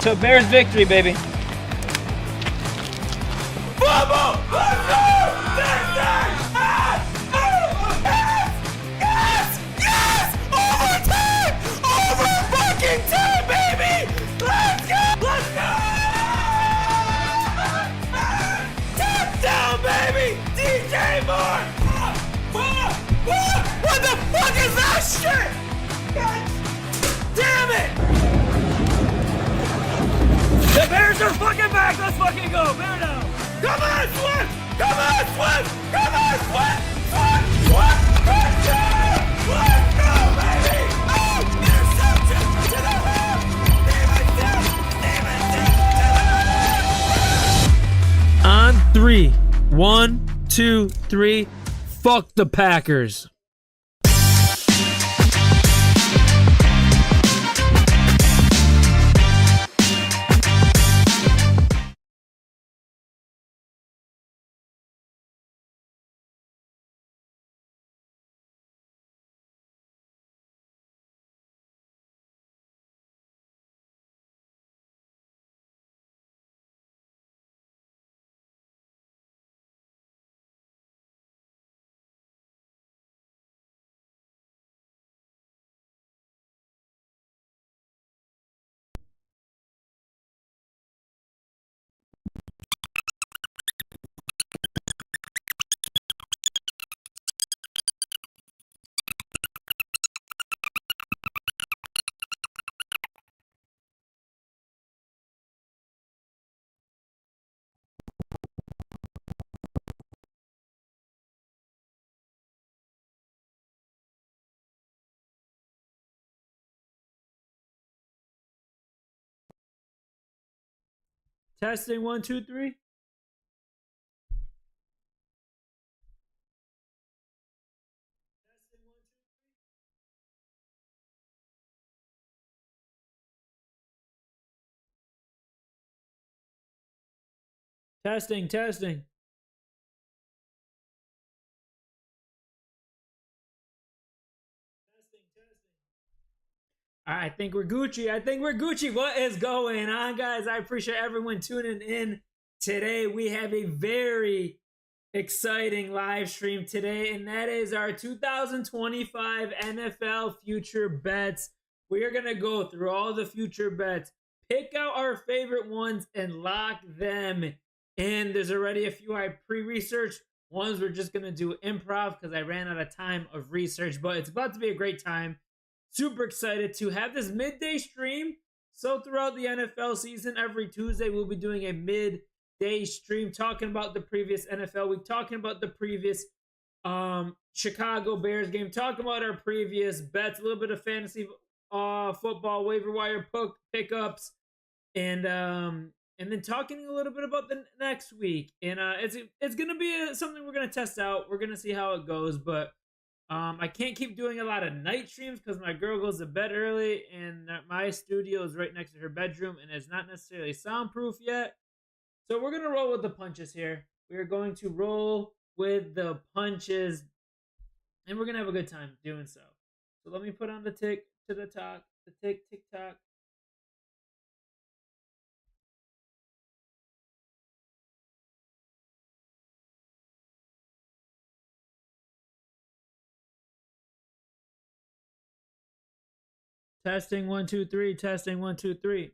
to Bears victory, baby. Bubble! Let's go! Yes! Yes! Overtime! Over fucking time, baby! Let's go! Let's go! Touchdown, baby! DJ Moore! What the fuck is that shit? God damn it! The Bears are fucking back. Let's fucking go. Bear down. Come on, Swift! Come on, Swift! Come on, Swift! Swift! Swift! Touchdown! Let's go, baby! Oh, interception to the hook! Stevenson to the hook! On 3. 1, 2, 3. Fuck the Packers. Testing 1, 2, 3. Testing, testing. I think we're Gucci. I think we're Gucci. What is going on, guys? I appreciate everyone tuning in. Today, we have a very exciting live stream today, and that is our 2025 NFL future bets. We are going to go through all the future bets, pick out our favorite ones, and lock them in. There's already a few I pre-researched. Ones we're just going to do improv because I ran out of time of research, but it's about to be a great time. Super excited to have this midday stream. So throughout the NFL season, every Tuesday, we'll be doing a midday stream talking about the previous NFL week, talking about the previous Chicago Bears game, talking about our previous bets, a little bit of fantasy football waiver wire pickups, and then talking a little bit about the next week. And it's gonna be something we're gonna test out. We're gonna see how it goes, but I can't keep doing a lot of night streams because my girl goes to bed early, and my studio is right next to her bedroom, and it's not necessarily soundproof yet. So we're gonna roll with the punches here. We are going to roll with the punches, and we're gonna have a good time doing so. So let me put on the tick to the talk, the tick tock. Testing 1, 2, 3. Testing 1, 2, 3.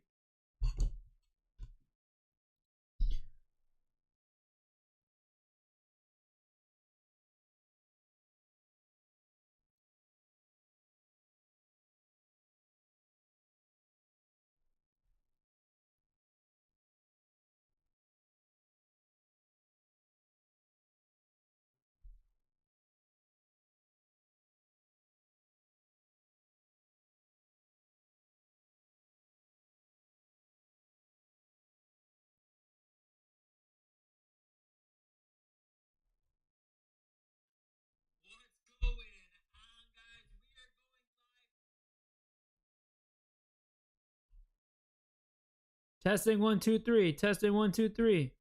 Testing 1, 2, 3. Testing 1, 2, 3.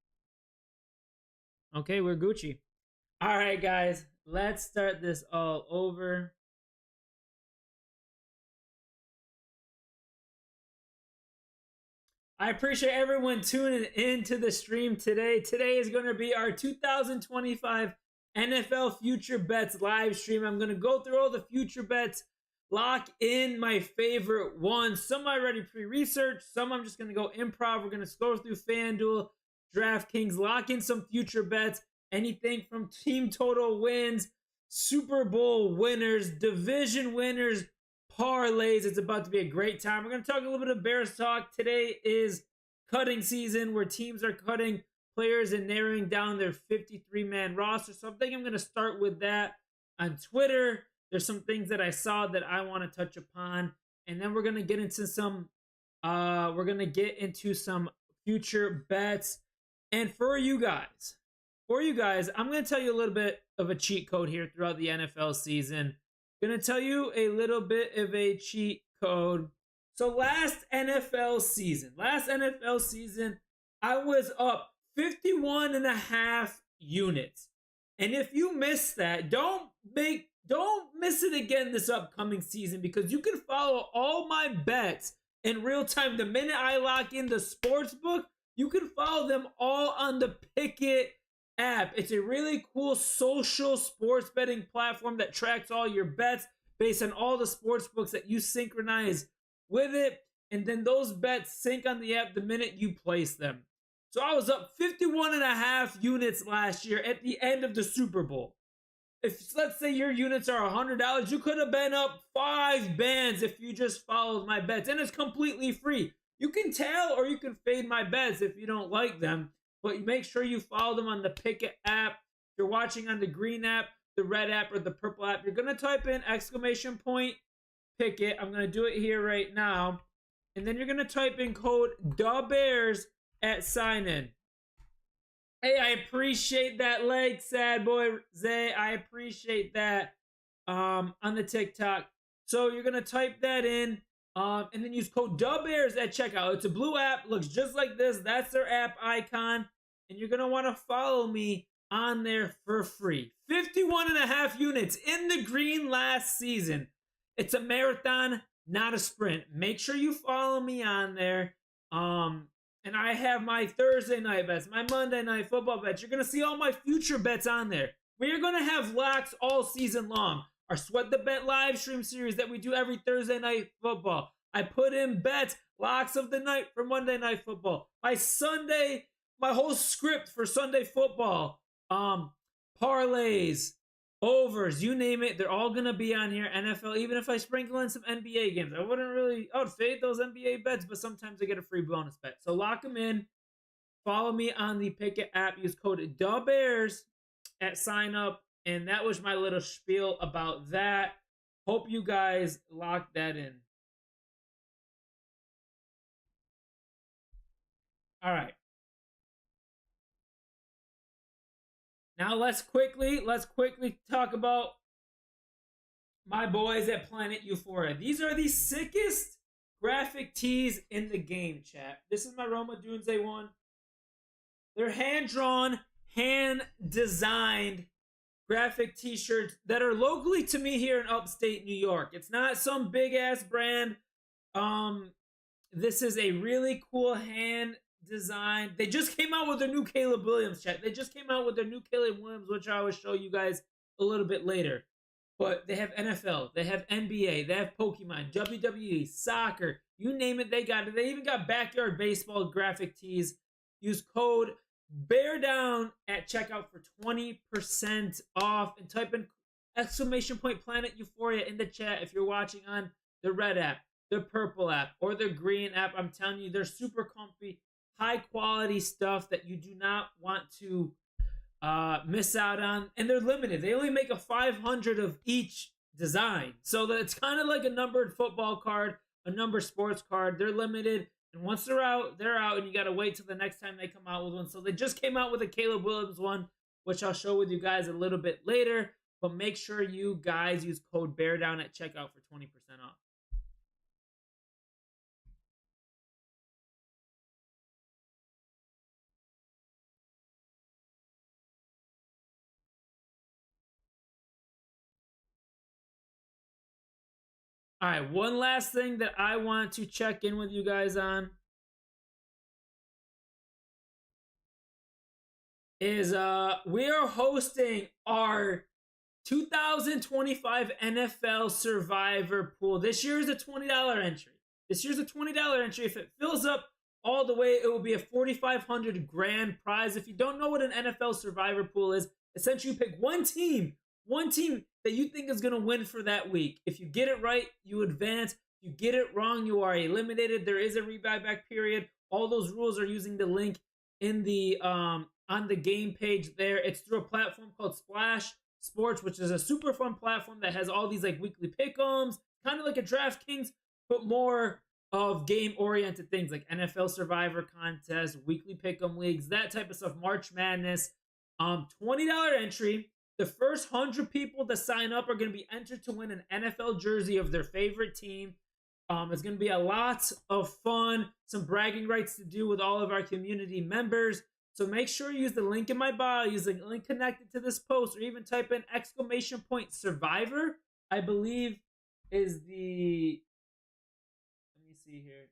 Okay, we're Gucci. All right, guys, let's start this all over. I appreciate everyone tuning into the stream today. Today is going to be our 2025 NFL Future Bets live stream. I'm going to go through all the future bets, lock in my favorite ones. Some I already pre-researched, some I'm just going to go improv. We're going to scroll through FanDuel, DraftKings, lock in some future bets, anything from team total wins, Super Bowl winners, division winners, parlays. It's about to be a great time. We're going to talk a little bit of Bears talk. Today is cutting season where teams are cutting players and narrowing down their 53-man roster. So I think I'm going to start with that on Twitter. There's some things that I saw that I want to touch upon, and then we're going to get into some future bets. And for you guys, I'm going to tell you a little bit of a cheat code here throughout the NFL season. Gonna tell you a little bit of a cheat code. So last NFL season, I was up 51 and a half units. And if you missed that, don't miss it again this upcoming season, because you can follow all my bets in real time. The minute I lock in the sports book, you can follow them all on the Pickett app. It's a really cool social sports betting platform that tracks all your bets based on all the sports books that you synchronize with it, and then those bets sync on the app the minute you place them. So I was up 51 and a half units last year at the end of the Super Bowl. If let's say your units are $100, you could have been up 5 bands if you just followed my bets, and it's completely free. You can tell or you can fade my bets if you don't like them, but make sure you follow them on the Pickett app. If you're watching on the green app, the red app, or the purple app, you're going to type in !Pickett. I'm going to do it here right now. And then you're going to type in code DABEARS at sign in. Hey, I appreciate that leg, sad boy Zay. I appreciate that on the TikTok. So you're going to type that in. And then use code DABEARS at checkout. It's a blue app, looks just like this. That's their app icon. And you're going to want to follow me on there for free. 51 and a half units in the green last season. It's a marathon, not a sprint. Make sure you follow me on there. And I have my Thursday night bets, my Monday night football bets. You're going to see all my future bets on there. We are going to have locks all season long. Our Sweat the Bet live stream series that we do every Thursday night football. I put in bets, locks of the night for Monday night football. My whole script for Sunday football, parlays, overs, you name it, they're all going to be on here. NFL, even if I sprinkle in some NBA games, I would fade those NBA bets, but sometimes I get a free bonus bet. So lock them in. Follow me on the Pickett app. Use code DABEARS at sign up. And that was my little spiel about that. Hope you guys locked that in. All right. Now let's quickly talk about my boys at Planet Euphoria. These are the sickest graphic tees in the game, chat. This is my Roma Dunze one. They're hand-drawn, hand-designed graphic t-shirts that are locally to me here in upstate New York. It's not some big ass brand. This is a really cool hand design. They just came out with their new Caleb Williams, chat. They just came out with their new Caleb Williams, which I will show you guys a little bit later. But they have NFL, they have NBA, they have Pokemon, WWE, soccer, you name it, they got it. They even got backyard baseball graphic tees. Use code Bear Down at checkout for 20% off, and type in !Planet Euphoria in the chat if you're watching on the red app, the purple app, or the green app. I'm telling you, they're super comfy, high quality stuff that you do not want to miss out on, and they're limited. They only make a 500 of each design, so that it's kind of like a numbered football card, a numbered sports card. They're limited. And once they're out, and you got to wait till the next time they come out with one. So they just came out with a Caleb Williams one, which I'll show with you guys a little bit later. But make sure you guys use code BEARDOWN at checkout for 20% off. All right, one last thing that I want to check in with you guys on. is we are hosting our 2025 NFL Survivor Pool. This year is a $20 entry. This year's a $20 entry. If it fills up all the way, it will be a 4,500 grand prize. If you don't know what an NFL Survivor Pool is, essentially you pick one team that you think is going to win for that week. If you get it right, you advance. If you get it wrong, you are eliminated. There is a rebuy-back period. All those rules are using the link in the on the game page there. It's through a platform called Splash Sports, which is a super fun platform that has all these like weekly pick'ems, kind of like a DraftKings, but more of game-oriented things like NFL Survivor contest, weekly pick'em leagues, that type of stuff. March Madness. $20 entry. The first 100 people to sign up are going to be entered to win an NFL jersey of their favorite team. It's going to be a lot of fun, some bragging rights to do with all of our community members. So make sure you use the link in my bio, use the link connected to this post, or even type in !Survivor, I believe is the, let me see here,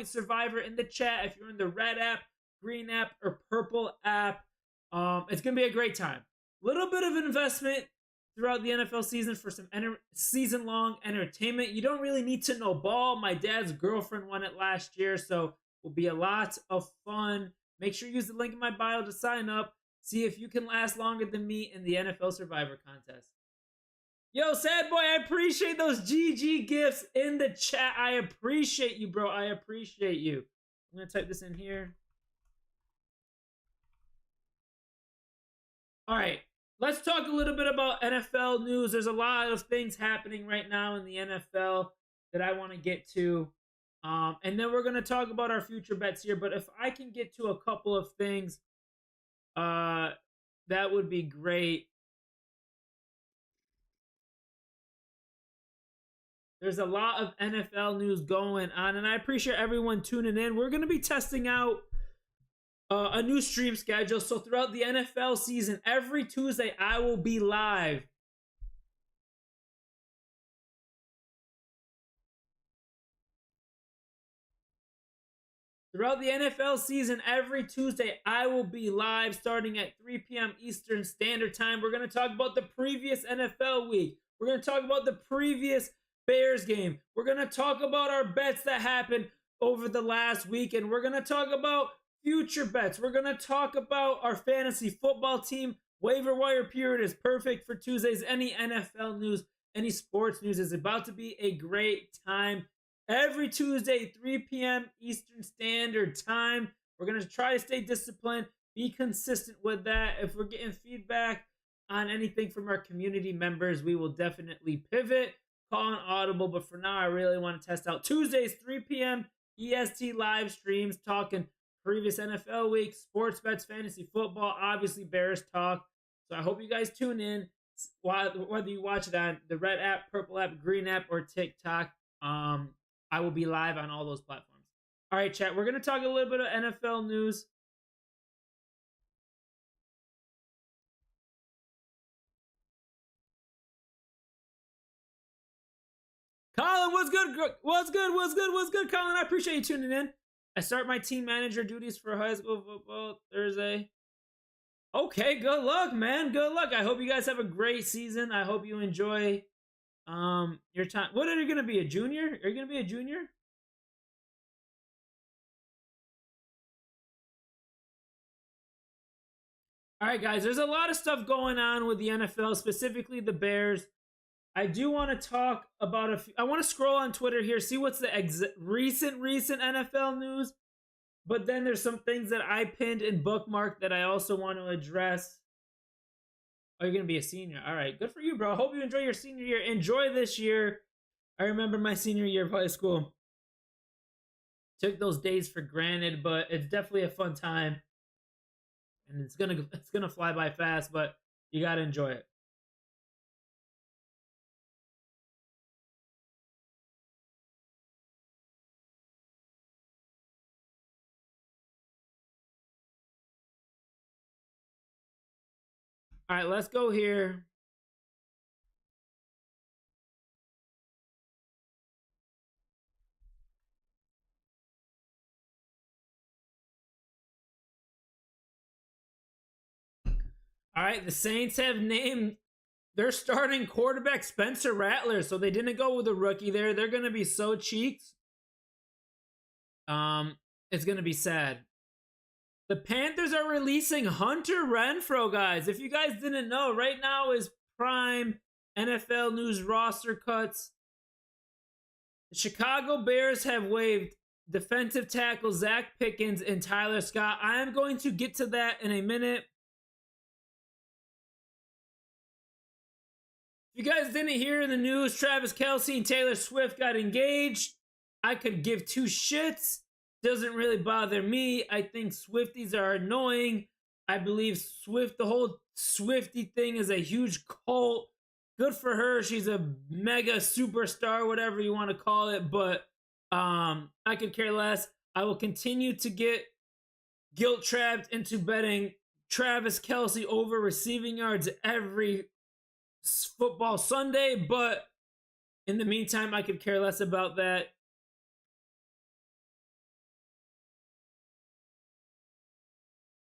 !Survivor in the chat if you're in the red app, green app, or purple app. It's going to be a great time. Little bit of investment throughout the NFL season for some season-long entertainment. You don't really need to know ball. My dad's girlfriend won it last year, so will be a lot of fun. Make sure you use the link in my bio to sign up. See if you can last longer than me in the NFL Survivor contest. Yo, Sad Boy, I appreciate those GG gifts in the chat. I appreciate you, bro. I appreciate you. I'm going to type this in here. All right. Let's talk a little bit about NFL news. There's a lot of things happening right now in the NFL that I want to get to. And then we're going to talk about our future bets here. But if I can get to a couple of things, that would be great. There's a lot of NFL news going on, and I appreciate everyone tuning in. We're going to be testing out a new stream schedule. So throughout the NFL season, every Tuesday, I will be live. Throughout the NFL season, every Tuesday, I will be live starting at 3 p.m. Eastern Standard Time. We're going to talk about the previous NFL week. We're going to talk about the previous Bears game. We're going to talk about our bets that happened over the last week. And we're going to talk about future bets. We're going to talk about our fantasy football team. Waiver wire period is perfect for Tuesdays. Any NFL news, any sports news is about to be a great time. Every Tuesday, 3 p.m. Eastern Standard Time. We're going to try to stay disciplined, be consistent with that. If we're getting feedback on anything from our community members, we will definitely pivot, call an audible. But for now, I really want to test out Tuesdays, 3 p.m. EST live streams, talking previous NFL week, sports bets, fantasy football, obviously Bears talk. So I hope you guys tune in, whether you watch it on the red app, purple app, green app, or TikTok. I will be live on all those platforms. All right, chat. We're going to talk a little bit of NFL news. Colin, what's good? What's good? What's good? What's good, Colin? I appreciate you tuning in. I start my team manager duties for high school football Thursday. Okay, good luck, man. Good luck. I hope you guys have a great season. I hope you enjoy your time. What are you going to be, a junior? Are you going to be a junior? All right, guys, there's a lot of stuff going on with the NFL, specifically the Bears. I do want to talk about I want to scroll on Twitter here, see what's the recent NFL news. But then there's some things that I pinned and bookmarked that I also want to address. Oh, you're going to be a senior. All right, good for you, bro. I hope you enjoy your senior year. Enjoy this year. I remember my senior year of high school. Took those days for granted, but it's definitely a fun time. And it's gonna fly by fast, but you got to enjoy it. All right, let's go here. All right, the Saints have named their starting quarterback Spencer Rattler, so they didn't go with a rookie there. They're going to be so cheeks. It's going to be sad. The Panthers are releasing Hunter Renfrow, guys. If you guys didn't know, right now is prime NFL news roster cuts. The Chicago Bears have waived defensive tackle Zach Pickens and Tyler Scott. I am going to get to that in a minute. If you guys didn't hear in the news, Travis Kelce and Taylor Swift got engaged. I could give two shits. Doesn't really bother me. I think Swifties are annoying. I believe the whole Swiftie thing is a huge cult. Good for her. She's a mega superstar, whatever you want to call it. But I could care less. I will continue to get guilt trapped into betting Travis Kelce over receiving yards every football Sunday. But in the meantime, I could care less about that.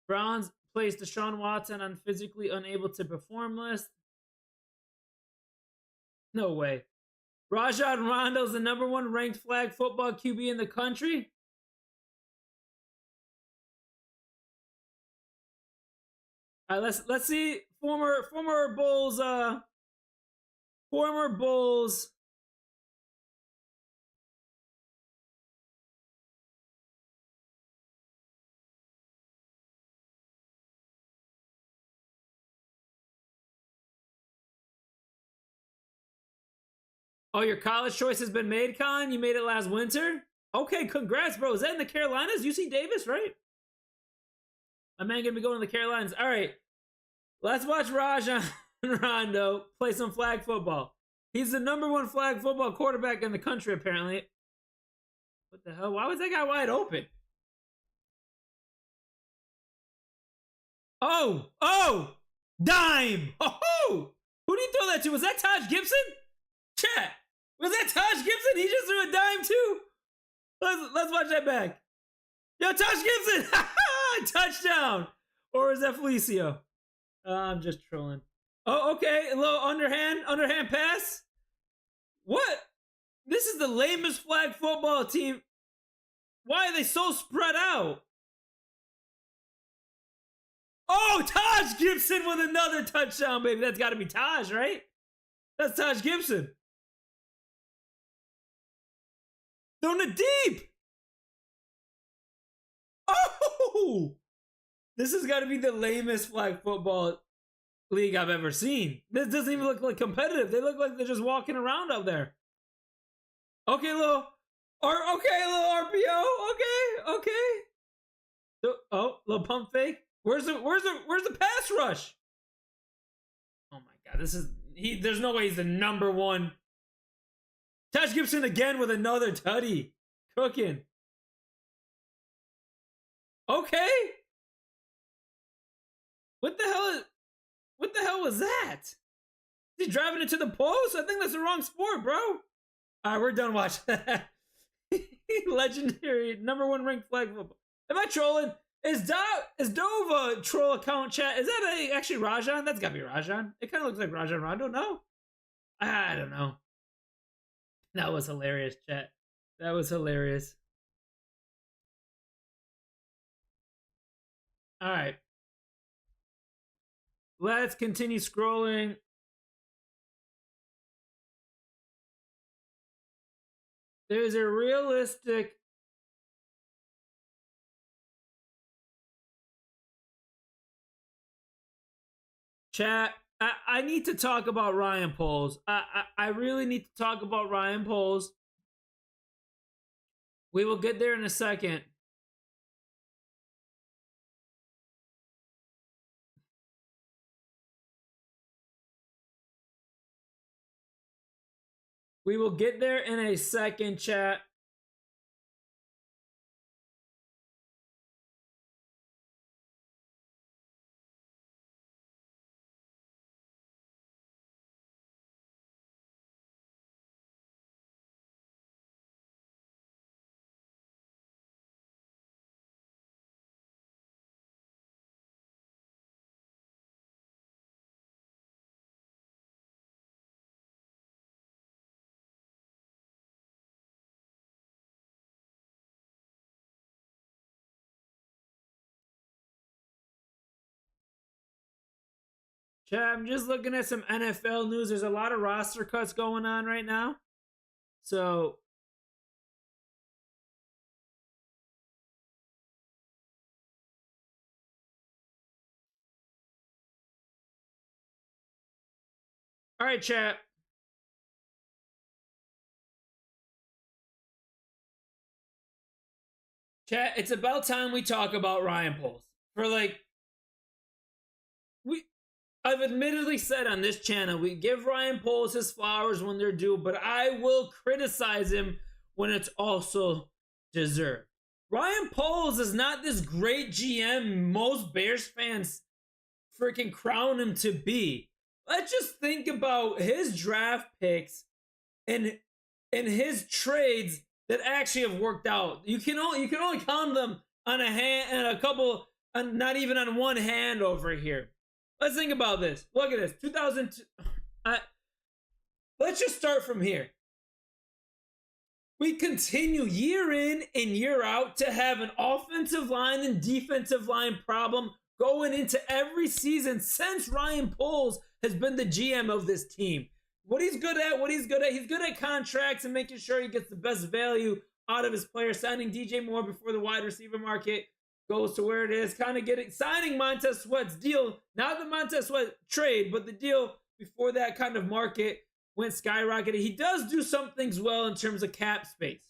Browns placed Deshaun Watson on physically unable to perform list. No way. Rajon Rondo is the #1 ranked flag football QB in the country. All right, let's see former Bulls Oh, your college choice has been made, Colin? You made it last winter? Okay, congrats, bro. Is that in the Carolinas? UC Davis, right? My man gonna be going to the Carolinas. All right. Let's watch Rajon Rondo play some flag football. He's the #1 flag football quarterback in the country, apparently. What the hell? Why was that guy wide open? Oh! Dime! Oh! Who did he throw that to? Was that Taj Gibson? Chat! Was that Taj Gibson? He just threw a dime too? Let's watch that back. Yo, Taj Gibson! Touchdown! Or is that Felicio? I'm just trolling. Oh, okay. A little underhand pass. What? This is the lamest flag football team. Why are they so spread out? Oh, Taj Gibson with another touchdown, baby. That's got to be Taj, right? That's Taj Gibson. Throwing it deep. Oh! This has got to be the lamest flag football league I've ever seen. This doesn't even look like competitive. They look like they're just walking around up there. Okay, little RPO. Okay. Little pump fake. Where's the pass rush? Oh my god, there's no way he's the #1. Taj Gibson again with another tutty. Cooking. Okay. What the hell was that? Is he driving it to the post? I think that's the wrong sport, bro. All right, we're done watching that. Legendary #1 ranked flag football. Am I trolling? Is Dove a troll account, chat? Is that actually Rajon? That's gotta be Rajon. It kind of looks like Rajon Rondo. No, I don't know. That was hilarious, chat. That was hilarious. All right. Let's continue scrolling. There's a realistic chat. I need to talk about Ryan Poles. I really need to talk about Ryan Poles. We will get there in a second. We will get there in a second, chat. Chat, I'm just looking at some NFL news. There's a lot of roster cuts going on right now. So, all right, chat. Chat, it's about time we talk about Ryan Poles. I've admittedly said on this channel, we give Ryan Poles his flowers when they're due, but I will criticize him when it's also deserved. Ryan Poles is not this great GM most Bears fans freaking crown him to be. Let's just think about his draft picks and his trades that actually have worked out. You can only count them on a hand and a couple, not even on one hand over here. Let's think about this. Look at this. 2002. Let's just start from here. We continue year in and year out to have an offensive line and defensive line problem going into every season since Ryan Poles has been the GM of this team. He's good at contracts and making sure he gets the best value out of his players, signing DJ Moore before the wide receiver market goes to where it is, signing Montez Sweat's deal, not the Montez Sweat trade, but the deal before that kind of market went skyrocketing. He does do some things well in terms of cap space.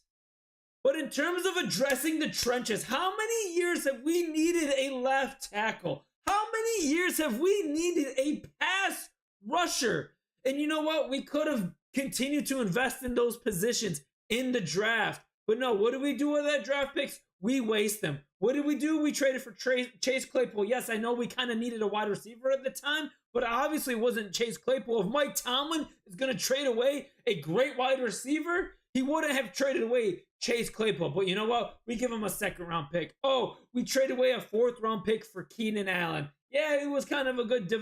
But in terms of addressing the trenches, how many years have we needed a left tackle? How many years have we needed a pass rusher? And you know what? We could have continued to invest in those positions in the draft. But no, what do we do with that draft picks? We waste them. What did we do? We traded for Chase Claypool. Yes, I know we kind of needed a wide receiver at the time, but obviously it wasn't Chase Claypool. If Mike Tomlin is going to trade away a great wide receiver, he wouldn't have traded away Chase Claypool. But you know what? We give him a second-round pick. Oh, we traded away a fourth-round pick for Keenan Allen. Yeah, it was kind of a good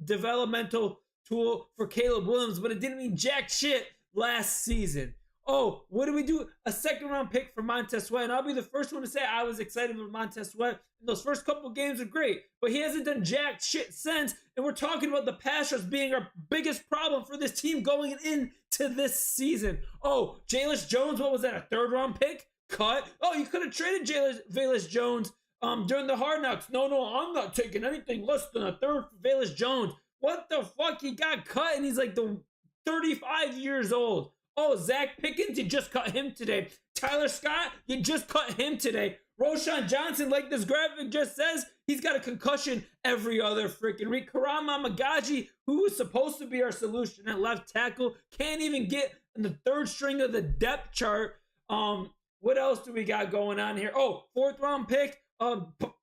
developmental tool for Caleb Williams, but it didn't mean jack shit last season. Oh, what do we do? A second-round pick for Montez Sweat. And I'll be the first one to say I was excited with Montez Sweat. And those first couple games are great, but he hasn't done jack shit since. And we're talking about the pass rush being our biggest problem for this team going into this season. Oh, Jaylus Jones, what was that, a third-round pick? Cut. Oh, you could have traded Jaylus Jones during the Hard Knocks. No, I'm not taking anything less than a third for Jaylus Jones. What the fuck? He got cut, and he's like 35 years old. Oh, Zach Pickens, you just cut him today. Tyler Scott, you just cut him today. Roshan Johnson, like this graphic just says, he's got a concussion every other freaking week. Karama Magaji, who was supposed to be our solution at left tackle, can't even get in the third string of the depth chart. What else do we got going on here? Oh, fourth-round pick,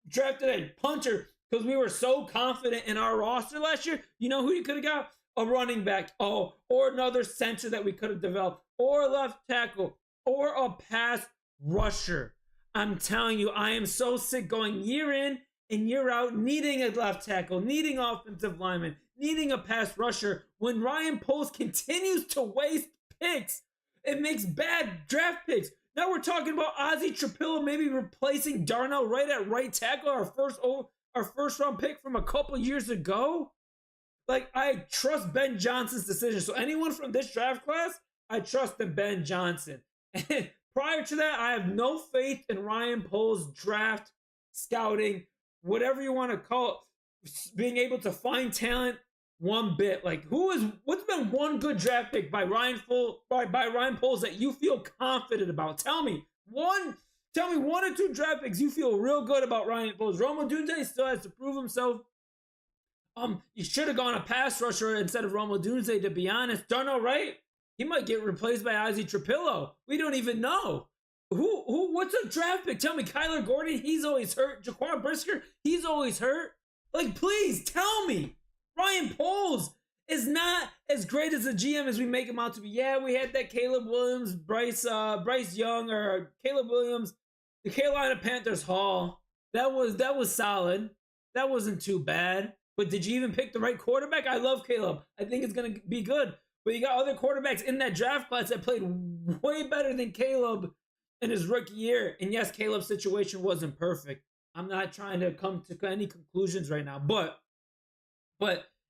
drafted a punter because we were so confident in our roster last year. You know who you could have got? A running back, or another center that we could have developed, or a left tackle, or a pass rusher. I'm telling you, I am so sick going year in and year out, needing a left tackle, needing offensive lineman, needing a pass rusher. When Ryan Poles continues to waste picks, it makes bad draft picks. Now we're talking about Ozzie Trapillo maybe replacing Darnell Wright at right tackle, our first round pick from a couple years ago. Like, I trust Ben Johnson's decision. So anyone from this draft class, I trust in Ben Johnson. And prior to that, I have no faith in Ryan Poles' draft, scouting, whatever you want to call it, being able to find talent one bit. Like, what's been one good draft pick by Ryan Poles that you feel confident about? Tell me one or two draft picks you feel real good about Ryan Poles. Rome Odunze still has to prove himself. You should have gone a pass rusher instead of Rome Odunze, to be honest. Darnell Wright, he might get replaced by Ozzie Trapillo. We don't even know. What's a draft pick? Tell me. Kyler Gordon, he's always hurt. Jaquan Brisker, he's always hurt. Like, please tell me. Ryan Poles is not as great as a GM as we make him out to be. Yeah, we had that Caleb Williams, Bryce Young, or Caleb Williams, the Carolina Panthers haul. That was solid. That wasn't too bad. But did you even pick the right quarterback? I love Caleb. I think it's going to be good. But you got other quarterbacks in that draft class that played way better than Caleb in his rookie year. And yes, Caleb's situation wasn't perfect. I'm not trying to come to any conclusions right now. But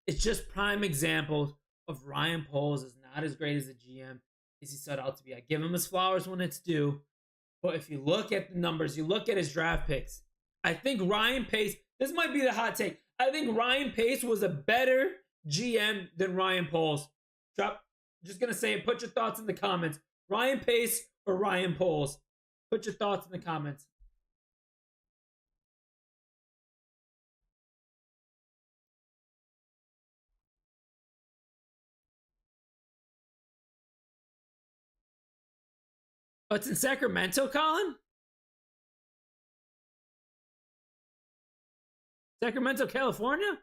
It's just prime examples of Ryan Poles is not as great as a GM as he set out to be. I give him his flowers when it's due, but if you look at the numbers, you look at his draft picks, I think Ryan Pace, this might be the hot take. I think Ryan Pace was a better GM than Ryan Poles. Just going to say it. Put your thoughts in the comments. Ryan Pace or Ryan Poles? Put your thoughts in the comments. Oh, it's in Sacramento, Colin? Sacramento, California?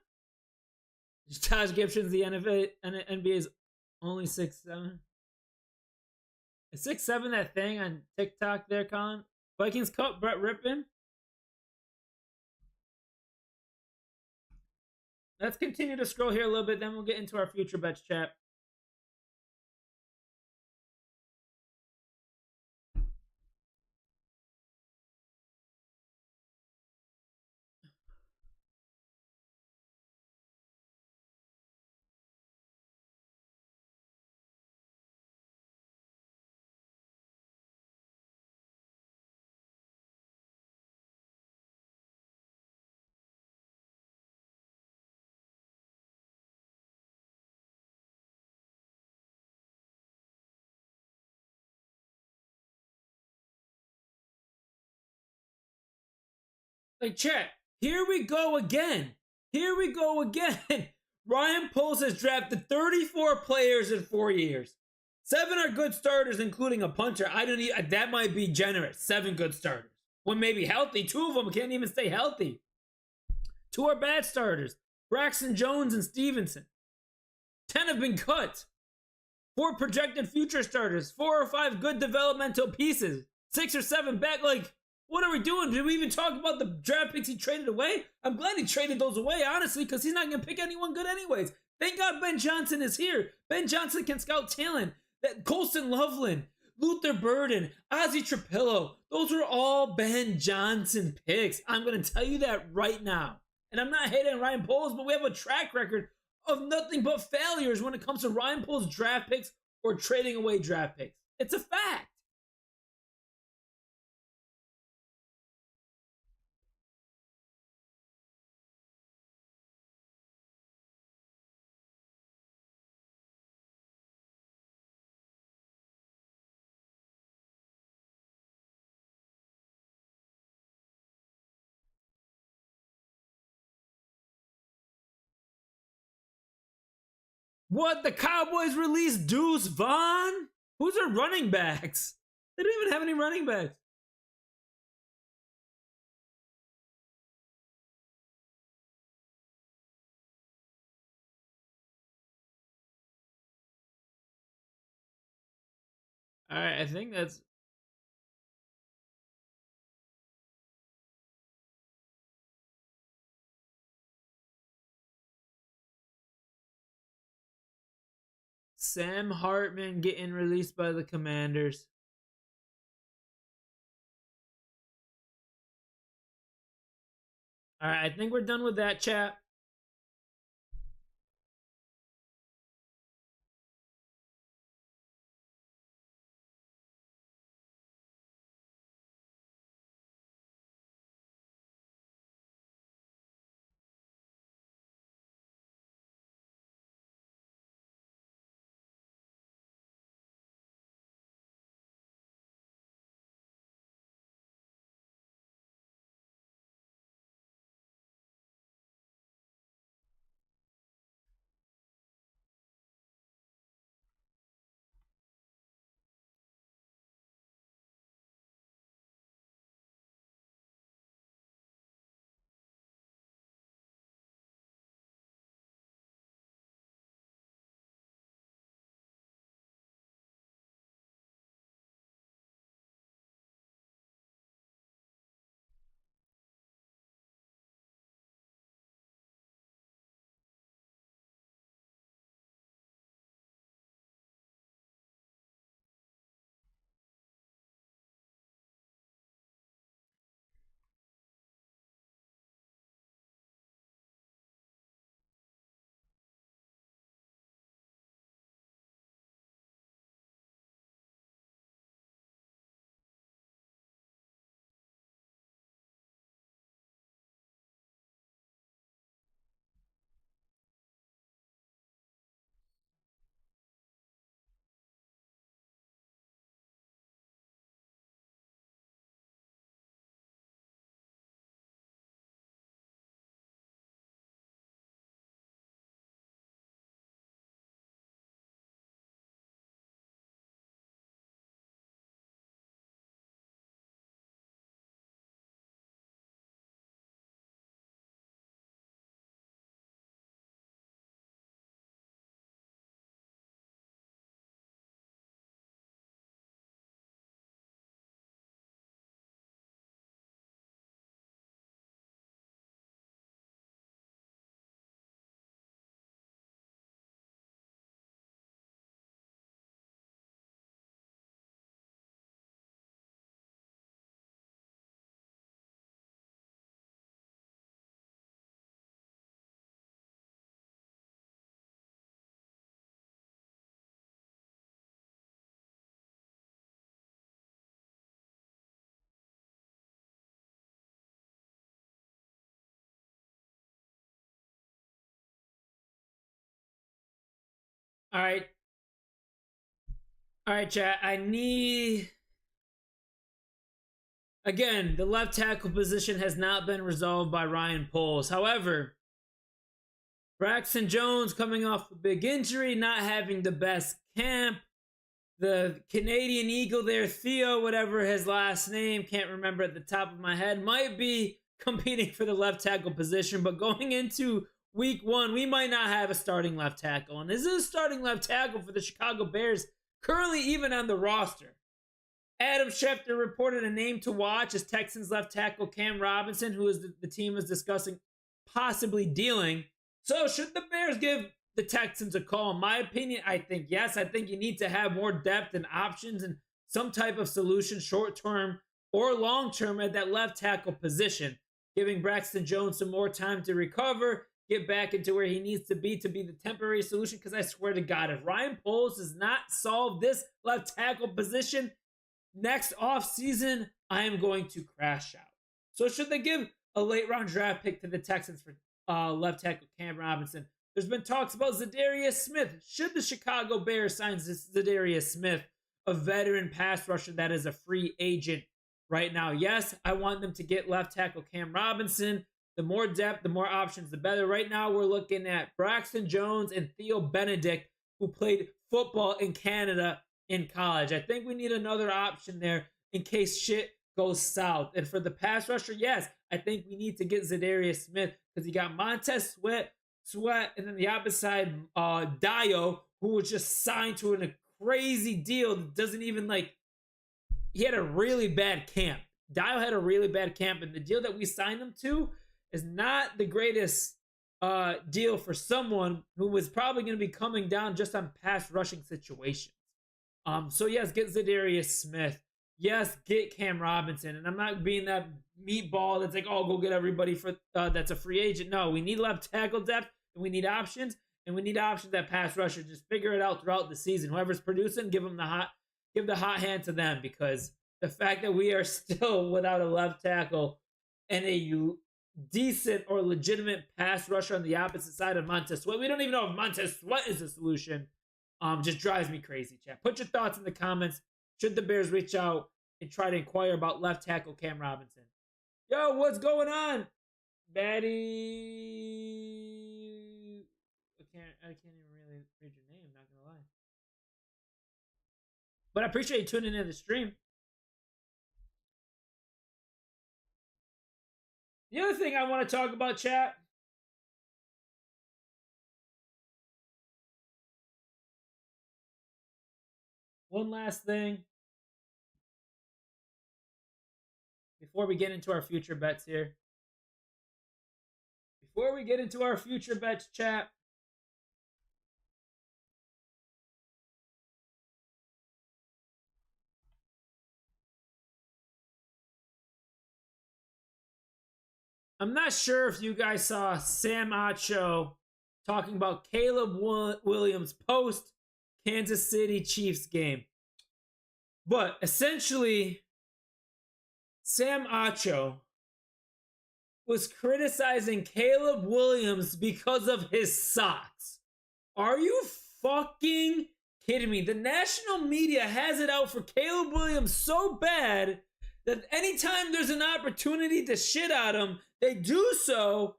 Taj Gibson's the NBA's only 6'7". Is 6'7" that thing on TikTok there, Colin? Vikings cut Brett Rippin. Let's continue to scroll here a little bit, then we'll get into our future bets chat. Like, chat, here we go again. Here we go again. Ryan Poles has drafted 34 players in 4 years. 7 are good starters, including a punter. That might be generous. 7 good starters. One may be healthy. 2 of them can't even stay healthy. 2 are bad starters. Braxton Jones and Stevenson. 10 have been cut. 4 projected future starters. 4 or 5 good developmental pieces. 6 or 7 back. Like, what are we doing? Did we even talk about the draft picks he traded away? I'm glad he traded those away, honestly, because he's not going to pick anyone good anyways. Thank God Ben Johnson is here. Ben Johnson can scout talent. That Colston Loveland, Luther Burden, Ozzie Trapillo, those were all Ben Johnson picks. I'm going to tell you that right now. And I'm not hating Ryan Poles, but we have a track record of nothing but failures when it comes to Ryan Poles' draft picks or trading away draft picks. It's a fact. What? The Cowboys released Deuce Vaughn? Who's their running backs? They don't even have any running backs. All right, I think that's Sam Hartman getting released by the Commanders. All right, I think we're done with that, chat. All right. All right, chat. I need. Again, the left tackle position has not been resolved by Ryan Poles. However, Braxton Jones coming off a big injury, not having the best camp. The Canadian Eagle there, Theo, whatever his last name, can't remember at the top of my head, might be competing for the left tackle position. But going into week 1, we might not have a starting left tackle. And this is a starting left tackle for the Chicago Bears, currently even on the roster. Adam Schefter reported a name to watch as Texans left tackle Cam Robinson, who is the team is discussing possibly dealing. So should the Bears give the Texans a call? In my opinion, I think yes. I think you need to have more depth and options and some type of solution, short-term or long-term, at that left tackle position, giving Braxton Jones some more time to recover, get back into where he needs to be the temporary solution. Because I swear to God, if Ryan Poles does not solve this left tackle position next offseason, I am going to crash out. So should they give a late-round draft pick to the Texans for left tackle Cam Robinson? There's been talks about Zadarius Smith. Should the Chicago Bears sign Zadarius Smith, a veteran pass rusher that is a free agent right now? Yes, I want them to get left tackle Cam Robinson. The more depth, the more options, the better. Right now, we're looking at Braxton Jones and Theo Benedict, who played football in Canada in college. I think we need another option there in case shit goes south. And for the pass rusher, yes, I think we need to get Zadarius Smith, because you got Montez Sweat, and then the opposite side, Dio, who was just signed to a crazy deal that doesn't even he had a really bad camp. Dio had a really bad camp, and the deal that we signed him to is not the greatest deal for someone who was probably going to be coming down just on pass rushing situations. So yes, get Zadarius Smith. Yes, get Cam Robinson. And I'm not being that meatball that's like, oh, go get everybody for that's a free agent. No, we need left tackle depth, and we need options, and we need options at pass rusher. Just figure it out throughout the season. Whoever's producing, give the hot hand to them, because the fact that we are still without a left tackle and a decent or legitimate pass rusher on the opposite side of Montez Sweat, we don't even know if Montez Sweat is a solution. Just drives me crazy, chat. Put your thoughts in the comments. Should the Bears reach out and try to inquire about left tackle Cam Robinson? Yo, what's going on, Batty? I can't even really read your name, not gonna lie. But I appreciate you tuning in to the stream. The other thing I want to talk about, chat, one last thing before we get into our future bets here. Before we get into our future bets, chat, I'm not sure if you guys saw Sam Acho talking about Caleb Williams post Kansas City Chiefs game. But essentially, Sam Acho was criticizing Caleb Williams because of his socks. Are you fucking kidding me? The national media has it out for Caleb Williams so bad that anytime there's an opportunity to shit at him, they do so.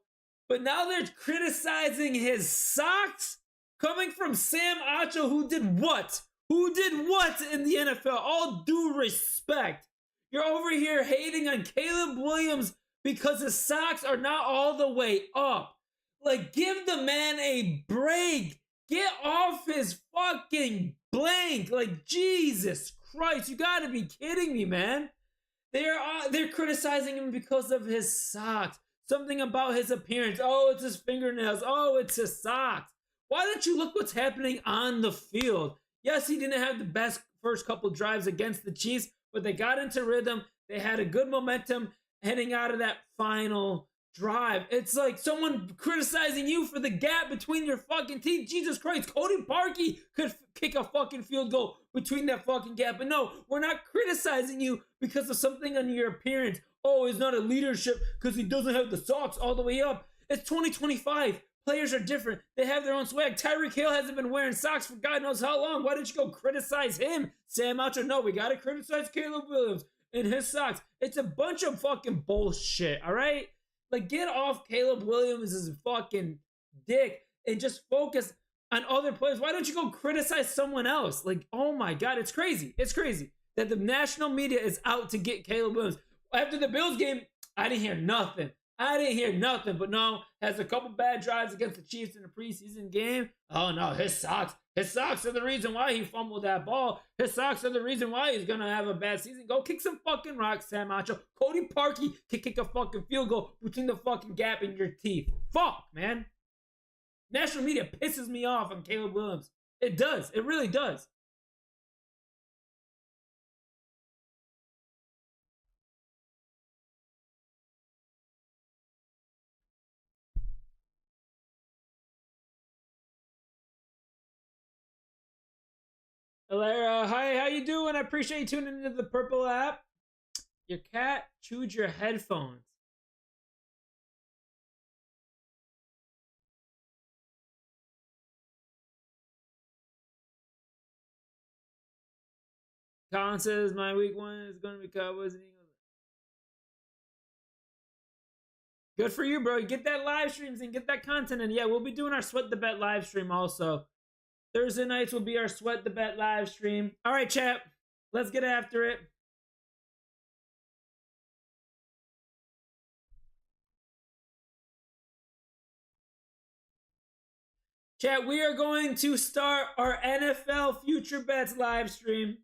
But now they're criticizing his socks? Coming from Sam Acho, who did what? Who did what in the NFL? All due respect. You're over here hating on Caleb Williams because his socks are not all the way up. Like, give the man a break. Get off his fucking blank. Like, Jesus Christ, you gotta be kidding me, man. They're criticizing him because of his socks. Something about his appearance. Oh, it's his fingernails. Oh, it's his socks. Why don't you look what's happening on the field? Yes, he didn't have the best first couple drives against the Chiefs, but they got into rhythm. They had a good momentum heading out of that final drive. It's like someone criticizing you for the gap between your fucking teeth. Jesus Christ, Cody Parkey could kick a fucking field goal between that fucking gap. But no, we're not criticizing you because of something on your appearance. Oh, he's not a leadership because he doesn't have the socks all the way up. It's 2025. players are different. They have their own swag. Tyreek Hill hasn't been wearing socks for God knows how long. Why didn't you go criticize him, Sam Ocho? No, we got to criticize Caleb Williams and his socks. It's a bunch of fucking bullshit, all right? Like, get off Caleb Williams' fucking dick and just focus on other players. Why don't you go criticize someone else? Like, oh my God, it's crazy. It's crazy that the national media is out to get Caleb Williams. After the Bills game, I didn't hear nothing. But no, has a couple bad drives against the Chiefs in the preseason game. Oh no, his socks are the reason why he fumbled that ball. His socks are the reason why he's gonna have a bad season. Go kick some fucking rocks, Sam Macho. Cody Parkey can kick a fucking field goal between the fucking gap in your teeth. Fuck, man. National media pisses me off on Caleb Williams. It does. It really does. Alara, hi, how you doing? I appreciate you tuning into the Purple app. Your cat chewed your headphones. Colin says my week 1 is going to be Cowboys and Eagles. Good for you, bro. Get that live streams and get that content. And yeah, we'll be doing our Sweat the Bet live stream also. Thursday nights will be our Sweat the Bet live stream. All right, chat. Let's get after it. Chat, we are going to start our NFL Future Bets live stream.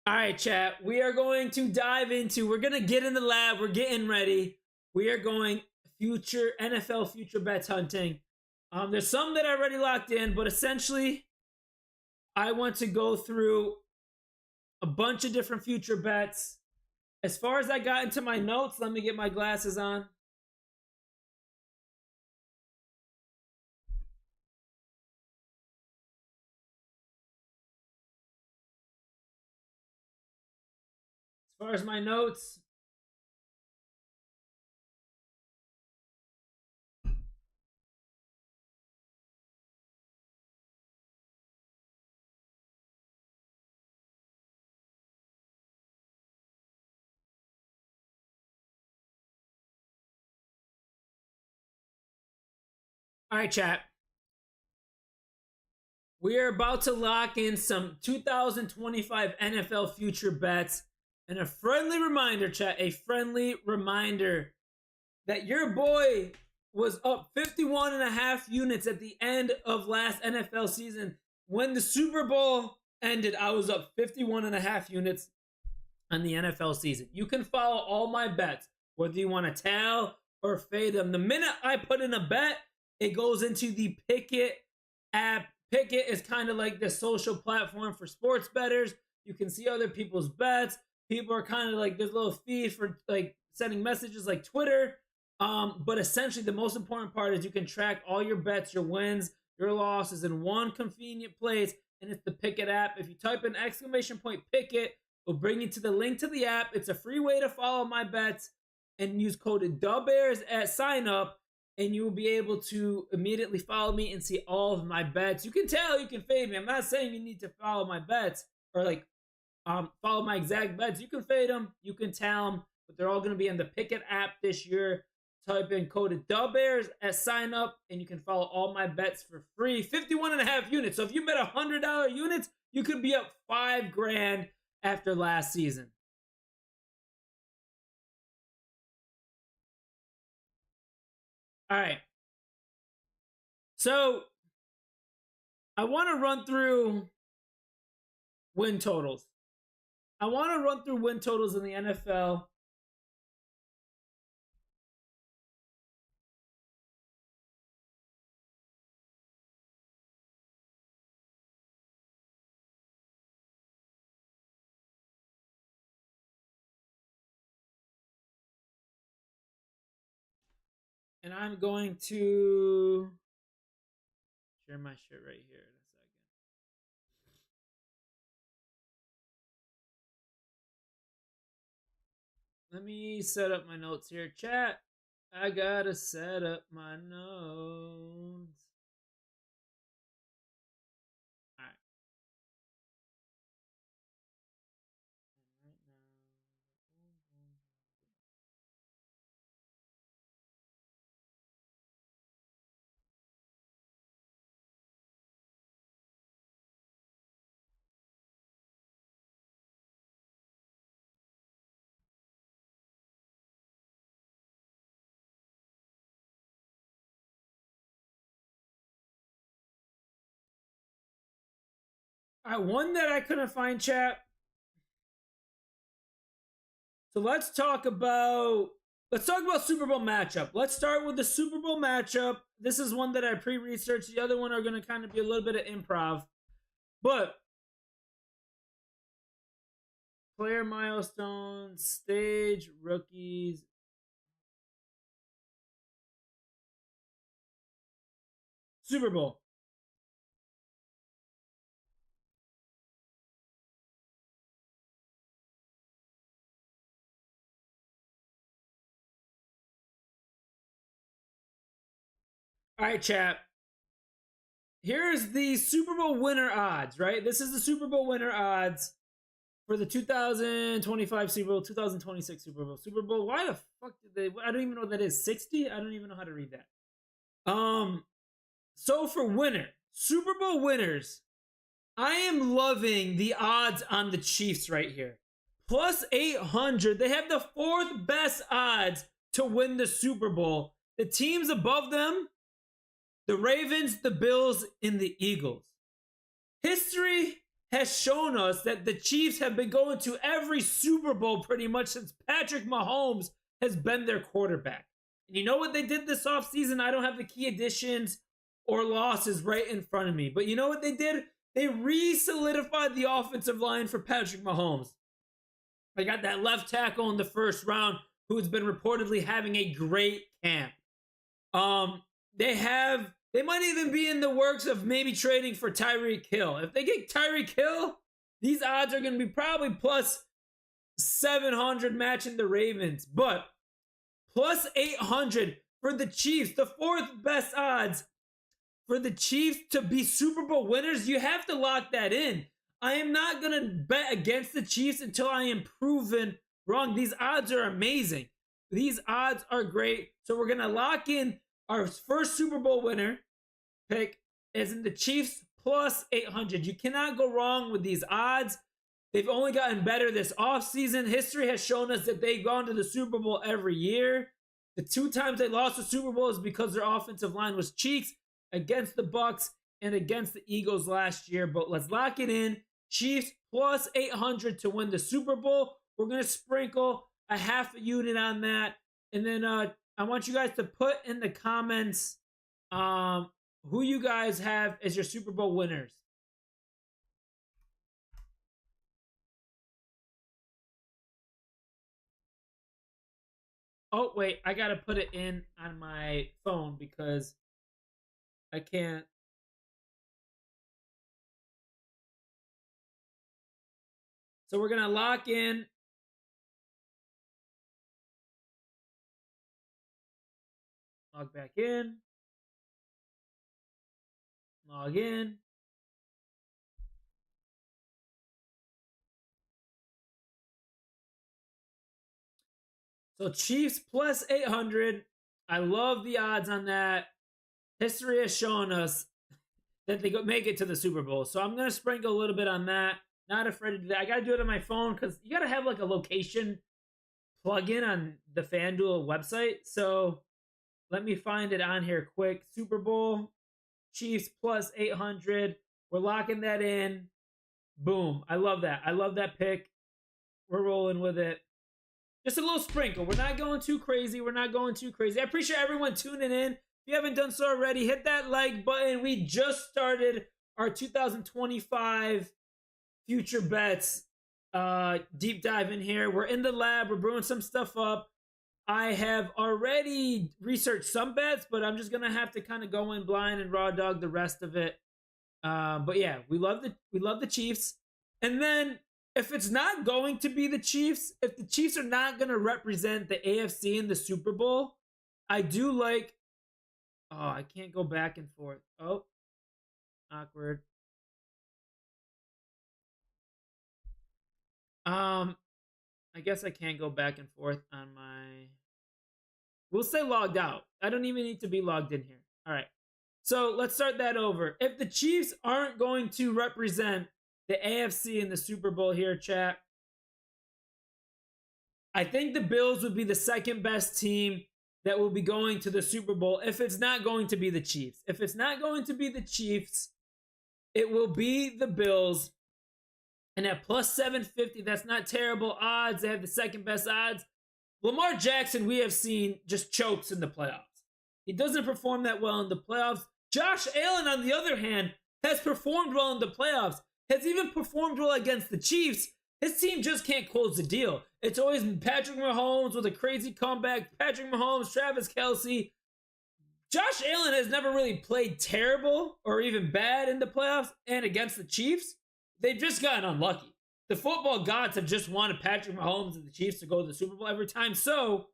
All right, chat. We are going to dive into, we're going to get in the lab. We're getting ready. We are going future NFL Future Bets hunting. There's some that I already locked in, but essentially, I want to go through a bunch of different future bets. As far as I got into my notes, let me get my glasses on. As far as my notes, all right, chat. We are about to lock in some 2025 NFL future bets. And a friendly reminder, chat, a friendly reminder that your boy was up 51 and a half units at the end of last NFL season. When the Super Bowl ended, I was up 51 and a half units on the NFL season. You can follow all my bets, whether you want to tail or fade them. The minute I put in a bet, it goes into the Pickett app. Pickett is kind of like the social platform for sports bettors. You can see other people's bets. People are kind of like, there's a little feed for like sending messages like Twitter. But essentially the most important part is you can track all your bets, your wins, your losses in one convenient place. And it's the Pickett app. If you type in !Pickett, it'll bring you to the link to the app. It's a free way to follow my bets and use code DUBBEARS at sign up. And you will be able to immediately follow me and see all of my bets. You can tell, you can fade me. I'm not saying you need to follow my bets or like follow my exact bets. You can fade them, you can tell them, but they're all going to be in the Pickett app this year. Type in code DUBBEARS at sign up, and you can follow all my bets for free. 51 and a half units. So if you bet $100 units, you could be up $5,000 after last season. All right. So I want to run through win totals. I want to run through win totals in the NFL. And I'm going to share my shit right here in a second. Let me set up my notes here, chat. I gotta set up my notes. All right. All right, one that I couldn't find, chat. So let's talk about Super Bowl matchup. Let's start with the Super Bowl matchup. This is one that I pre-researched. The other one are going to kind of be a little bit of improv. But player milestones, stage, rookies. Super Bowl. All right, chat. Here's the Super Bowl winner odds, right? This is the Super Bowl winner odds for the 2025 Super Bowl, 2026 Super Bowl. Super Bowl, why the fuck did they? I don't even know what that is. 60? I don't even know how to read that. So for winner, Super Bowl winners, I am loving the odds on the Chiefs right here. Plus 800. They have the fourth best odds to win the Super Bowl. The teams above them, the Ravens, the Bills, and the Eagles. History has shown us that the Chiefs have been going to every Super Bowl pretty much since Patrick Mahomes has been their quarterback. And you know what they did this offseason? I don't have the key additions or losses right in front of me. But you know what they did? They re-solidified the offensive line for Patrick Mahomes. They got that left tackle in the first round who has been reportedly having a great camp. They might even be in the works of maybe trading for Tyreek Hill. If they get Tyreek Hill, these odds are going to be probably plus 700 matching the Ravens. But plus 800 for the Chiefs, the fourth best odds for the Chiefs to be Super Bowl winners. You have to lock that in. I am not going to bet against the Chiefs until I am proven wrong. These odds are amazing. These odds are great. So we're going to lock in our first Super Bowl winner pick as in the Chiefs plus 800. You cannot go wrong with these odds. They've only gotten better this offseason. History has shown us that they've gone to the Super Bowl every year. The 2 times they lost the Super Bowl is because their offensive line was cheeks against the Bucs and against the Eagles last year. But let's lock it in. Chiefs plus 800 to win the Super Bowl. We're going to sprinkle a half a unit on that. And then I want you guys to put in the comments who you guys have as your Super Bowl winners. Oh, wait, I got to put it in on my phone because I can't. So we're going to lock in. Log back in. Log in. So Chiefs plus 800. I love the odds on that. History has shown us that they make it to the Super Bowl. So I'm going to sprinkle a little bit on that. Not afraid to do that. I got to do it on my phone because you got to have like a location plug-in on the FanDuel website. So let me find it on here quick. Super Bowl, Chiefs plus 800. We're locking that in. Boom. I love that. I love that pick. We're rolling with it. Just a little sprinkle. We're not going too crazy. We're not going too crazy. I appreciate everyone tuning in. If you haven't done so already, hit that like button. We just started our 2025 future bets deep dive in here. We're in the lab. We're brewing some stuff up. I have already researched some bets, but I'm just gonna have to kind of go in blind and raw dog the rest of it. But yeah, we love the Chiefs. And then if it's not going to be the Chiefs, if the Chiefs are not going to represent the AFC in the Super Bowl, I do like. Oh, I can't go back and forth. Oh, awkward. I guess I can't go back and forth on my. We'll say logged out. I don't even need to be logged in here. All right. So let's start that over. If the Chiefs aren't going to represent the AFC in the Super Bowl here, chat, I think the Bills would be the second best team that will be going to the Super Bowl if it's not going to be the Chiefs. If it's not going to be the Chiefs, it will be the Bills. And at plus 750, that's not terrible odds. They have the second best odds. Lamar Jackson, we have seen, just chokes in the playoffs. He doesn't perform that well in the playoffs. Josh Allen, on the other hand, has performed well in the playoffs. Has even performed well against the Chiefs. His team just can't close the deal. It's always Patrick Mahomes with a crazy comeback. Patrick Mahomes, Travis Kelce. Josh Allen has never really played terrible or even bad in the playoffs and against the Chiefs. They've just gotten unlucky. The football gods have just wanted Patrick Mahomes and the Chiefs to go to the Super Bowl every time. So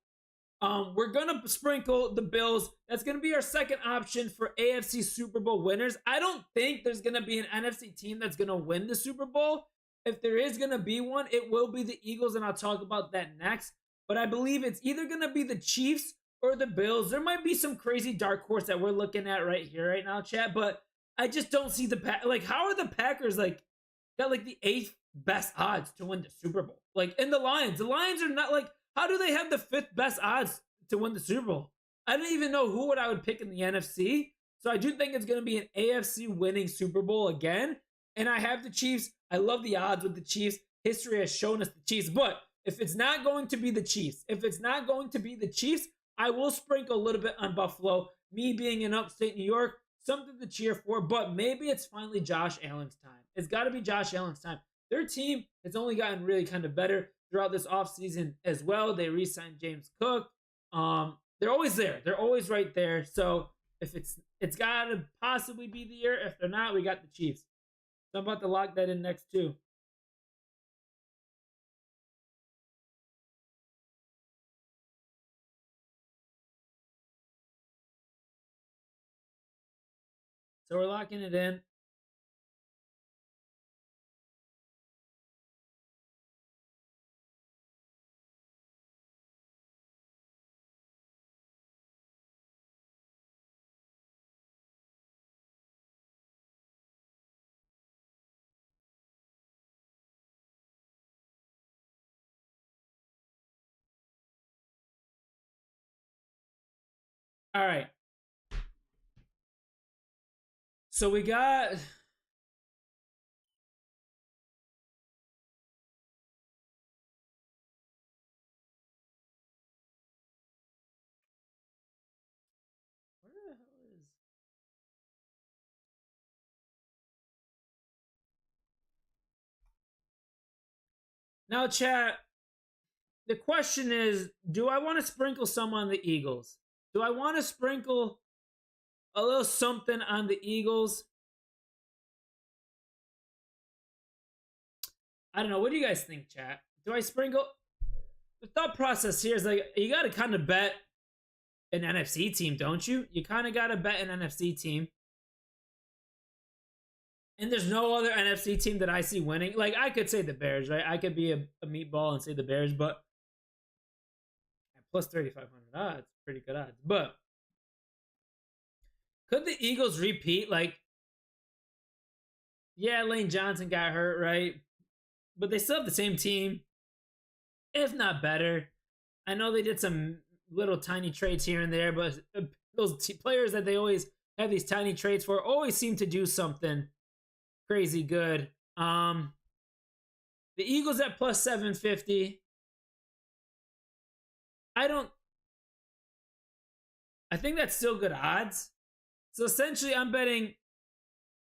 we're going to sprinkle the Bills. That's going to be our second option for AFC Super Bowl winners. I don't think there's going to be an NFC team that's going to win the Super Bowl. If there is going to be one, it will be the Eagles, and I'll talk about that next. But I believe it's either going to be the Chiefs or the Bills. There might be some crazy dark horse that we're looking at right here, right now, chat. But I just don't see the how are the Packers got the 8th best odds to win the Super Bowl? And the Lions are not how do they have the 5th best odds to win the Super Bowl? I don't even know who I would pick in the NFC. So I do think it's going to be an AFC winning Super Bowl again. And I have the Chiefs. I love the odds with the Chiefs. History has shown us the Chiefs. But if it's not going to be the Chiefs, I will sprinkle a little bit on Buffalo. Me being in upstate New York, something to cheer for. But maybe it's finally Josh Allen's time. It's got to be Josh Allen's time. Their team has only gotten really kind of better throughout this offseason as well. They re-signed James Cook. They're always there. They're always right there. So if it's got to possibly be the year. If they're not, we got the Chiefs. So I'm about to lock that in next too. So we're locking it in. All right. So we got. Where the hell is. Now, chat. The question is, do I want to sprinkle some on the Eagles? Do I want to sprinkle a little something on the Eagles? I don't know. What do you guys think, chat? Do I sprinkle? The thought process here is you got to kind of bet an NFC team, don't you? You kind of got to bet an NFC team. And there's no other NFC team that I see winning. I could say the Bears, right? I could be a meatball and say the Bears, but plus 3,500 odds, pretty good odds. But could the Eagles repeat? Yeah, Lane Johnson got hurt, right? But they still have the same team, if not better. I know they did some little tiny trades here and there, but those players that they always have these tiny trades for always seem to do something crazy good. The Eagles at plus 750. I think that's still good odds. So essentially I'm betting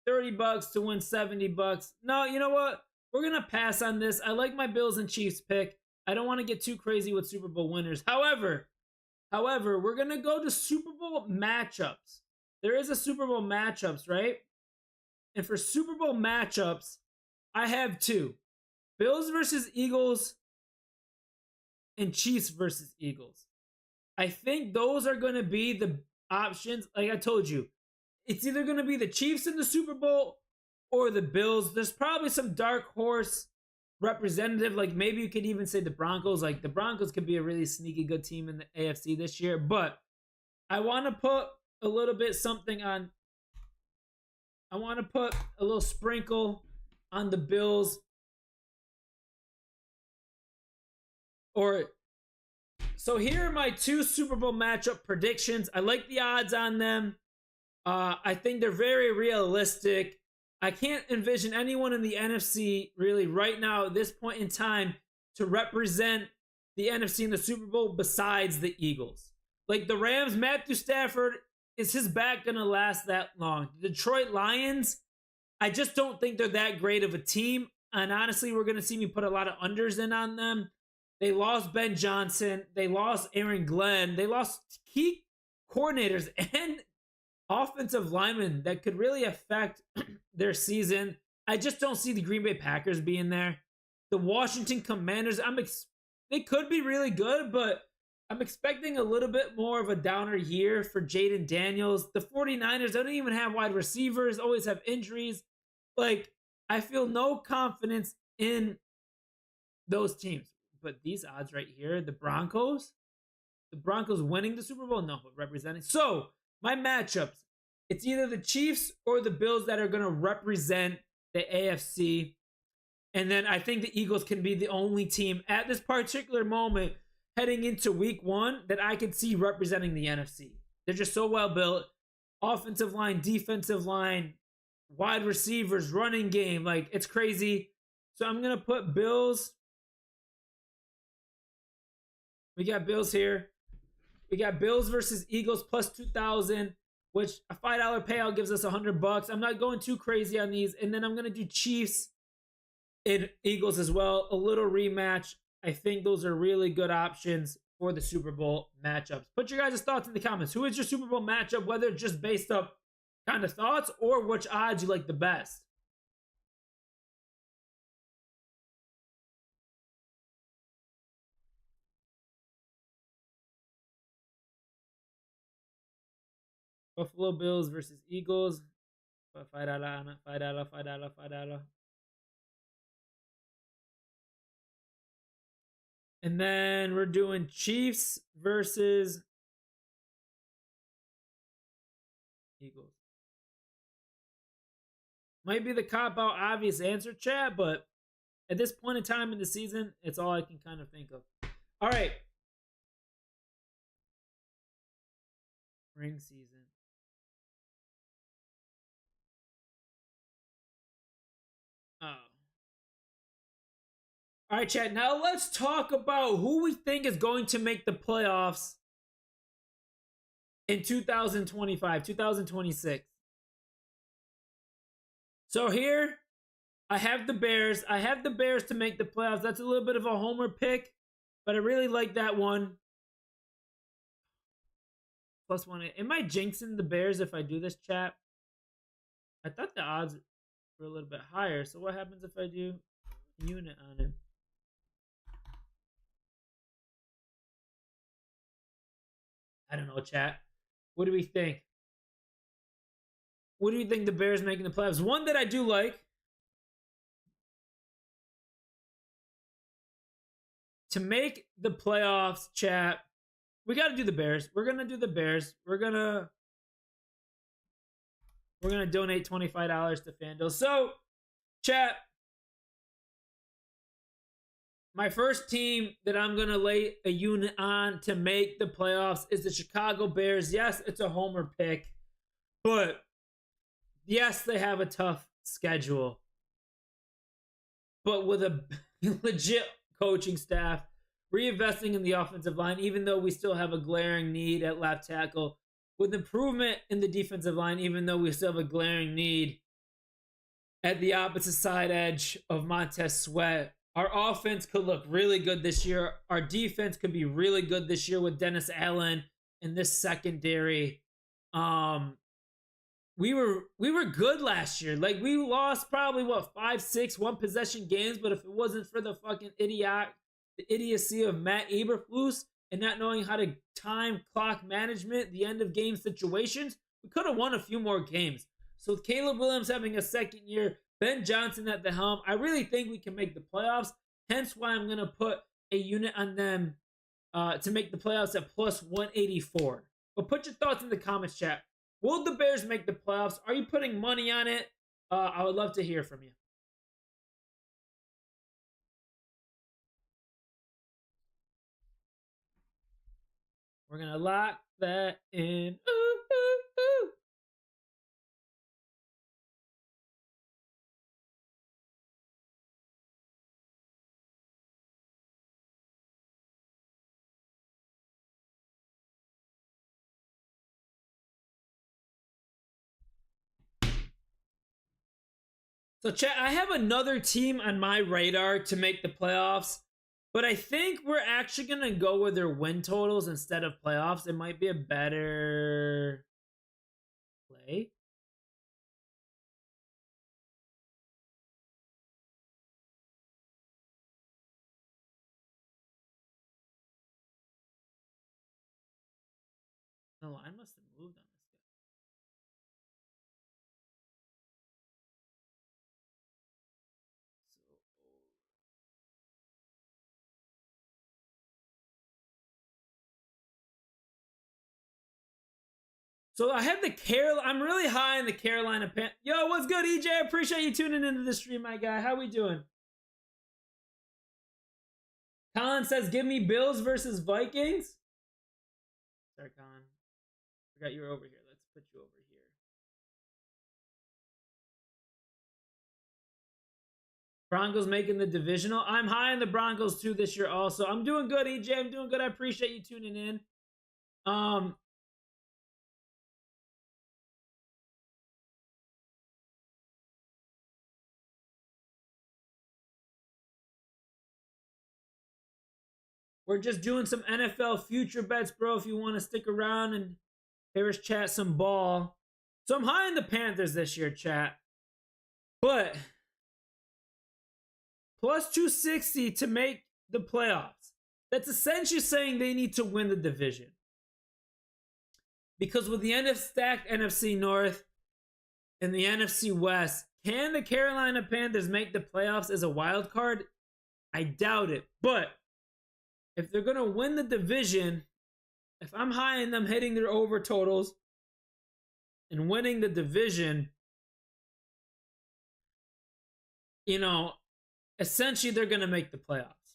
$30 to win $70. No, you know what? We're going to pass on this. I like my Bills and Chiefs pick. I don't want to get too crazy with Super Bowl winners. However, we're going to go to Super Bowl matchups. There is a Super Bowl matchups, right? And for Super Bowl matchups, I have two. Bills versus Eagles and Chiefs versus Eagles. I think those are going to be the options. Like I told you, it's either going to be the Chiefs in the Super Bowl or the Bills. There's probably some dark horse representative. Like maybe you could even say the Broncos. Like the Broncos could be a really sneaky good team in the AFC this year. But I want to put a little bit something on. I want to put a little sprinkle on the Bills. So here are my two Super Bowl matchup predictions. I like the odds on them. I think they're very realistic. I can't envision anyone in the NFC really right now at this point in time to represent the NFC in the Super Bowl besides the Eagles. Like the Rams, Matthew Stafford, is his back going to last that long? The Detroit Lions, I just don't think they're that great of a team. And honestly, we're going to see me put a lot of unders in on them. They lost Ben Johnson. They lost Aaron Glenn. They lost key coordinators and offensive linemen that could really affect their season. I just don't see the Green Bay Packers being there. The Washington Commanders, they could be really good, but I'm expecting a little bit more of a downer year for Jaden Daniels. The 49ers, they don't even have wide receivers, always have injuries. Like, I feel no confidence in those teams. But these odds right here, the Broncos winning the Super Bowl? No, but representing. So, my matchups, it's either the Chiefs or the Bills that are going to represent the AFC. And then I think the Eagles can be the only team at this particular moment heading into week one that I could see representing the NFC. They're just so well built. Offensive line, defensive line, wide receivers, running game. Like, it's crazy. So I'm going to put Bills. We got Bills here. We got Bills versus Eagles plus 2,000, which a $5 payout gives us $100. I'm not going too crazy on these. And then I'm going to do Chiefs and Eagles as well. A little rematch. I think those are really good options for the Super Bowl matchups. Put your guys' thoughts in the comments. Who is your Super Bowl matchup, whether just based up kind of thoughts or which odds you like the best? Buffalo Bills versus Eagles. $5. And then we're doing Chiefs versus Eagles. Might be the cop-out obvious answer, chat, but at this point in time in the season, it's all I can kind of think of. All right. Ring season. Oh. All right, chat. Now let's talk about who we think is going to make the playoffs in 2025, 2026. So here, I have the Bears. I have the Bears to make the playoffs. That's a little bit of a homer pick, but I really like that one. +1. Am I jinxing the Bears if I do this, chat? I thought the odds were a little bit higher. So what happens if I do unit on it? I don't know, chat. What do we think? What do you think the Bears making the playoffs? One that I do like. To make the playoffs, chat, we got to do the Bears. We're going to do the Bears. We're going to donate $25 to FanDuel. So, chat, my first team that I'm going to lay a unit on to make the playoffs is the Chicago Bears. Yes, it's a homer pick, but yes, they have a tough schedule. But with a legit coaching staff, reinvesting in the offensive line, even though we still have a glaring need at left tackle, with improvement in the defensive line, even though we still have a glaring need at the opposite side edge of Montez Sweat. Our offense could look really good this year. Our defense could be really good this year with Dennis Allen in this secondary. we were good last year. Like we lost probably what 5, 6 1-possession games, but if it wasn't for the fucking idiocy of Matt Eberflus and not knowing how to time clock management, the end of game situations, we could have won a few more games. So with Caleb Williams having a second year, Ben Johnson at the helm, I really think we can make the playoffs. Hence why I'm gonna put a unit on them to make the playoffs at plus 184. But put your thoughts in the comments, chat. Will the Bears make the playoffs? Are you putting money on it? I would love to hear from you. We're going to lock that in. Ooh, ooh, ooh. So, chat, I have another team on my radar to make the playoffs, but I think we're actually going to go with their win totals instead of playoffs. It might be a better play. The line must have moved on this guy. So I have the I'm really high in the Carolina Panthers. Yo, what's good, EJ? I appreciate you tuning into the stream, my guy. How we doing? Colin says, give me Bills versus Vikings. Sorry, Colin. Forgot you were over here. Let's put you over here. Broncos making the divisional. I'm high in the Broncos too this year also. I'm doing good, EJ. I'm doing good. I appreciate you tuning in. We're just doing some NFL future bets, bro. If you want to stick around and hear us chat some ball. So I'm high in the Panthers this year, chat. But plus 260 to make the playoffs. That's essentially saying they need to win the division. Because with the stacked NFC North and the NFC West, can the Carolina Panthers make the playoffs as a wild card? I doubt it. But if they're going to win the division, if I'm high in them hitting their over totals and winning the division, essentially they're going to make the playoffs.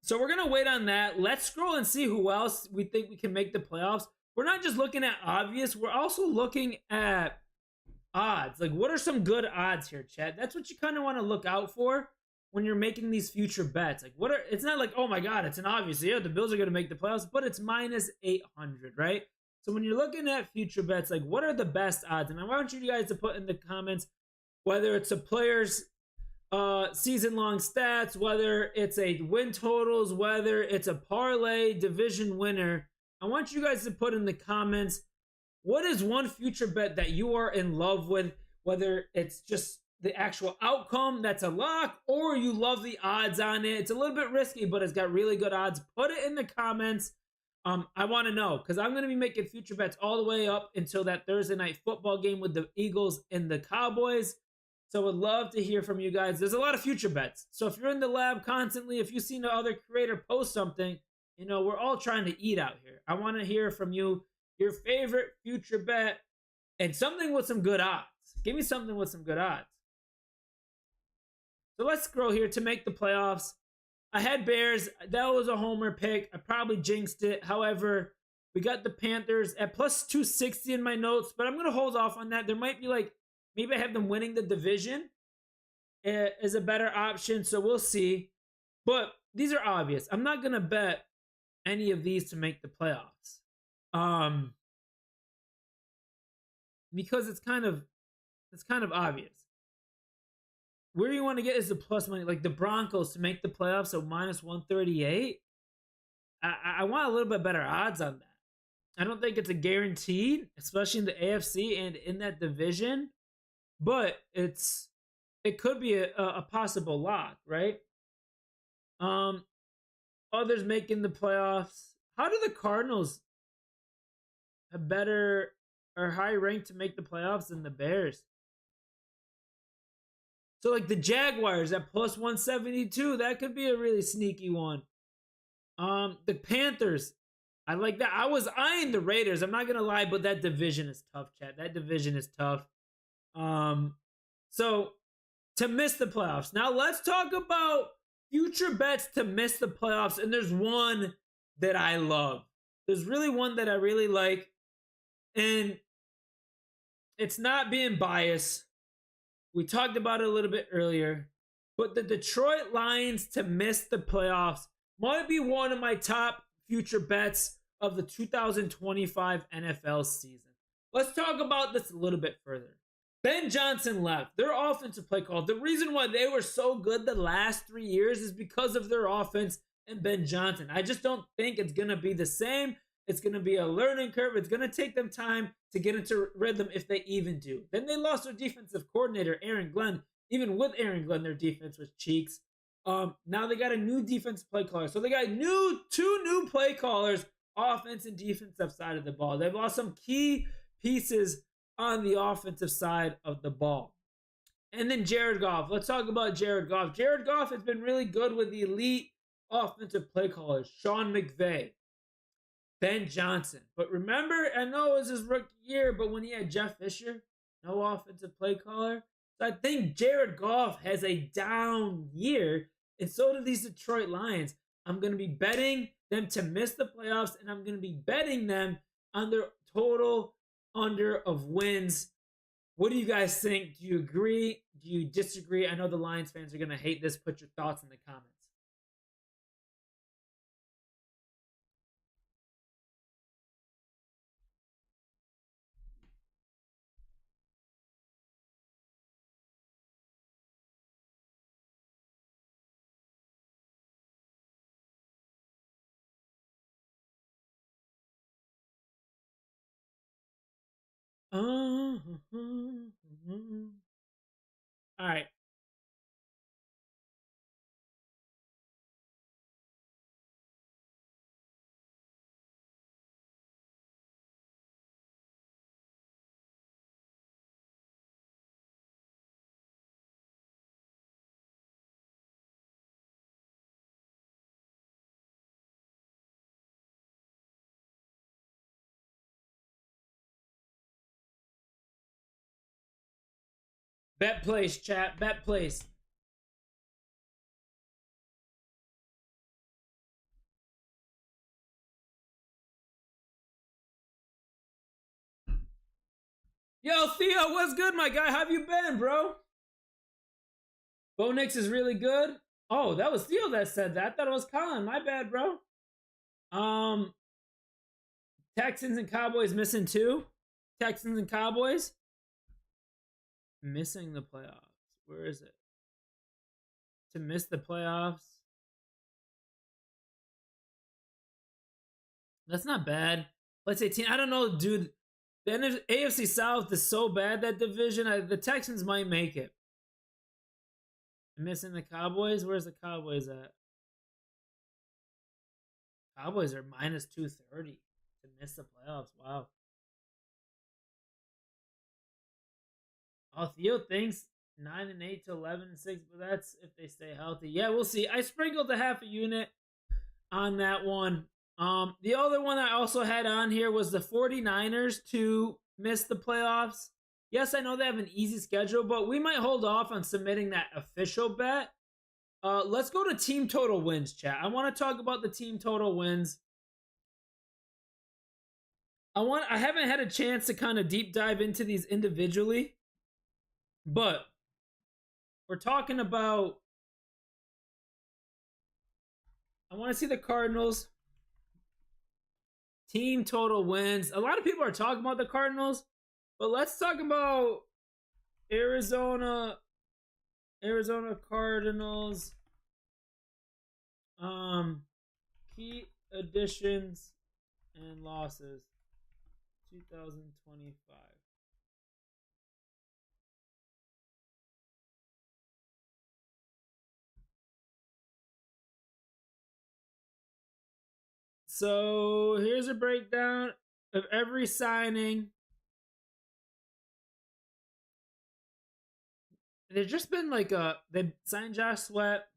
So we're going to wait on that. Let's scroll and see who else we think we can make the playoffs. We're not just looking at obvious. We're also looking at odds. Like, what are some good odds here, Chad? That's what you kind of want to look out for when you're making these future bets. Like, it's not like, oh my God, it's an obvious. Yeah, the Bills are going to make the playoffs, but it's minus 800, right? So when you're looking at future bets, like, what are the best odds? And I want you guys to put in the comments whether it's a player's season-long stats, whether it's a win totals, whether it's a parlay division winner. I want you guys to put in the comments, what is one future bet that you are in love with, whether it's just the actual outcome that's a lock or you love the odds on it. It's a little bit risky, but it's got really good odds. Put it in the comments. I want to know because I'm going to be making future bets all the way up until that Thursday night football game with the Eagles and the Cowboys. So I would love to hear from you guys. There's a lot of future bets. So if you're in the lab constantly, if you've seen the other creator post something, we're all trying to eat out here. I want to hear from you, your favorite future bet and something with some good odds. Give me something with some good odds. So let's scroll here to make the playoffs. I had Bears. That was a homer pick. I probably jinxed it. However, we got the Panthers at plus 260 in my notes, but I'm going to hold off on that. There might be maybe I have them winning the division is a better option, so we'll see. But these are obvious. I'm not going to bet any of these to make the playoffs. Because it's kind of obvious. Where you want to get is the plus money, like the Broncos to make the playoffs at minus 138. I want a little bit better odds on that. I don't think it's a guaranteed, especially in the AFC and in that division, but it could be a possible lock, right? Um, Others making the playoffs. How do the Cardinals have better or high rank to make the playoffs than the Bears? So like the Jaguars at plus 172, that could be a really sneaky one. The Panthers, I like that. I was eyeing the Raiders. I'm not gonna lie, but that division is tough, chat. That division is tough. So to miss the playoffs. Now let's talk about future bets to miss the playoffs. And there's one that I love. There's really one that I really like. And it's not being biased. We talked about it a little bit earlier. But the Detroit Lions to miss the playoffs might be one of my top future bets of the 2025 NFL season. Let's talk about this a little bit further. Ben Johnson left. Their offensive play call. The reason why they were so good the last 3 years is because of their offense and Ben Johnson. I just don't think it's going to be the same. It's going to be a learning curve. It's going to take them time to get into rhythm if they even do. Then they lost their defensive coordinator, Aaron Glenn. Even with Aaron Glenn, their defense was cheeks. Now they got a new defense play caller. So they got two new play callers, offense and defensive side of the ball. They've lost some key pieces on the offensive side of the ball. And then Jared Goff. Let's talk about Jared Goff. Jared Goff has been really good with the elite offensive play callers. Sean McVay, Ben Johnson. But remember, I know it was his rookie year, but when he had Jeff Fisher, no offensive play caller. So I think Jared Goff has a down year, and so do these Detroit Lions. I'm going to be betting them to miss the playoffs, and I'm going to be betting them on their total under of wins. What do you guys think? Do you agree? Do you disagree? I know the Lions fans are going to hate this. Put your thoughts in the comments. All right. Bet place, chat. Bet place. Yo, Theo, what's good, my guy? How have you been, bro? Bo Nix is really good. Oh, that was Theo that said that. I thought it was Colin. My bad, bro. Texans and Cowboys missing two. Texans and Cowboys missing the playoffs. Where is it? To miss the playoffs. That's not bad. Let's say I don't know, dude. The AFC South is so bad, that division. The Texans might make it. Missing the Cowboys? Where's the Cowboys at? Cowboys are minus 230 to miss the playoffs. Wow. Oh, Theo thinks 9-8 to 11-6, but that's if they stay healthy. Yeah, we'll see. I sprinkled a half a unit on that one. The other one I also had on here was the 49ers to miss the playoffs. Yes, I know they have an easy schedule, but we might hold off on submitting that official bet. Let's go to team total wins, chat. I want to talk about the team total wins. I haven't had a chance to kind of deep dive into these individually, but we're talking about, I want to see the Cardinals team total wins. A lot of people are talking about the Cardinals, but let's talk about Arizona Cardinals. Key additions and losses. 2025. So here's a breakdown of every signing. There's just been like they signed Josh Sweat,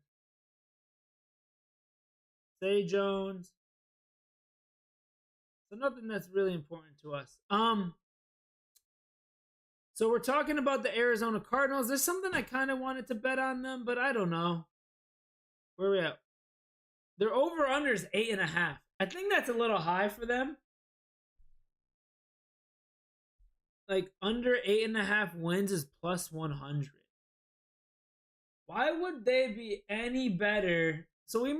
Zay Jones. So nothing that's really important to us. So we're talking about the Arizona Cardinals. There's something I kind of wanted to bet on them, but I don't know. Where are we at? Their over under is 8.5. I think that's a little high for them. Like under 8.5 wins is plus 100. Why would they be any better? So we're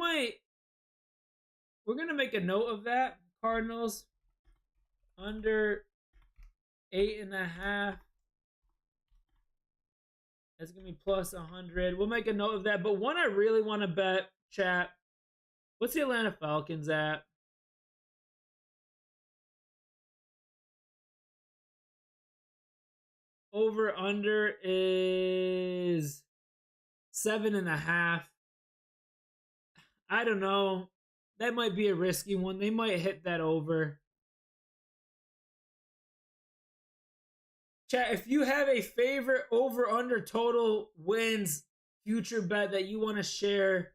gonna make a note of that. Cardinals under 8.5. That's gonna be plus 100. We'll make a note of that. But one I really want to bet, chat. What's the Atlanta Falcons at? Over under is 7.5. I don't know. That might be a risky one. They might hit that over. Chat, if you have a favorite over under total wins future bet that you want to share,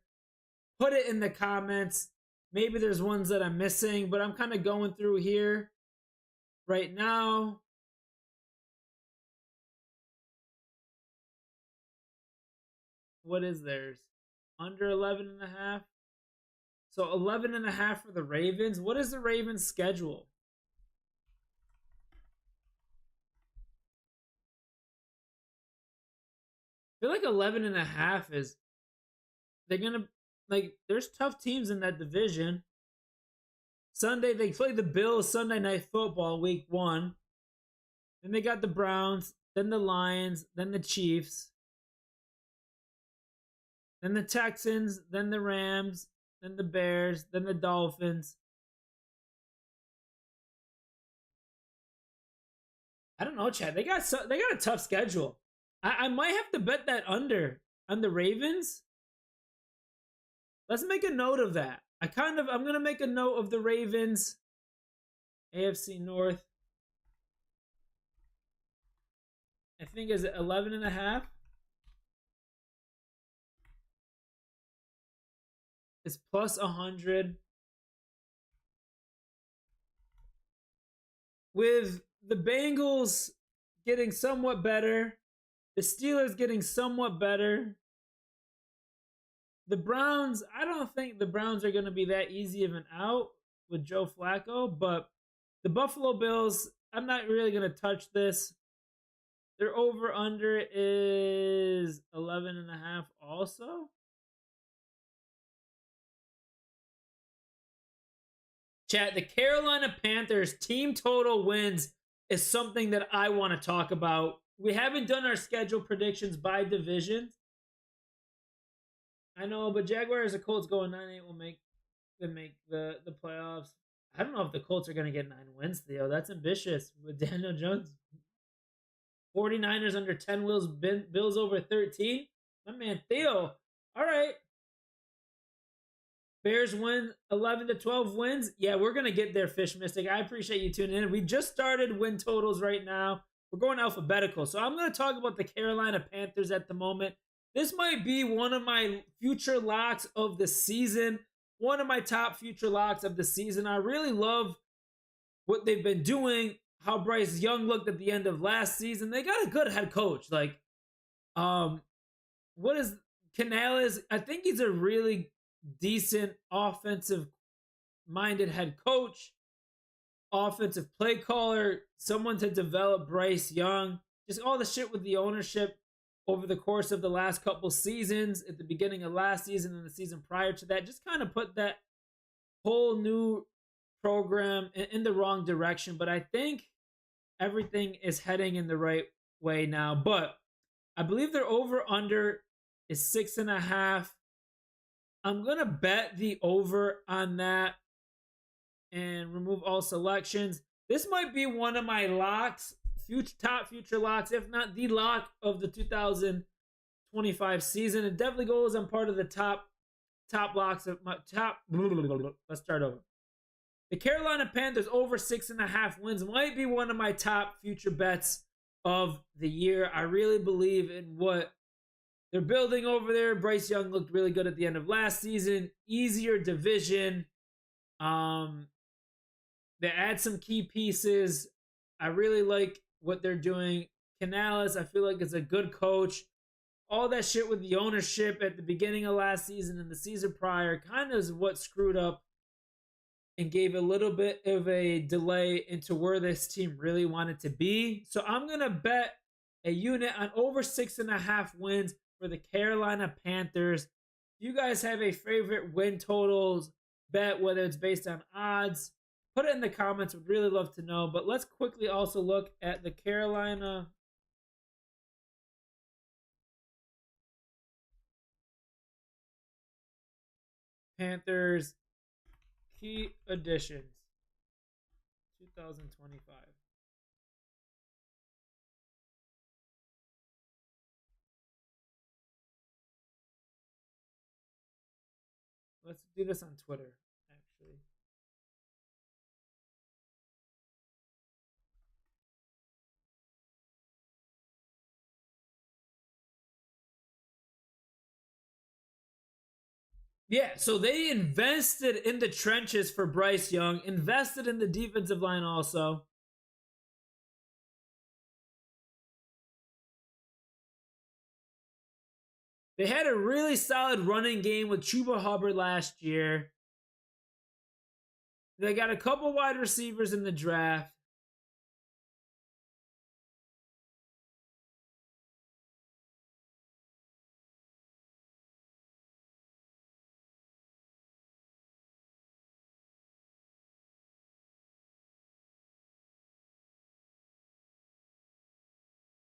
put it in the comments. Maybe there's ones that I'm missing, but I'm kind of going through here right now. What is theirs? Under 11.5. So 11.5 for the Ravens. What is the Ravens' schedule? I feel like 11.5 is, they're gonna, like, there's tough teams in that division. Sunday they play the Bills Sunday Night Football week 1. Then they got the Browns, then the Lions, then the Chiefs, then the Texans, then the Rams, then the Bears, then the Dolphins. I don't know, Chad. They got a tough schedule. I might have to bet that under on the Ravens. Let's make a note of that. I'm gonna make a note of the Ravens. AFC North. I think is 11.5. It's plus 100. With the Bengals getting somewhat better, the Steelers getting somewhat better, the Browns, I don't think the Browns are going to be that easy of an out with Joe Flacco, but the Buffalo Bills, I'm not really going to touch this. Their over-under is 11.5 also. Chat, the Carolina Panthers team total wins is something that I want to talk about. We haven't done our schedule predictions by divisions. I know, but Jaguars and Colts going 9-8 will make the playoffs. I don't know if the Colts are going to get 9 wins, Theo. That's ambitious with Daniel Jones. 49ers under 10 wins, Bills over 13. My man, Theo. All right. Bears win 11 to 12 wins. Yeah, we're going to get there, Fish Mystic. I appreciate you tuning in. We just started win totals right now. We're going alphabetical. So I'm going to talk about the Carolina Panthers at the moment. This might be one of my future locks of the season. One of my top future locks of the season. I really love what they've been doing. How Bryce Young looked at the end of last season. They got a good head coach. Like, what is Canales? I think he's a really decent offensive-minded head coach, offensive play caller, someone to develop Bryce Young. Just all the shit with the ownership over the course of the last couple seasons, at the beginning of last season and the season prior to that, just kind of put that whole new program in the wrong direction. But I think everything is heading in the right way now. But I believe their over-under is 6.5. I'm going to bet the over on that and remove all selections. This might be one of my locks, top future locks, if not the lock of the 2025 season. It definitely goes on part of the top locks of my top. Let's start over. The Carolina Panthers over 6.5 wins might be one of my top future bets of the year. I really believe in what they're building over there. Bryce Young looked really good at the end of last season. Easier division. They add some key pieces. I really like what they're doing. Canales, I feel like is a good coach. All that shit with the ownership at the beginning of last season and the season prior kind of is what screwed up and gave a little bit of a delay into where this team really wanted to be. So I'm going to bet a unit on over 6.5 wins for the Carolina Panthers. If you guys have a favorite win totals bet, whether it's based on odds, put it in the comments. Would really love to know. But let's quickly also look at the Carolina Panthers key additions 2025. Let's do this on Twitter, actually. Yeah, so they invested in the trenches for Bryce Young, invested in the defensive line also. They had a really solid running game with Chuba Hubbard last year. They got a couple wide receivers in the draft.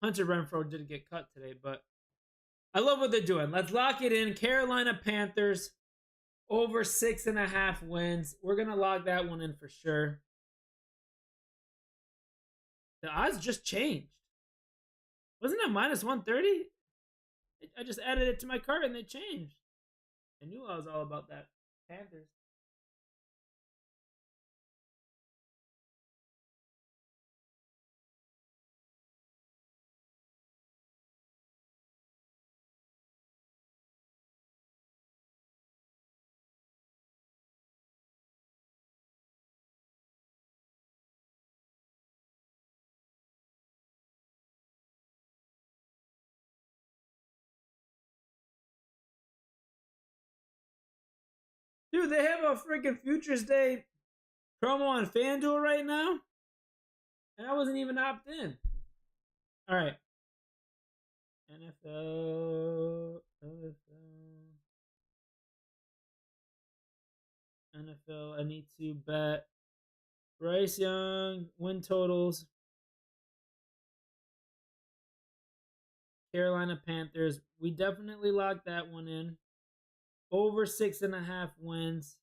Hunter Renfrow didn't get cut today, but I love what they're doing. Let's lock it in. Carolina Panthers over 6.5 wins. We're going to lock that one in for sure. The odds just changed. Wasn't it minus 130? I just added it to my cart and they changed. I knew I was all about that. Panthers. Dude, they have a freaking Futures Day promo on FanDuel right now. And I wasn't even opted in. All right. NFL. I need to bet Bryce Young win totals. Carolina Panthers. We definitely locked that one in. Over 6.5 wins.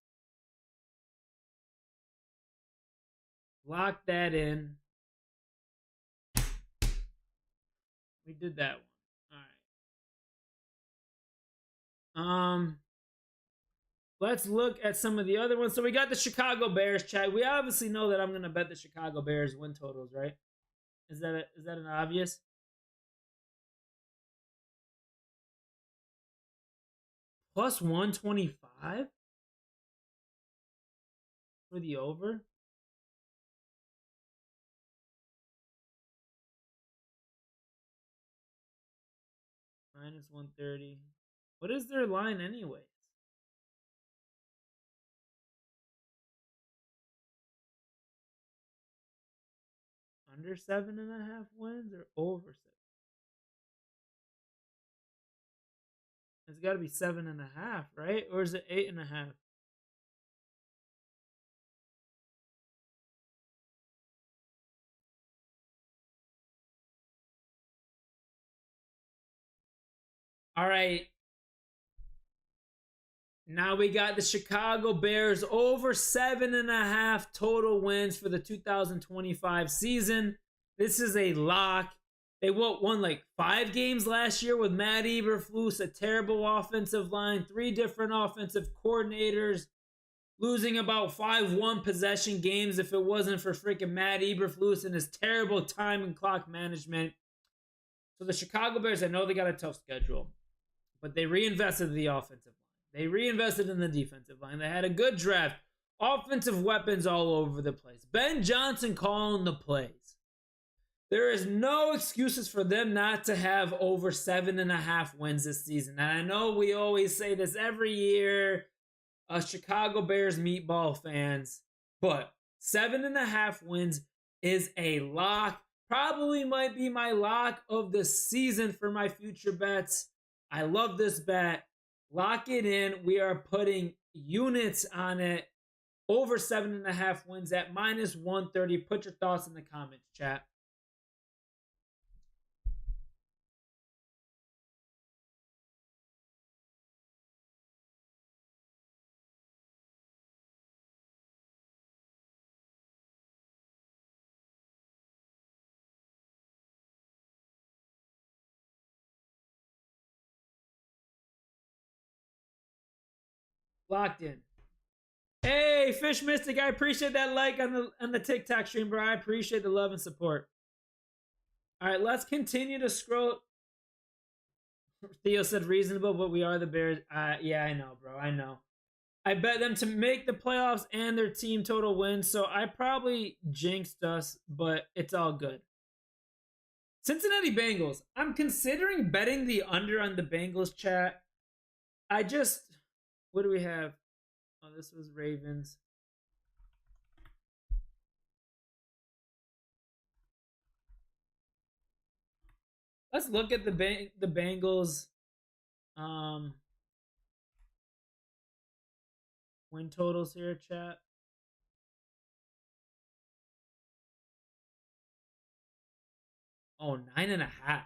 Lock that in. We did that one. All right. Let's look at some of the other ones. So we got the Chicago Bears, Chad. We obviously know that I'm gonna bet the Chicago Bears win totals, right? Is that an obvious? Plus 125 for the over. Minus 130. What is their line anyways? Under 7.5 wins or over 7? It's got to be 7.5, right? Or is it 8.5? All right. Now we got the Chicago Bears over 7.5 total wins for the 2025 season. This is a lock. They won like 5 games last year with Matt Eberflus, a terrible offensive line, 3 different offensive coordinators, losing about 5 one-possession games if it wasn't for freaking Matt Eberflus and his terrible time and clock management. So the Chicago Bears, I know they got a tough schedule, but they reinvested in the offensive line. They reinvested in the defensive line. They had a good draft. Offensive weapons all over the place. Ben Johnson calling the plays. There is no excuses for them not to have over 7.5 wins this season. And I know we always say this every year, Chicago Bears meatball fans, but 7.5 wins is a lock. Probably might be my lock of the season for my future bets. I love this bet. Lock it in. We are putting units on it. Over 7.5 wins at -130. Put your thoughts in the comments, chat. Locked in. Hey, Fish Mystic, I appreciate that like on the TikTok stream, bro. I appreciate the love and support. All right, let's continue to scroll. Theo said reasonable, but we are the Bears. Yeah, I know, bro. I know. I bet them to make the playoffs and their team total wins, so I probably jinxed us, but it's all good. Cincinnati Bengals. I'm considering betting the under on the Bengals, chat. What do we have? Oh, this was Ravens. Let's look at the Bengals win totals here, chat. Oh, 9.5.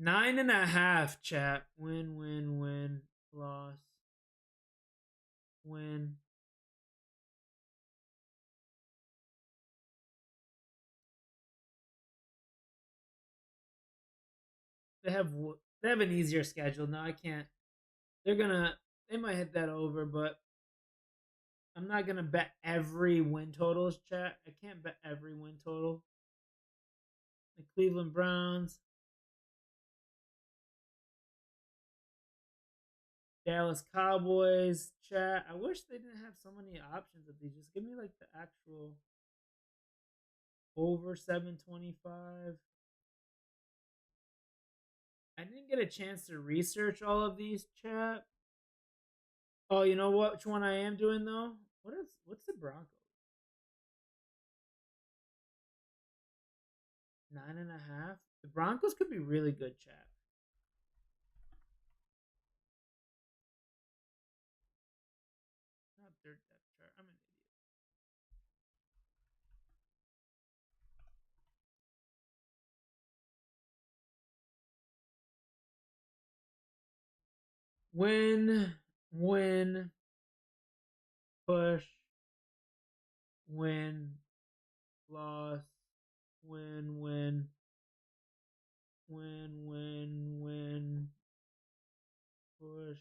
Nine and a half, chat. Win, loss, win. They have an easier schedule. No, I can't. They might hit that over, but I'm not gonna bet every win totals, chat. I can't bet every win total. The Cleveland Browns, Dallas Cowboys, chat. I wish they didn't have so many options of these. Just give me like the actual over 725. I didn't get a chance to research all of these, chat. Oh, you know which one I am doing though? What's the Broncos? 9.5. The Broncos could be really good, chat. Not their depth chart. I'm an idiot. Win, push, win, loss, win, push.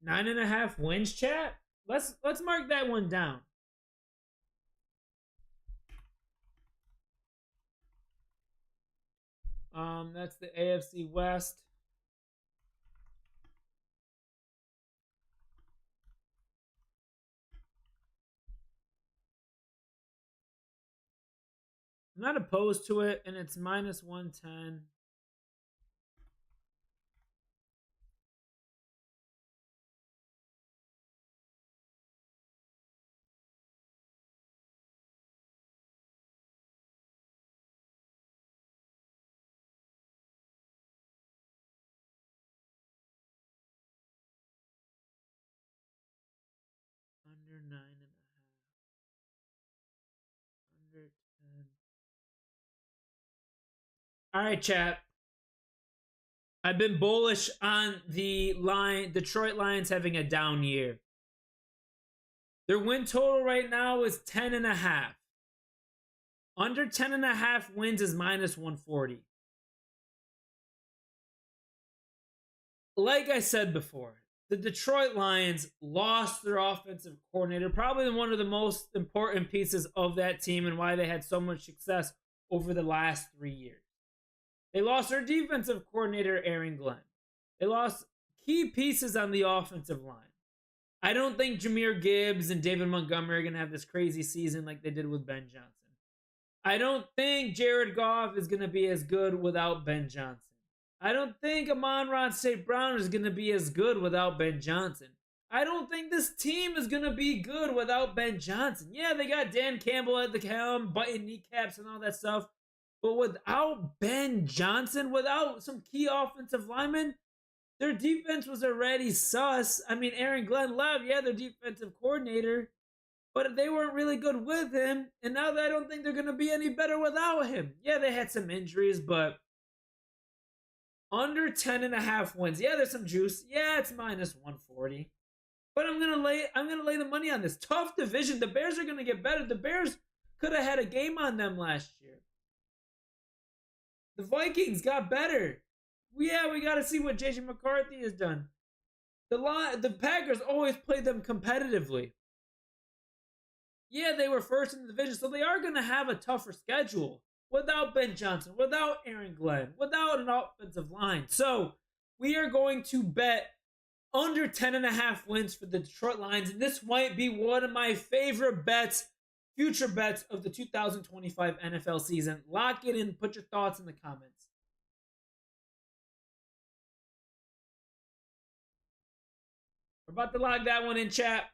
Nine and a half wins, chat. Let's mark that one down. That's the AFC West. I'm not opposed to it, and it's -110. under 9.5. Under 10. All right, chat. I've been bullish on the Detroit Lions having a down year. Their win total right now is 10.5. Under 10.5 wins is minus 140. Like I said before, the Detroit Lions lost their offensive coordinator, probably one of the most important pieces of that team and why they had so much success over the last 3 years. They lost their defensive coordinator, Aaron Glenn. They lost key pieces on the offensive line. I don't think Jahmyr Gibbs and David Montgomery are going to have this crazy season like they did with Ben Johnson. I don't think Jared Goff is going to be as good without Ben Johnson. I don't think Amon-Ra St. Brown is going to be as good without Ben Johnson. I don't think this team is going to be good without Ben Johnson. Yeah, they got Dan Campbell at the helm, biting kneecaps and all that stuff. But without Ben Johnson, without some key offensive linemen, their defense was already sus. I mean, Aaron Glenn left, yeah, their defensive coordinator, but they weren't really good with him. And now I don't think they're going to be any better without him. Yeah, they had some injuries, but under 10.5 wins. Yeah, there's some juice. Yeah, it's minus 140. But I'm gonna lay the money on this. Tough division. The Bears are gonna get better. The Bears could have had a game on them last year. The Vikings got better. Yeah, we got to see what JJ McCarthy has done. The Packers always played them competitively. Yeah, they were first in the division, so they are going to have a tougher schedule without Ben Johnson, without Aaron Glenn, without an offensive line. So we are going to bet under 10.5 wins for the Detroit Lions, and this might be one of my favorite bets, future bets of the 2025 NFL season. Lock it in. Put your thoughts in the comments. We're about to log that one in, chat.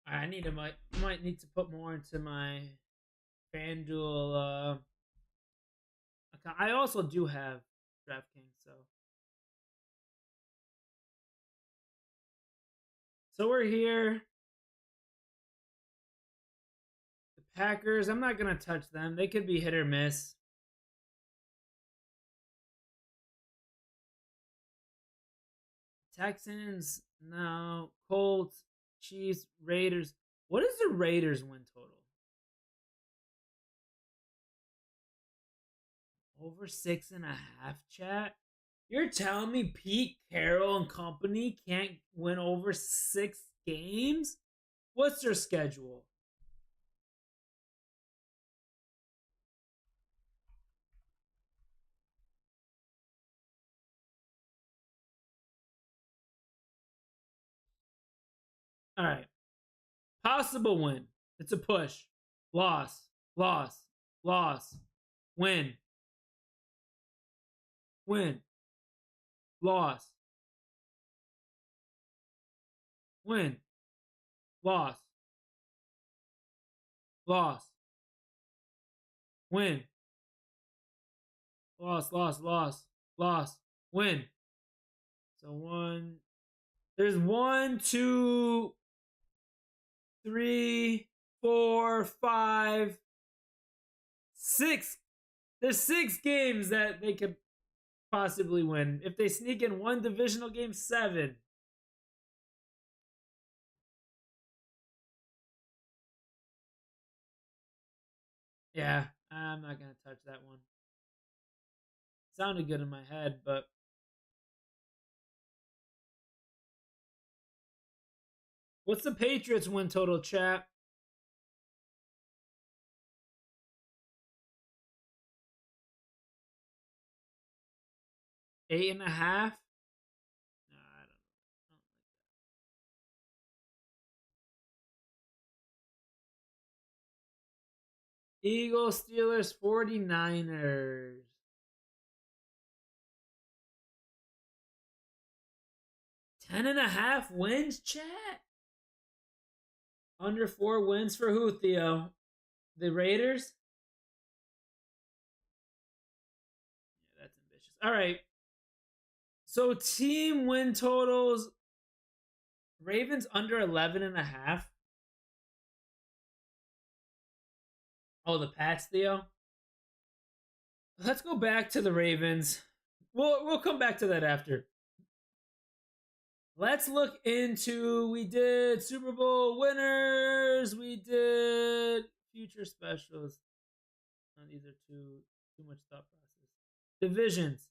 I might need to put more into my FanDuel account. I also do have DraftKings, so we're here. The Packers, I'm not gonna touch them. They could be hit or miss. Texans, no. Colts, Chiefs, Raiders. What is the Raiders win total? Over 6.5, chat? You're telling me Pete Carroll and company can't win over 6 games? What's their schedule? All right. Possible win. It's a push. Loss. Loss. Loss. Win. Win. Loss. Win. Loss. Loss. Win. Loss, loss, loss, loss. Win. So there's 1, 2, 3, 4, 5, 6. There's 6 games that they could possibly win. If they sneak in one divisional game, 7. Yeah, I'm not going to touch that one. Sounded good in my head, but what's the Patriots win total, chat? 8.5. No, I don't know. Eagles, Steelers, 49ers. 10.5 wins, chat. Under 4 wins for who, Theo? The Raiders? Yeah, that's ambitious. All right. So team win totals. Ravens under 11.5. Oh, the Pats, Theo? Let's go back to the Ravens. We'll come back to that after. Let's look into, we did Super Bowl winners, we did future specials. Oh, these are too much thought process. Divisions.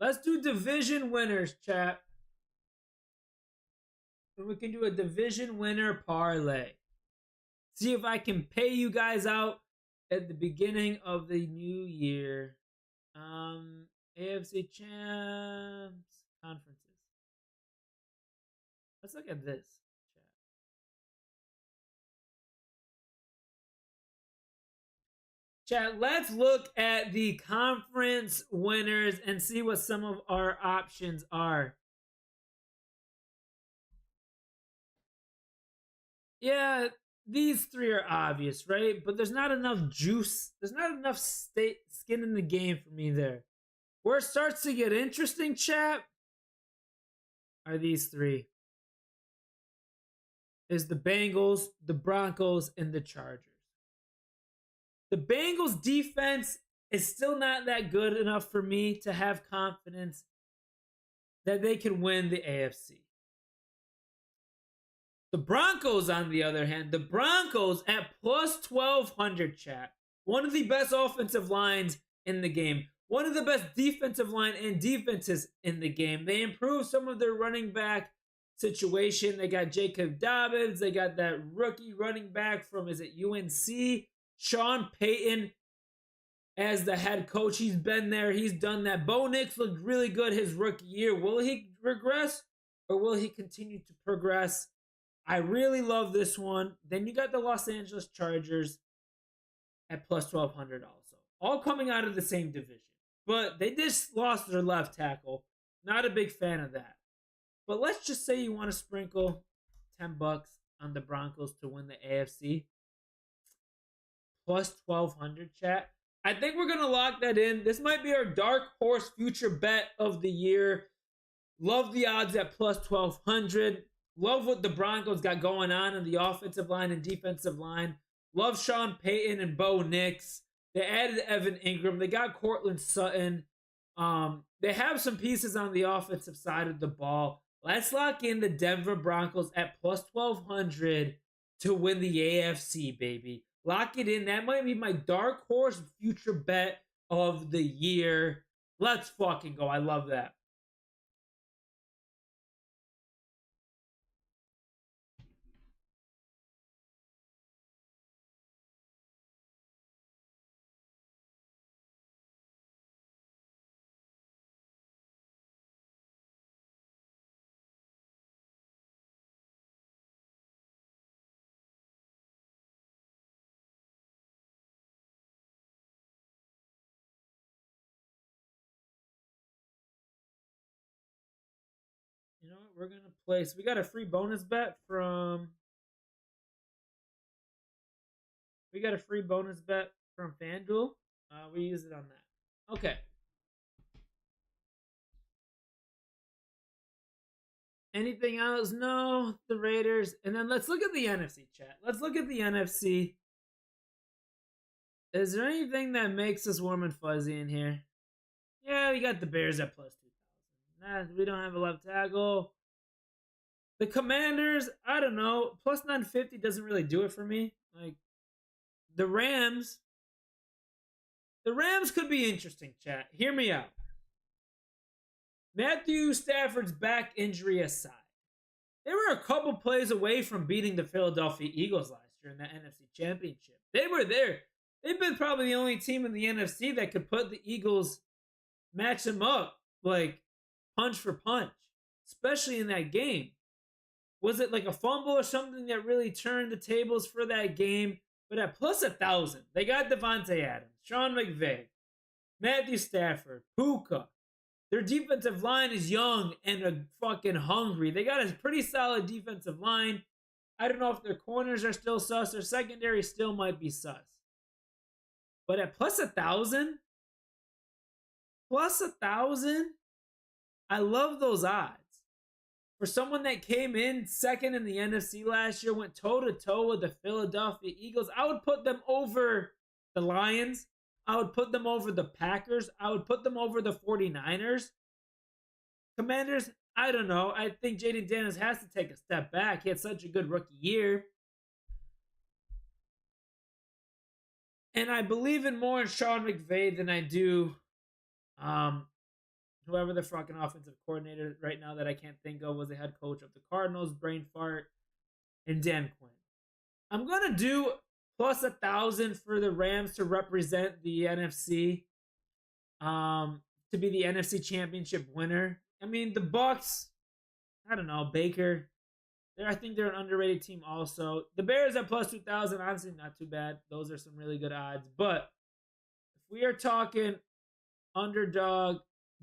Let's do division winners, chat. And we can do a division winner parlay. See if I can pay you guys out at the beginning of the new year. AFC champs conferences. Let's look at this. Chat, let's look at the conference winners and see what some of our options are. Yeah, these three are obvious, right? But there's not enough juice. There's not enough skin in the game for me there. Where it starts to get interesting, chat, are these three. Is the Bengals, the Broncos, and the Chargers. The Bengals defense is still not that good enough for me to have confidence that they can win the AFC. The Broncos, on the other hand, the Broncos at plus 1,200, chat. One of the best offensive lines in the game. One of the best defensive line and defenses in the game. They improved some of their running back situation. They got Jacob Dobbins. They got that rookie running back from, is it UNC? Sean Payton as the head coach. He's been there. He's done that. Bo Nix looked really good his rookie year. Will he regress or will he continue to progress? I really love this one. Then you got the Los Angeles Chargers at plus 1,200 also. All coming out of the same division. But they just lost their left tackle. Not a big fan of that. But let's just say you want to sprinkle $10 on the Broncos to win the AFC. Plus 1,200, chat. I think we're going to lock that in. This might be our dark horse future bet of the year. Love the odds at plus 1,200. Love what the Broncos got going on in the offensive line and defensive line. Love Sean Payton and Bo Nix. They added Evan Ingram. They got Cortland Sutton. They have some pieces on the offensive side of the ball. Let's lock in the Denver Broncos at plus 1,200 to win the AFC, baby. Lock it in. That might be my dark horse future bet of the year. Let's fucking go. I love that. You know what? We're going to place. We got a free bonus bet from. We got a free bonus bet from FanDuel. We use it on that. Okay. Anything else? No. The Raiders. And then let's look at the NFC, chat. Let's look at the NFC. Is there anything that makes us warm and fuzzy in here? Yeah, we got the Bears at plus 2,000. Nah, we don't have a left tackle. The Commanders, I don't know. Plus 950 doesn't really do it for me. Like, the Rams could be interesting, chat. Hear me out. Matthew Stafford's back injury aside, they were a couple plays away from beating the Philadelphia Eagles last year in the NFC Championship. They were there. They've been probably the only team in the NFC that could put the Eagles, match them up like punch for punch, especially in that game. Was it like a fumble or something that really turned the tables for that game? But at plus 1,000, they got Devontae Adams, Sean McVay, Matthew Stafford, Puka. Their defensive line is young and fucking hungry. They got a pretty solid defensive line. I don't know if their corners are still sus. Their secondary still might be sus. But at plus 1,000, I love those odds. For someone that came in second in the NFC last year, went toe-to-toe with the Philadelphia Eagles, I would put them over the Lions. I would put them over the Packers. I would put them over the 49ers. Commanders, I don't know. I think Jaden Daniels has to take a step back. He had such a good rookie year. And I believe in more in Sean McVay than I do whoever the fucking offensive coordinator right now that I can't think of was the head coach of the Cardinals, brain fart, and Dan Quinn. I'm going to do plus 1,000 for the Rams to represent the NFC, to be the NFC Championship winner. I mean, the Bucs, I don't know, Baker, I think they're an underrated team also. The Bears at plus 2,000, honestly, not too bad. Those are some really good odds. But if we are talking underdog,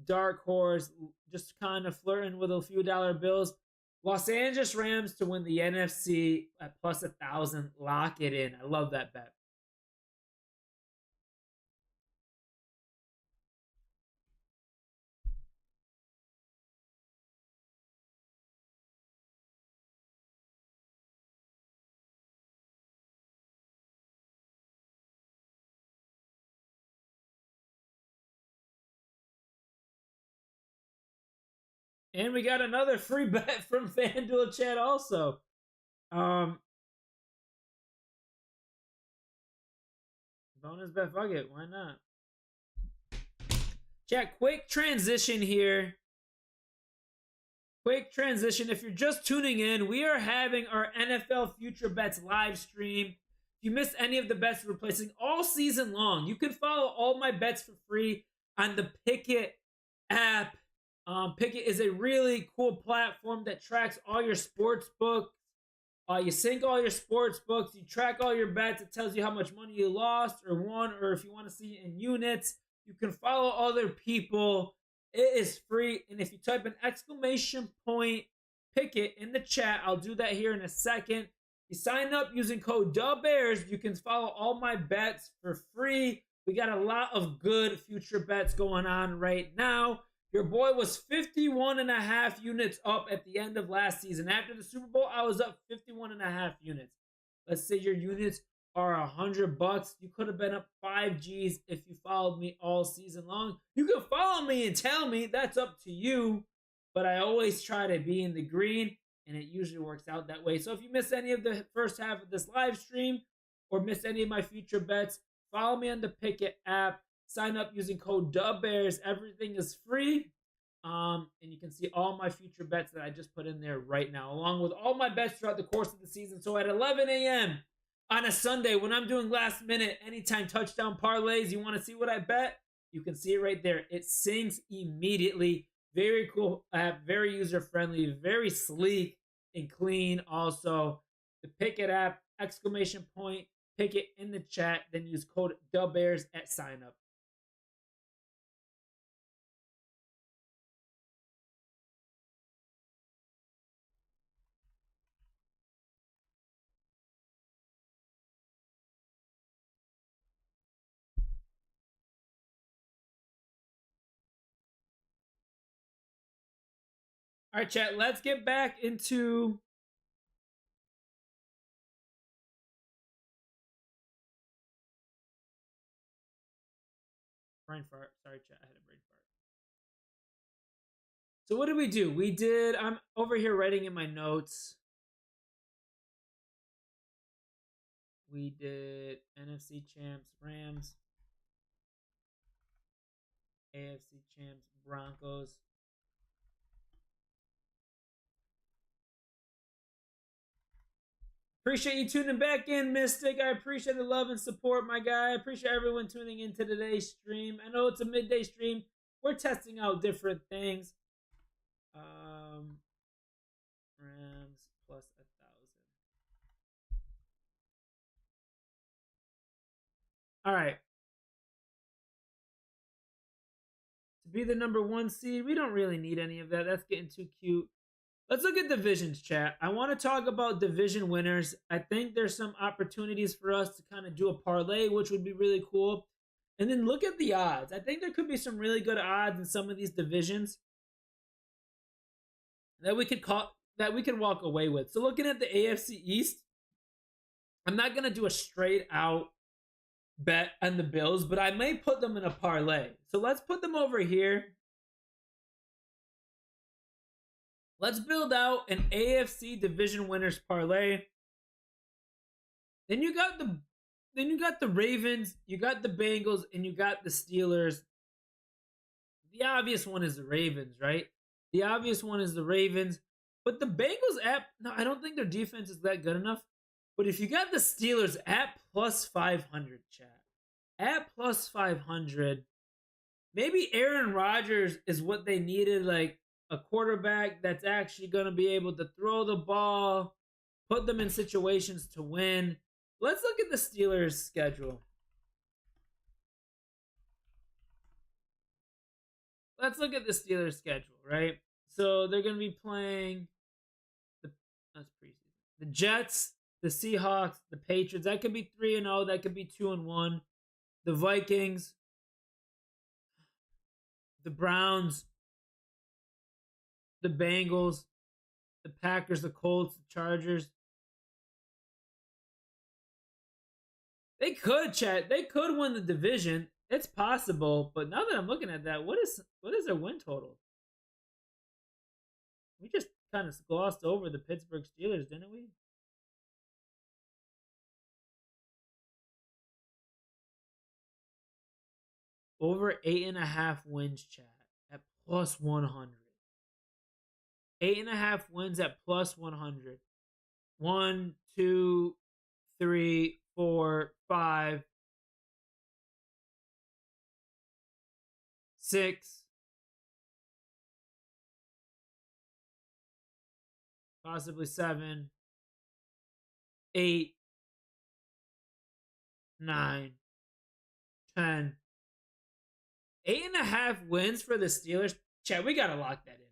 dark horse, just kind of flirting with a few dollar bills, Los Angeles Rams to win the NFC at plus 1,000. Lock it in. I love that bet. And we got another free bet from FanDuel chat also. Bonus bet, fuck it, why not? Chat, quick transition here. Quick transition. If you're just tuning in, we are having our NFL Future Bets live stream. If you missed any of the bets we're placing all season long, you can follow all my bets for free on the Pickett app. Pickett is a really cool platform that tracks all your sports books. You sync all your sports books. You track all your bets. It tells you how much money you lost or won, or if you want to see in units. You can follow other people. It is free. And if you type an exclamation point Pickett in the chat, I'll do that here in a second. You sign up using code DUBBEARS. You can follow all my bets for free. We got a lot of good future bets going on right now. Your boy was 51.5 units up at the end of last season. After the Super Bowl, I was up 51.5 units. Let's say your units are $100. You could have been up 5 G's if you followed me all season long. You can follow me and tell me. That's up to you. But I always try to be in the green, and it usually works out that way. So if you miss any of the first half of this live stream or miss any of my future bets, follow me on the Pickett app. Sign up using code DUBBEARS. Everything is free. And you can see all my future bets that I just put in there right now, along with all my bets throughout the course of the season. So at 11 a.m. on a Sunday, when I'm doing last minute anytime touchdown parlays, you want to see what I bet? You can see it right there. It syncs immediately. Very cool app, very user-friendly, very sleek and clean. Also, the Pickett app, exclamation point, Pickett in the chat, then use code DUBBEARS at sign up. All right, chat, let's get back into brain fart. Sorry, chat, I had a brain fart. So what did we do? I'm over here writing in my notes. We did NFC champs, Rams, AFC champs, Broncos. Appreciate you tuning back in, Mystic. I appreciate the love and support, my guy. I appreciate everyone tuning into today's stream. I know it's a midday stream. we're testing out different things. Rams plus 1,000. All right. To be the number 1 seed, we don't really need any of that. That's getting too cute. Let's look at divisions, chat. I want to talk about division winners. I think there's some opportunities for us to kind of do a parlay, which would be really cool. And then look at the odds. I think there could be some really good odds in some of these divisions that we could walk away with. So looking at the AFC East, I'm not going to do a straight out bet on the Bills, but I may put them in a parlay. So let's put them over here. Let's build out an AFC division winners parlay. Then you got the Ravens, you got the Bengals, and you got the Steelers. The obvious one is the Ravens, right? The obvious one is the Ravens. But the Bengals no, I don't think their defense is that good enough. But if you got the Steelers at plus 500, chat, at plus 500, maybe Aaron Rodgers is what they needed, like a quarterback that's actually going to be able to throw the ball, put them in situations to win. Let's look at the Steelers' schedule. Let's look at the Steelers' schedule, right? So they're going to be playing that's preseason. The Jets, the Seahawks, the Patriots. That could be 3-0. That could be 2-1. The Vikings, the Browns, the Bengals, the Packers, the Colts, the Chargers. They could win the division. It's possible, but now that I'm looking at that, what is their win total? We just kind of glossed over the Pittsburgh Steelers, didn't we? Over 8.5 wins, chat, at plus 100. 8.5 wins at plus 100. 1, 2, 3, 4, 5, 6, possibly 7, 8, 9, 10. 8.5 wins for the Steelers. Chat, we gotta lock that in.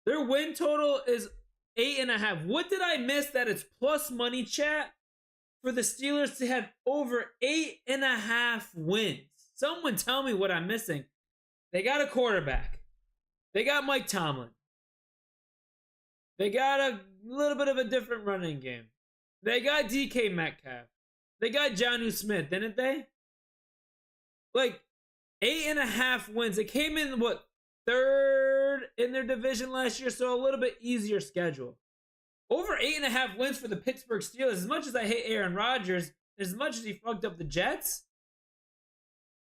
Their win total is 8.5. What did I miss that it's plus money, chat, for the Steelers to have over 8.5 wins? Someone tell me what I'm missing. They got a quarterback. They got Mike Tomlin. They got a little bit of a different running game. They got DK Metcalf. They got Jonnu Smith, didn't they? Like, 8.5 wins. They came in, third in their division last year, so a little bit easier schedule. Over 8.5 wins for the Pittsburgh Steelers. As much as I hate Aaron Rodgers, as much as he fucked up the Jets,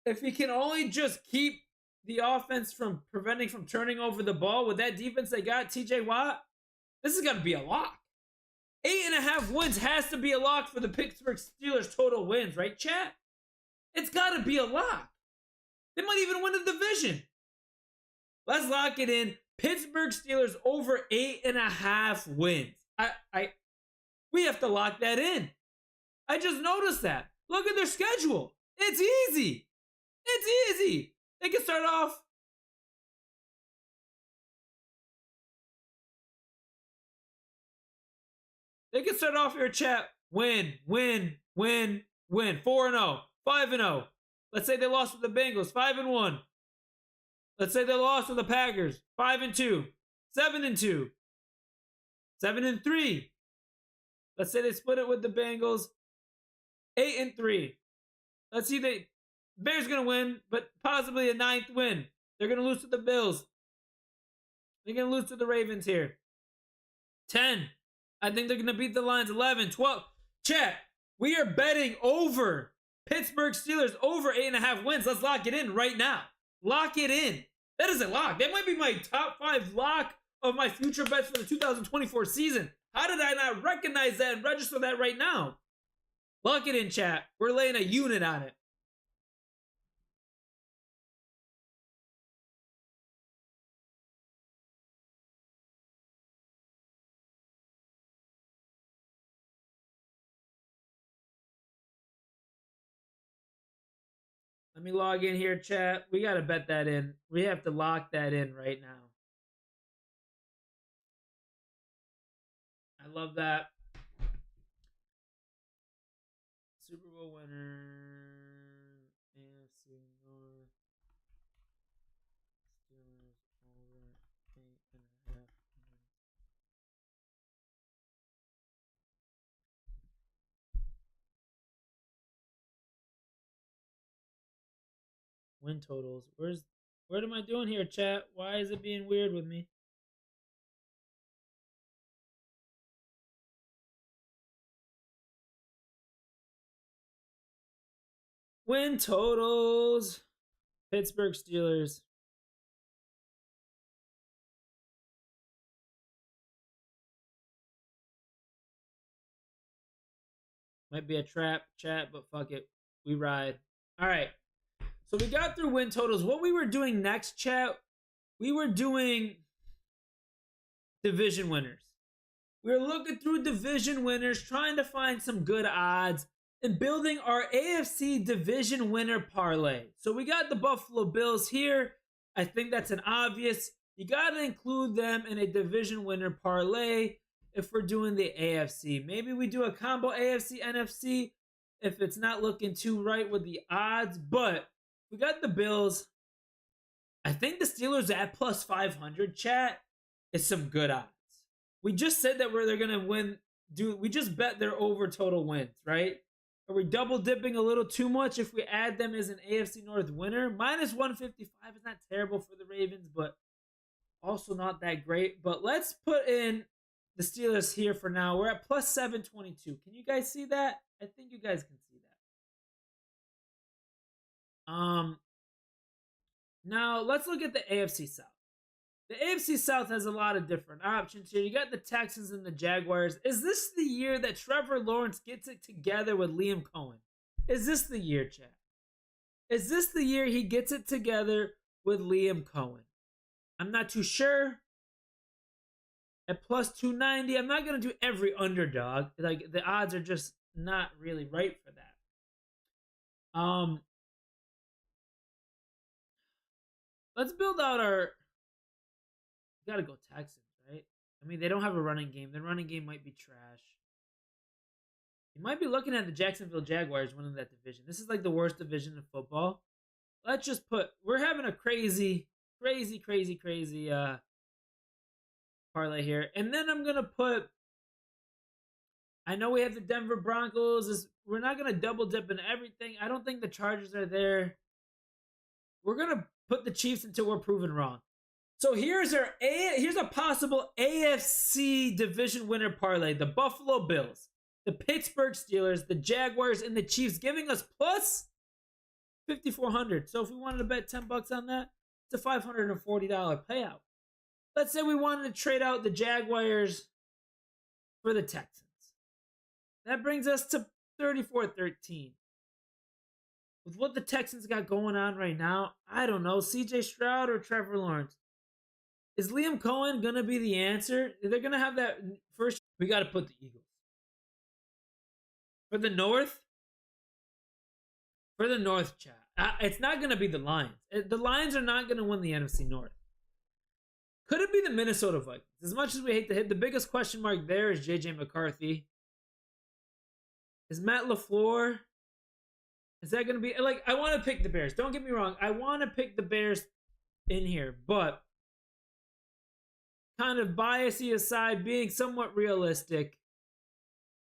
if he can only just keep the offense from preventing from turning over the ball with that defense they got, TJ Watt, this is going to be a lock. 8.5 wins has to be a lock for the Pittsburgh Steelers total wins, right, chat? It's got to be a lock. They might even win the division. Let's lock it in. Pittsburgh Steelers over 8.5 wins. We have to lock that in. I just noticed that. Look at their schedule. It's easy. It's easy. They can start off. They can start off your chat. Win. 4-0. 5-0. Let's say they lost to the Bengals. 5-1. Let's say they lost to the Packers. 5-2. 7-2. 7-3. Let's say they split it with the Bengals. 8-3. Let's see, the Bears gonna win, but possibly a 9th win. They're gonna lose to the Bills. They're gonna lose to the Ravens here. 10. I think they're gonna beat the Lions. 11, 12. Chat. We are betting over Pittsburgh Steelers over 8.5 wins. Let's lock it in right now. Lock it in. That is a lock. That might be my top 5 lock of my future bets for the 2024 season. How did I not recognize that and register that right now? Lock it in, chat. We're laying a unit on it. Let me log in here, chat. We got to bet that in. We have to lock that in right now. I love that. Super Bowl winner, AFC North, Steelers over 8.5. Win totals. What am I doing here, chat? Why is it being weird with me? Win totals. Pittsburgh Steelers. Might be a trap, chat, but fuck it. We ride. All right. So we got through win totals. What we were doing next, chat, we were doing division winners. We were looking through division winners, trying to find some good odds, and building our AFC division winner parlay. So we got the Buffalo Bills here. I think that's an obvious. You got to include them in a division winner parlay if we're doing the AFC. Maybe we do a combo AFC NFC if it's not looking too right with the odds, but we got the Bills. I think the Steelers at plus 500, chat, is some good odds. We just said that they're going to win. We just bet their over total wins, right? Are we double dipping a little too much if we add them as an AFC North winner? Minus 155 is not terrible for the Ravens, but also not that great. But let's put in the Steelers here for now. We're at plus 722. Can you guys see that? I think you guys can see that. Now let's look at the AFC South. The AFC South has a lot of different options here. You got the Texans and the Jaguars. Is this the year that Trevor Lawrence gets it together with Liam Cohen? Is this the year, chat? Is this the year he gets it together with Liam Cohen? I'm not too sure. At plus 290, I'm not going to do every underdog. Like, the odds are just not really right for that. Let's build out our... You got to go Texans, right? I mean, they don't have a running game. Their running game might be trash. You might be looking at the Jacksonville Jaguars winning that division. This is like the worst division in football. Let's just put... We're having a crazy parlay here. And then I'm going to put... I know we have the Denver Broncos. We're not going to double dip in everything. I don't think the Chargers are there. We're going to put the Chiefs until we're proven wrong. So here's a possible AFC division winner parlay. The Buffalo Bills, the Pittsburgh Steelers, the Jaguars, and the Chiefs, giving us plus 5,400. So if we wanted to bet $10 on that, it's a $540 payout. Let's say we wanted to trade out the Jaguars for the Texans. That brings us to 34-13. With what the Texans got going on right now, I don't know, CJ Stroud or Trevor Lawrence. Is Liam Cohen going to be the answer? They're going to have that first. We got to put the Eagles. For the North, chat. It's not going to be the Lions. The Lions are not going to win the NFC North. Could it be the Minnesota Vikings? As much as we hate to hit, the biggest question mark there is J.J. McCarthy. Is Matt LaFleur? Is that going to be... Like, I want to pick the Bears. Don't get me wrong. I want to pick the Bears in here. But kind of biasy aside, being somewhat realistic,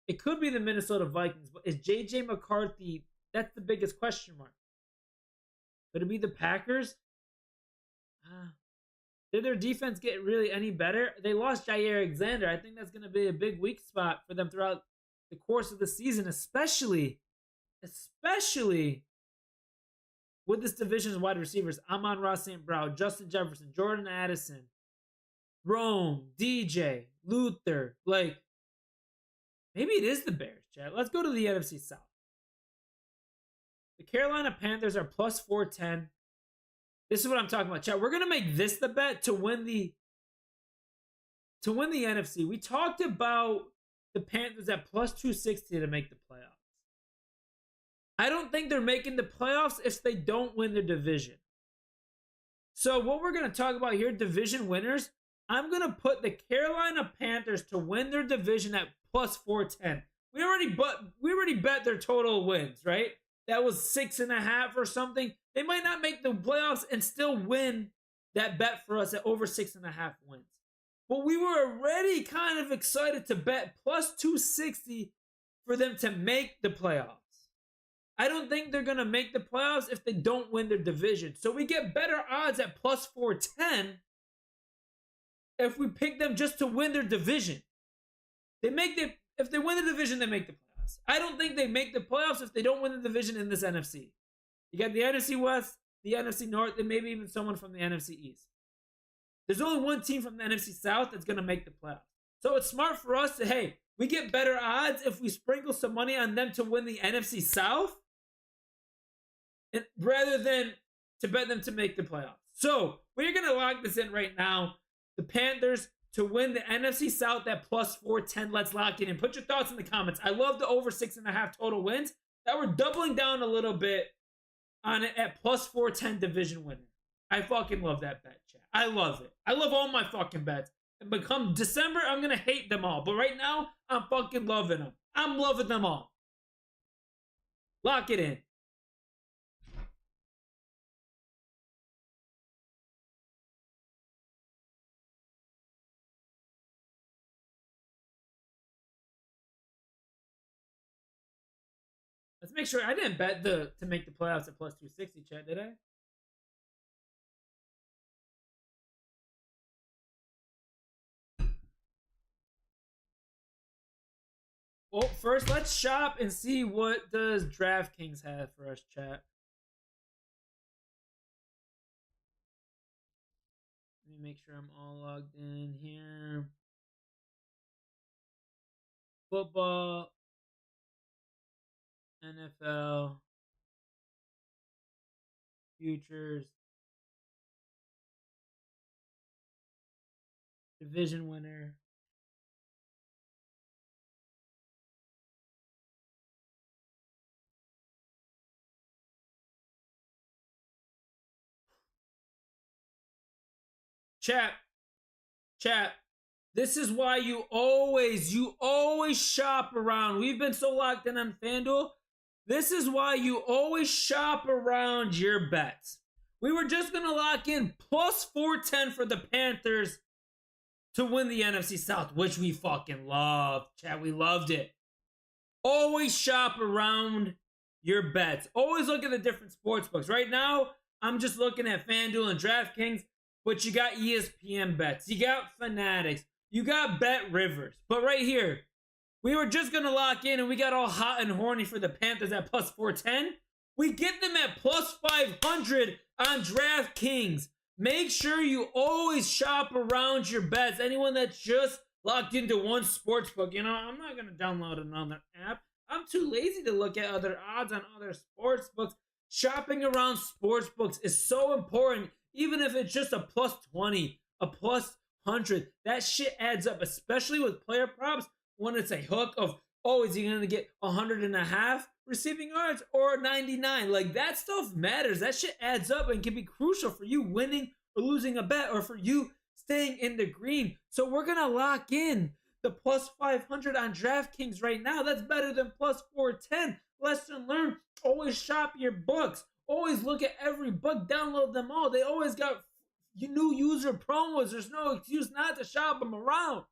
it could be the Minnesota Vikings. But is J.J. McCarthy... That's the biggest question mark. Could it be the Packers? Did their defense get really any better? They lost Jair Alexander. I think that's going to be a big weak spot for them throughout the course of the season, especially with this division's wide receivers. Amon-Ra St. Brown, Justin Jefferson, Jordan Addison, Rome, DJ, Luther. Like, maybe it is the Bears, Chad. Let's go to the NFC South. The Carolina Panthers are plus 410. This is what I'm talking about, Chad. We're going to make this the bet to win the NFC. We talked about the Panthers at plus 260 to make the playoffs. I don't think they're making the playoffs if they don't win their division. So what we're going to talk about here, division winners, I'm going to put the Carolina Panthers to win their division at plus 410. We already bet their total wins, right? That was 6.5 or something. They might not make the playoffs and still win that bet for us at over 6.5 wins. But we were already kind of excited to bet plus 260 for them to make the playoffs. I don't think they're going to make the playoffs if they don't win their division. So we get better odds at plus 410 if we pick them just to win their division. If they win the division, they make the playoffs. I don't think they make the playoffs if they don't win the division in this NFC. You got the NFC West, the NFC North, and maybe even someone from the NFC East. There's only one team from the NFC South that's going to make the playoffs. So it's smart for us to, hey, we get better odds if we sprinkle some money on them to win the NFC South rather than to bet them to make the playoffs. So we're going to lock this in right now. The Panthers to win the NFC South at plus 410. Let's lock it in. Put your thoughts in the comments. I love the over 6.5 total wins. That we're doubling down a little bit on it at plus 410 division winner. I fucking love that bet, chat. I love it. I love all my fucking bets. And become December, I'm going to hate them all. But right now, I'm fucking loving them. I'm loving them all. Lock it in. Let's make sure I didn't bet to make the playoffs at plus 260, chat, did I? Well, first let's shop and see what does DraftKings have for us, chat. Let me make sure I'm all logged in here. Football, NFL, futures, division winner. Chat. This is why you always shop around. We've been so locked in on FanDuel. This is why you always shop around your bets. We were just going to lock in plus 410 for the Panthers to win the NFC South, which we fucking loved. Chat, we loved it. Always shop around your bets. Always look at the different sports books. Right now, I'm just looking at FanDuel and DraftKings, but you got ESPN bets. You got Fanatics. You got Bet Rivers. But right here, we were just going to lock in and we got all hot and horny for the Panthers at plus 410. We get them at plus 500 on DraftKings. Make sure you always shop around your bets. Anyone that's just locked into one sports book, I'm not going to download another app. I'm too lazy to look at other odds on other sports books. Shopping around sports books is so important. Even if it's just a plus 20, a plus 100, that shit adds up, especially with player props when it's a hook of, oh, is he going to get 100.5 receiving yards or 99? Like, that stuff matters. That shit adds up and can be crucial for you winning or losing a bet or for you staying in the green. So we're going to lock in the plus 500 on DraftKings right now. That's better than plus 410. Lesson learned, always shop your books. Always look at every book, download them all. They always got new user promos. There's no excuse not to shop them around.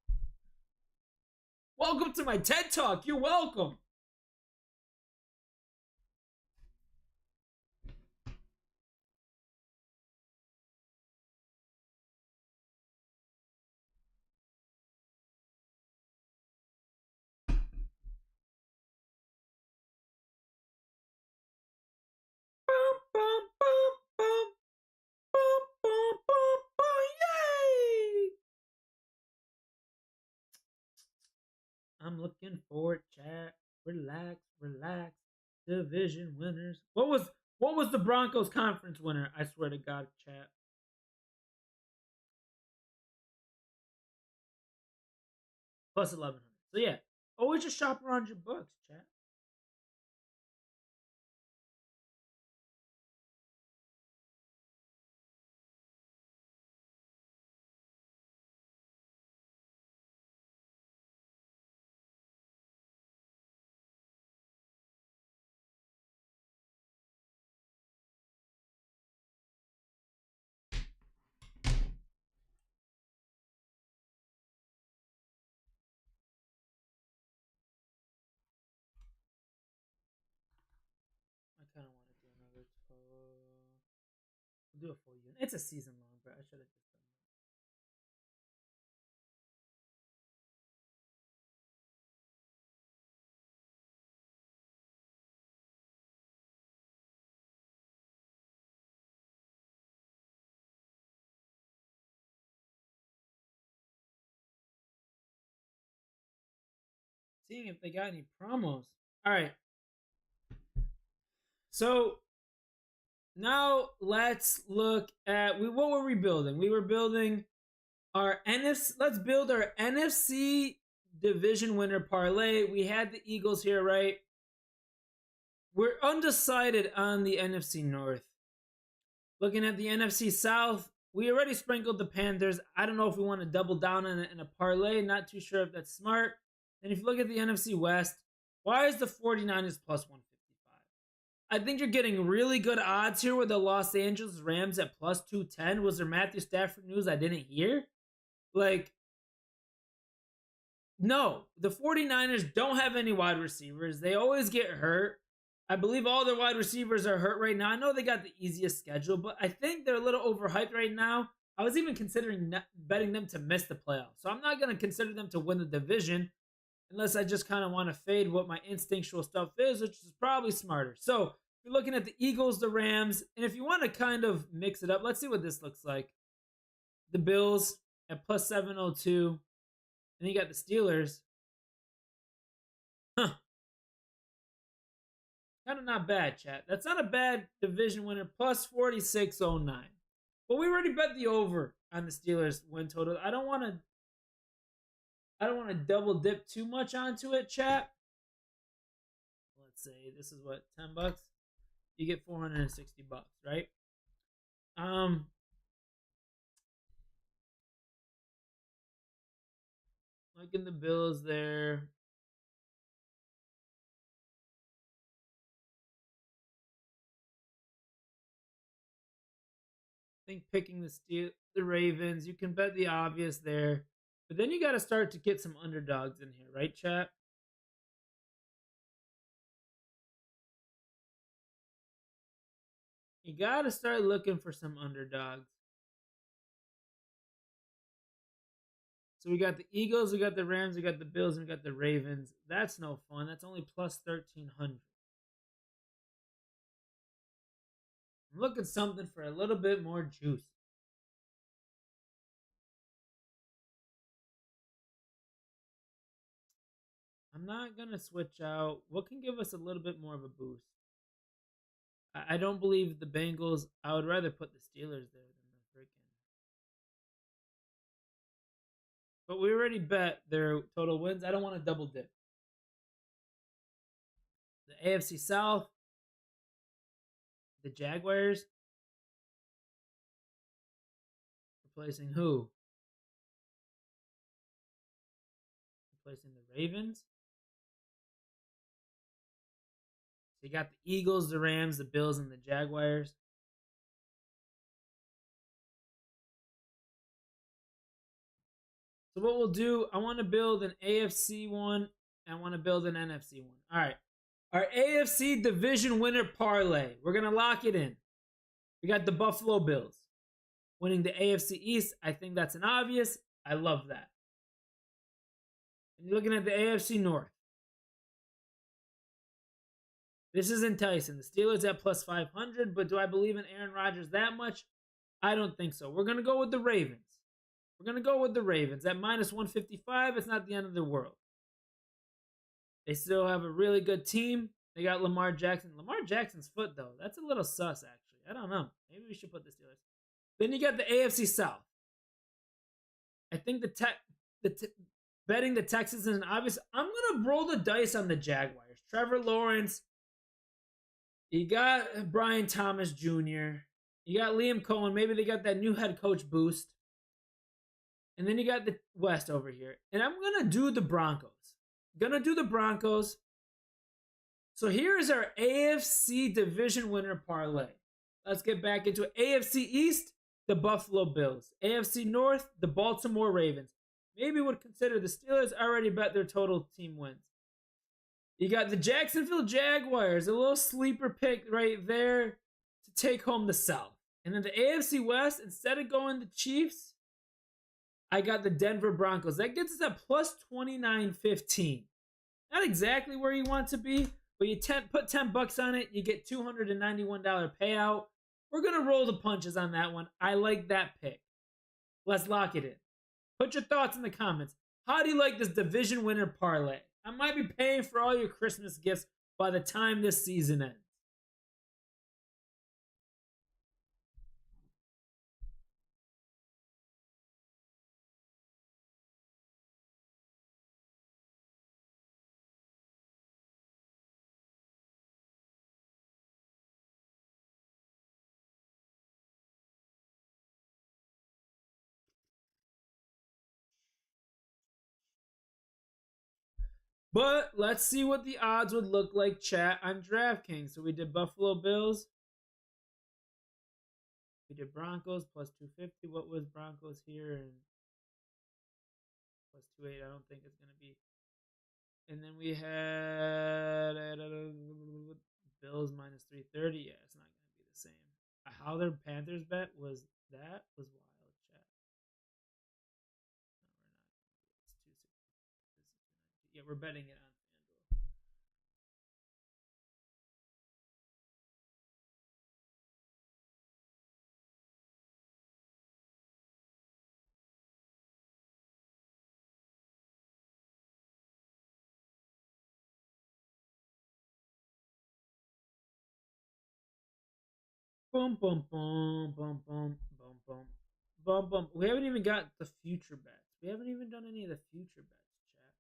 Welcome to my TED Talk. You're welcome. Yay! I'm looking forward, chat. Relax. Division winners. What was the Broncos conference winner? I swear to God, chat. Plus 1100. So yeah, always just shop around your books, chat. do a full unit. It's a season long, bro. I should have just done that. Seeing if they got any promos. All right. So now let's look at what were we building? We were building our NFC. Let's build our NFC division winner parlay. We had the Eagles here, right? We're undecided on the NFC North. Looking at the NFC South, we already sprinkled the Panthers. I don't know if we want to double down on it in a parlay. Not too sure if that's smart. And if you look at the NFC West, why is the 49ers plus 155? I think you're getting really good odds here with the Los Angeles Rams at plus 210. Was there Matthew Stafford news I didn't hear? Like, no. The 49ers don't have any wide receivers. They always get hurt. I believe all their wide receivers are hurt right now. I know they got the easiest schedule, but I think they're a little overhyped right now. I was even considering betting them to miss the playoffs. So I'm not going to consider them to win the division unless I just kind of want to fade what my instinctual stuff is, which is probably smarter. So you're looking at the Eagles, the Rams, and if you want to kind of mix it up, let's see what this looks like. The Bills at plus 702, and you got the Steelers. Huh. Kind of not bad, chat. That's not a bad division winner, plus 4609. But we already bet the over on the Steelers win total. I don't want to double dip too much onto it, chat. Let's say this is what, $10? You get $460, right? Look in the Bills there. I think picking the Ravens, you can bet the obvious there. But then you got to start to get some underdogs in here, right, chat? You got to start looking for some underdogs. So we got the Eagles, we got the Rams, we got the Bills, and we got the Ravens. That's no fun. That's only plus 1,300. I'm looking something for a little bit more juice. I'm not going to switch out. What can give us a little bit more of a boost? I don't believe the Bengals. I would rather put the Steelers there than the freaking. But we already bet their total wins. I don't want to double dip. The AFC South. The Jaguars. Replacing who? Replacing the Ravens. So you got the Eagles, the Rams, the Bills, and the Jaguars. So what we'll do, I want to build an AFC one, and I want to build an NFC one. All right. Our AFC division winner parlay. We're going to lock it in. We got the Buffalo Bills winning the AFC East. I think that's an obvious. I love that. And you're looking at the AFC North. This is enticing. The Steelers at plus 500, but do I believe in Aaron Rodgers that much? I don't think so. We're going to go with the Ravens. At minus 155, it's not the end of the world. They still have a really good team. They got Lamar Jackson. Lamar Jackson's foot, though, that's a little sus, actually. I don't know. Maybe we should put the Steelers. Then you got the AFC South. I think betting the Texans is an obvious. I'm going to roll the dice on the Jaguars. Trevor Lawrence. You got Brian Thomas Jr. You got Liam Cohen. Maybe they got that new head coach boost. And then you got the West over here. And I'm going to do the Broncos. So here is our AFC division winner parlay. Let's get back into it. AFC East, the Buffalo Bills. AFC North, the Baltimore Ravens. Maybe would consider the Steelers. Already bet their total team wins. You got the Jacksonville Jaguars, a little sleeper pick right there to take home the South. And then the AFC West, instead of going the Chiefs, I got the Denver Broncos. That gets us at plus 29.15. Not exactly where you want to be, but you put $10 on it, you get $291 payout. We're going to roll the punches on that one. I like that pick. Let's lock it in. Put your thoughts in the comments. How do you like this division winner parlay? I might be paying for all your Christmas gifts by the time this season ends. But let's see what the odds would look like, chat, on DraftKings. So we did Buffalo Bills. We did Broncos plus 250. What was Broncos here? And plus 280. I don't think it's going to be. And then we had Bills minus 330. Yeah, it's not going to be the same. How their Panthers bet was wild, chat. No, we're not. It's 260. Yeah, we're betting it on FanDuel. Boom, boom, boom, boom, boom, boom, boom, boom, boom. We haven't even got the future bets. We haven't even done any of the future bets, chat.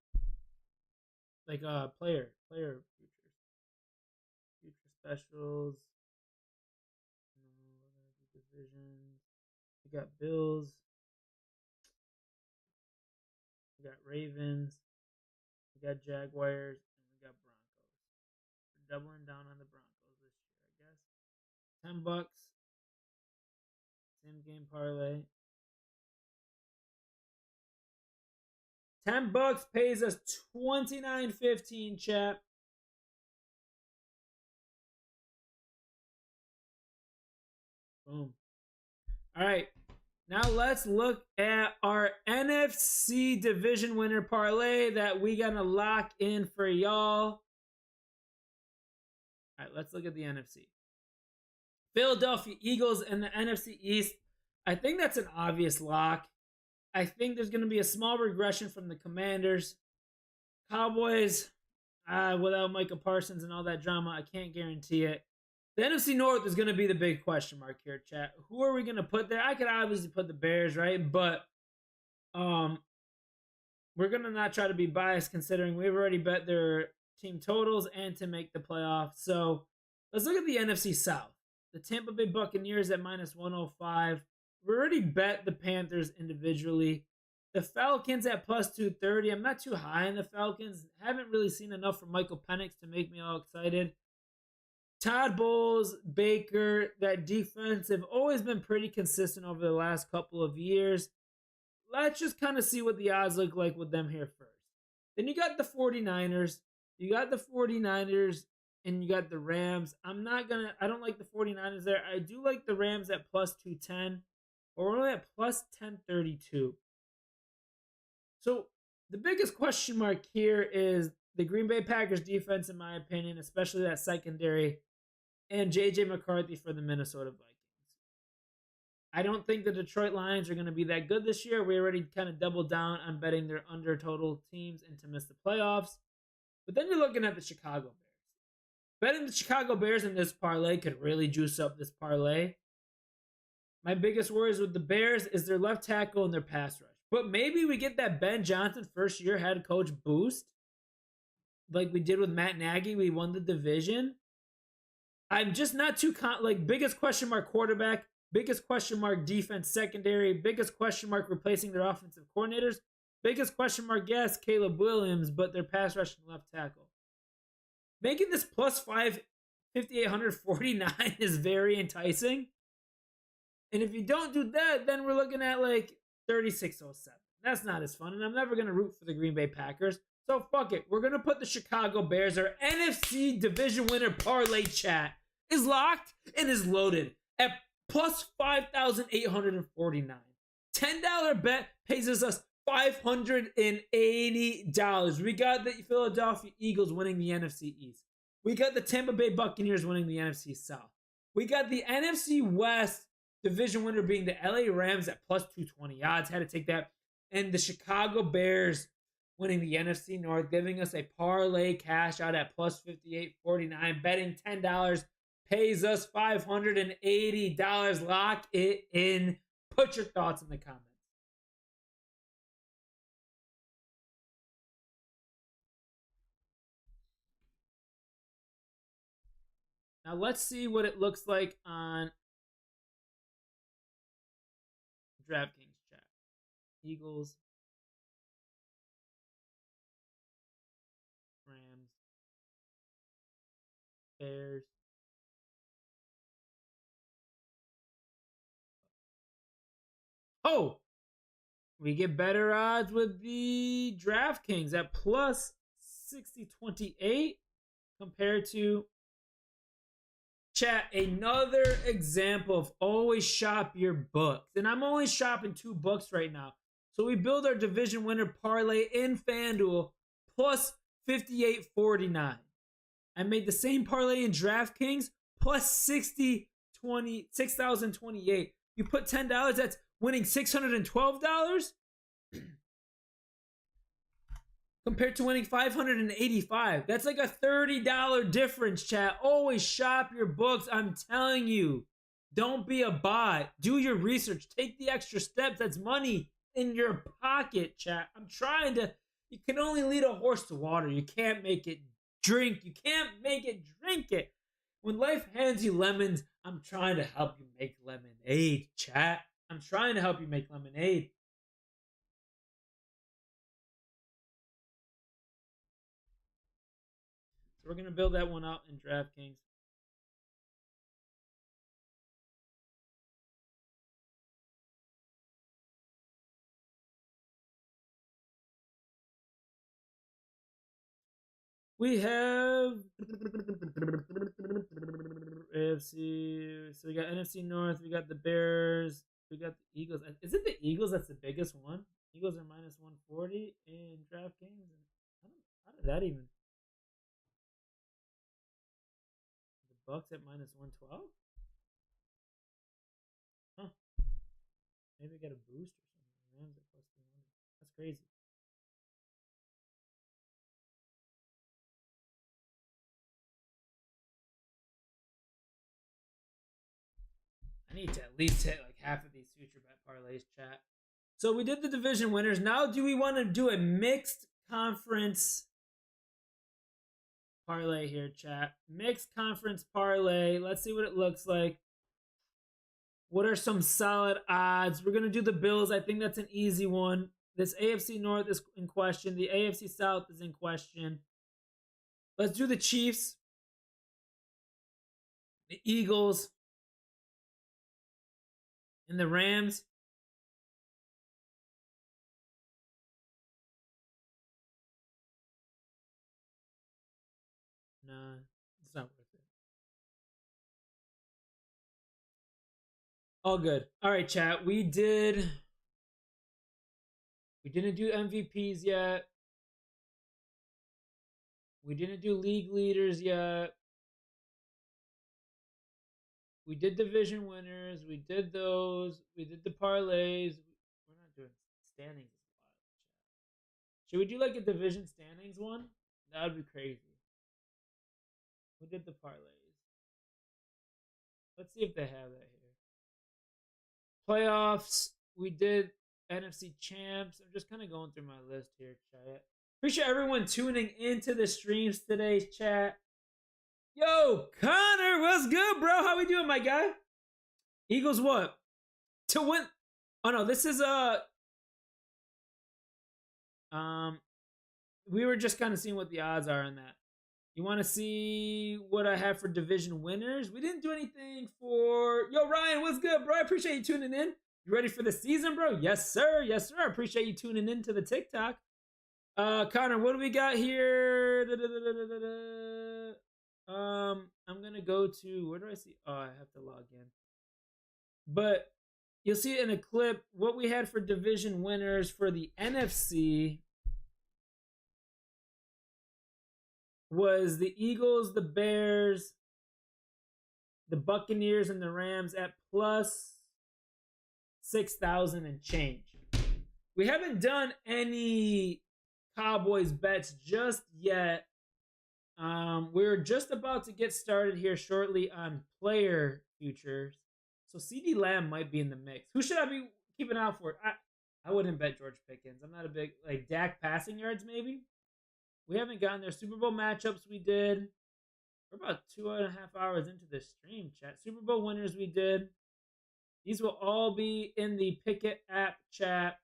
Like player futures, future specials. No, we're gonna do divisions. We got Bills. We got Ravens. We got Jaguars, and we got Broncos. We're doubling down on the Broncos this year, I guess. $10. Same game parlay. $10 pays us $29.15, chat. Boom. All right. Now let's look at our NFC division winner parlay that we gonna lock in for y'all. All right, let's look at the NFC. Philadelphia Eagles and the NFC East. I think that's an obvious lock. I think there's going to be a small regression from the Commanders. Cowboys, without Micah Parsons and all that drama, I can't guarantee it. The NFC North is going to be the big question mark here, chat. Who are we going to put there? I could obviously put the Bears, right? But we're going to not try to be biased considering we've already bet their team totals and to make the playoffs. So let's look at the NFC South. The Tampa Bay Buccaneers at minus 105. We already bet the Panthers individually. The Falcons at plus 230. I'm not too high on the Falcons. Haven't really seen enough from Michael Penix to make me all excited. Todd Bowles, Baker, that defense have always been pretty consistent over the last couple of years. Let's just kind of see what the odds look like with them here first. Then you got the 49ers. And you got the Rams. I don't like the 49ers there. I do like the Rams at plus 210. But we're only at plus 1032. So the biggest question mark here is the Green Bay Packers defense, in my opinion, especially that secondary, and J.J. McCarthy for the Minnesota Vikings. I don't think the Detroit Lions are going to be that good this year. We already kind of doubled down on betting their under total teams and to miss the playoffs. But then you're looking at the Chicago Bears. Betting the Chicago Bears in this parlay could really juice up this parlay. My biggest worries with the Bears is their left tackle and their pass rush. But maybe we get that Ben Johnson first-year head coach boost like we did with Matt Nagy. We won the division. I'm just not too biggest question mark quarterback, biggest question mark defense secondary, biggest question mark replacing their offensive coordinators, biggest question mark, yes, Caleb Williams, but their pass rush and left tackle. Making this plus 5,849 is very enticing. And if you don't do that, then we're looking at like 3607. That's not as fun. And I'm never going to root for the Green Bay Packers. So fuck it. We're going to put the Chicago Bears, our NFC division winner parlay, chat, is locked and is loaded at plus 5,849. $10 bet pays us $580. We got the Philadelphia Eagles winning the NFC East. We got the Tampa Bay Buccaneers winning the NFC South. We got the NFC West division winner being the LA Rams at plus 220 odds. Had to take that. And the Chicago Bears winning the NFC North, giving us a parlay cash out at plus 58.49. Betting $10 pays us $580. Lock it in. Put your thoughts in the comments. Now let's see what it looks like on DraftKings chat. Eagles, Rams, Bears. Oh, we get better odds with the DraftKings at plus 60.28 compared to chat. Another example of always shop your books. And I'm only shopping 2 books right now. So we build our division winner parlay in FanDuel plus 58.49. I made the same parlay in DraftKings plus 6,028. You put $10, that's winning $612 compared to winning $585. That's like a $30 difference, chat. Always shop your books. I'm telling you, don't be a bot. Do your research. Take the extra steps. That's money in your pocket, chat. I'm trying to. You can only lead a horse to water. You can't make it drink. You can't make it drink it. When life hands you lemons, I'm trying to help you make lemonade, chat. I'm trying to help you make lemonade. So we're going to build that one out in DraftKings. We have AFC. So we got NFC North. We got the Bears. We got the Eagles. Is it the Eagles that's the biggest one? Eagles are minus 140 in DraftKings. How did that even? The Bucks at minus 112? Huh. Maybe they got a boost or something. Rams at plus 200. That's crazy. I need to at least hit like half of these future bet parlays, chat. So we did the division winners. Now do we want to do a mixed conference parlay here, chat? Mixed conference parlay. Let's see what it looks like. What are some solid odds? We're going to do the Bills. I think that's an easy one. This AFC North is in question. The AFC South is in question. Let's do the Chiefs, the Eagles, and the Rams. Nah, it's not worth it. All good. All right, chat. We didn't do MVPs yet. We didn't do league leaders yet. We did division winners. We did those. We did the parlays. We're not doing standings. Should we do like a division standings one? That would be crazy. We did the parlays. Let's see if they have that here. Playoffs. We did NFC champs. I'm just kind of going through my list here, chat. Appreciate everyone tuning into the streams today, chat. Yo, Connor, what's good, bro? How we doing, my guy? Eagles what? To win. Oh no, this is we were just kind of seeing what the odds are in that. You want to see what I have for division winners? We didn't do anything for... Yo, Ryan, what's good, bro? I appreciate you tuning in. You ready for the season, bro? Yes, sir. Yes, sir. I appreciate you tuning in to the TikTok. Connor, what do we got here? I'm going to go to... Where do I see... Oh, I have to log in. But you'll see it in a clip. What we had for division winners for the NFC was the Eagles, the Bears, the Buccaneers, and the Rams at plus 6,000 and change. We haven't done any Cowboys bets just yet. We're just about to get started here shortly on player futures. So CD Lamb might be in the mix. Who should I be keeping out for? I wouldn't bet George Pickens. I'm not a big, like, Dak passing yards maybe. We haven't gotten their Super Bowl matchups we did. We're about 2.5 hours into the stream, chat. Super Bowl winners we did. These will all be in the Pickett app chat.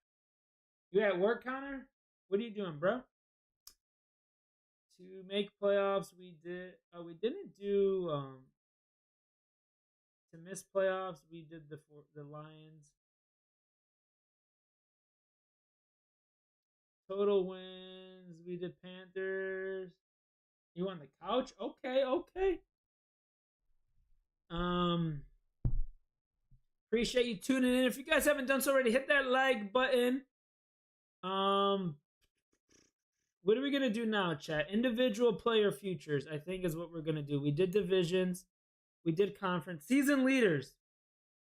You at work, Connor? What are you doing, bro? To make playoffs, we didn't do to miss playoffs. We did the Lions. Total wins, we did Panthers. You on the couch? Okay. Appreciate you tuning in. If you guys haven't done so already, hit that like button. What are we gonna do now, chat? Individual player futures, I think, is what we're gonna do. We did divisions, we did conference, season leaders.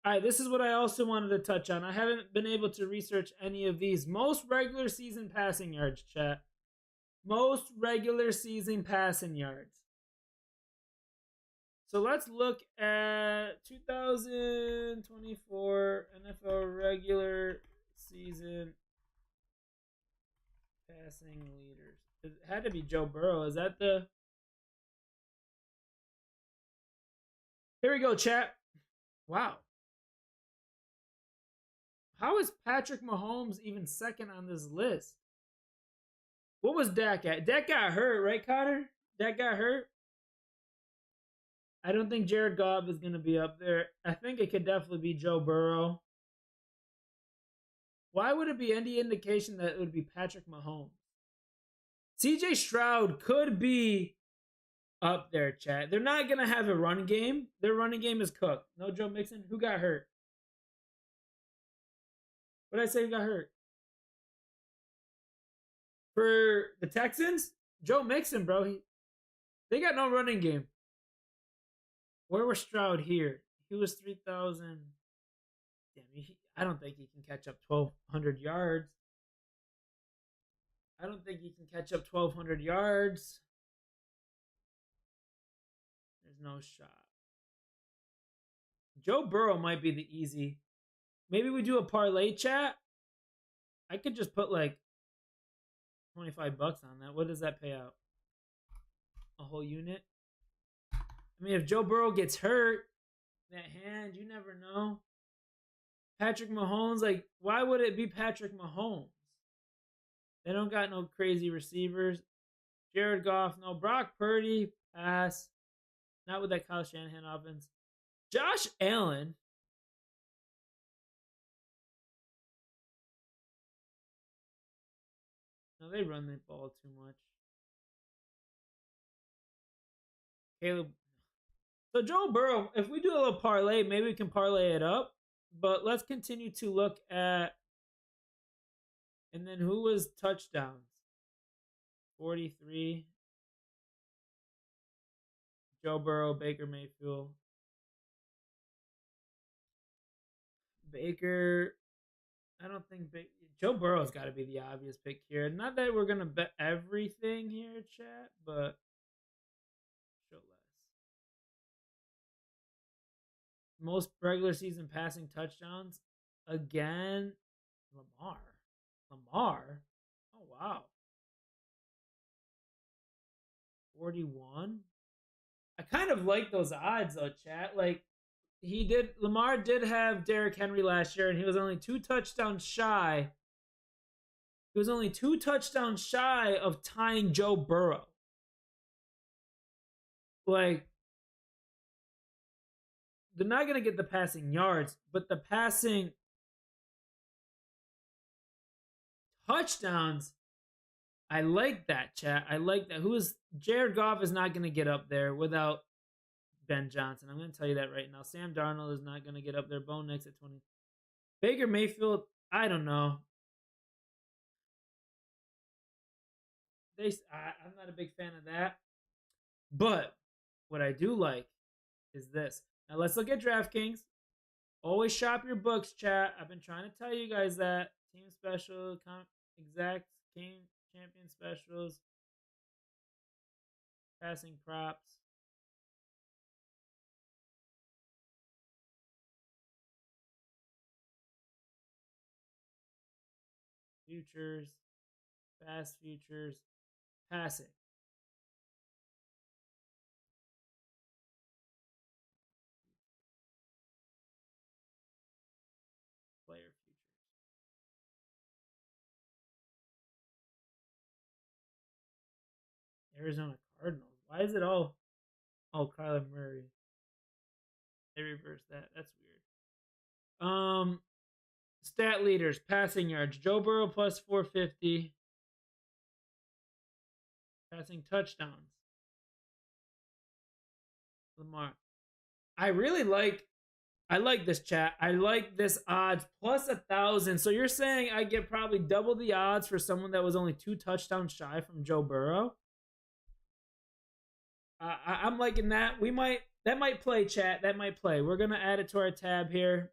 All right, this is what I also wanted to touch on. I haven't been able to research any of these. Most regular season passing yards, chat. Most regular season passing yards. So let's look at 2024 NFL regular season passing leaders. It had to be Joe Burrow. Is that the... Here we go, chat. Wow. How is Patrick Mahomes even second on this list? What was Dak at? Dak got hurt, right, Connor? Dak got hurt? I don't think Jared Goff is going to be up there. I think it could definitely be Joe Burrow. Why would it be any indication that it would be Patrick Mahomes? CJ Stroud could be up there, chat. They're not going to have a run game. Their running game is cooked. No Joe Mixon. Who got hurt? What did I say who got hurt? For the Texans? Joe Mixon, bro. They got no running game. Where was Stroud here? He was 3,000. Damn, I don't think he can catch up 1,200 yards. I don't think he can catch up 1,200 yards. There's no shot. Joe Burrow might be the easy. Maybe we do a parlay, chat. I could just put like $25 on that. What does that pay out? A whole unit? I mean, if Joe Burrow gets hurt, that hand, you never know. Patrick Mahomes, like, why would it be Patrick Mahomes? They don't got no crazy receivers. Jared Goff, no. Brock Purdy, pass. Not with that Kyle Shanahan offense. Josh Allen. No, they run the ball too much. Caleb. So Joe Burrow, if we do a little parlay, maybe we can parlay it up. But let's continue to look at. And then who was touchdowns? 43. Joe Burrow, Baker Mayfield. Baker. I don't think Joe Burrow's got to be the obvious pick here. Not that we're going to bet everything here, chat, but show less. Most regular season passing touchdowns. Again, Lamar. Oh, wow. 41. I kind of like those odds, though, chat. Like, Lamar did have Derrick Henry last year, and he was only 2 touchdowns shy. He was only 2 touchdowns shy of tying Joe Burrow. Like, they're not going to get the passing yards, but the passing touchdowns, I like that, chat. I like that. Jared Goff is not going to get up there without Ben Johnson. I'm going to tell you that right now. Sam Darnold is not going to get up there. Bo Nix at 20. Baker Mayfield, I don't know. I'm not a big fan of that. But what I do like is this. Now let's look at DraftKings. Always shop your books, chat. I've been trying to tell you guys that. Team special, exact game champion specials, passing props. Futures, fast futures, passing. Player futures. Arizona Cardinals. Why is it all? Oh, Kyler Murray. They reversed that. That's weird. Stat leaders, passing yards. Joe Burrow plus 450. Passing touchdowns. Lamar. I like this, chat. I like this odds plus 1,000. So you're saying I get probably double the odds for someone that was only 2 touchdowns shy from Joe Burrow? I'm liking that. That might play, chat. That might play. We're gonna add it to our tab here.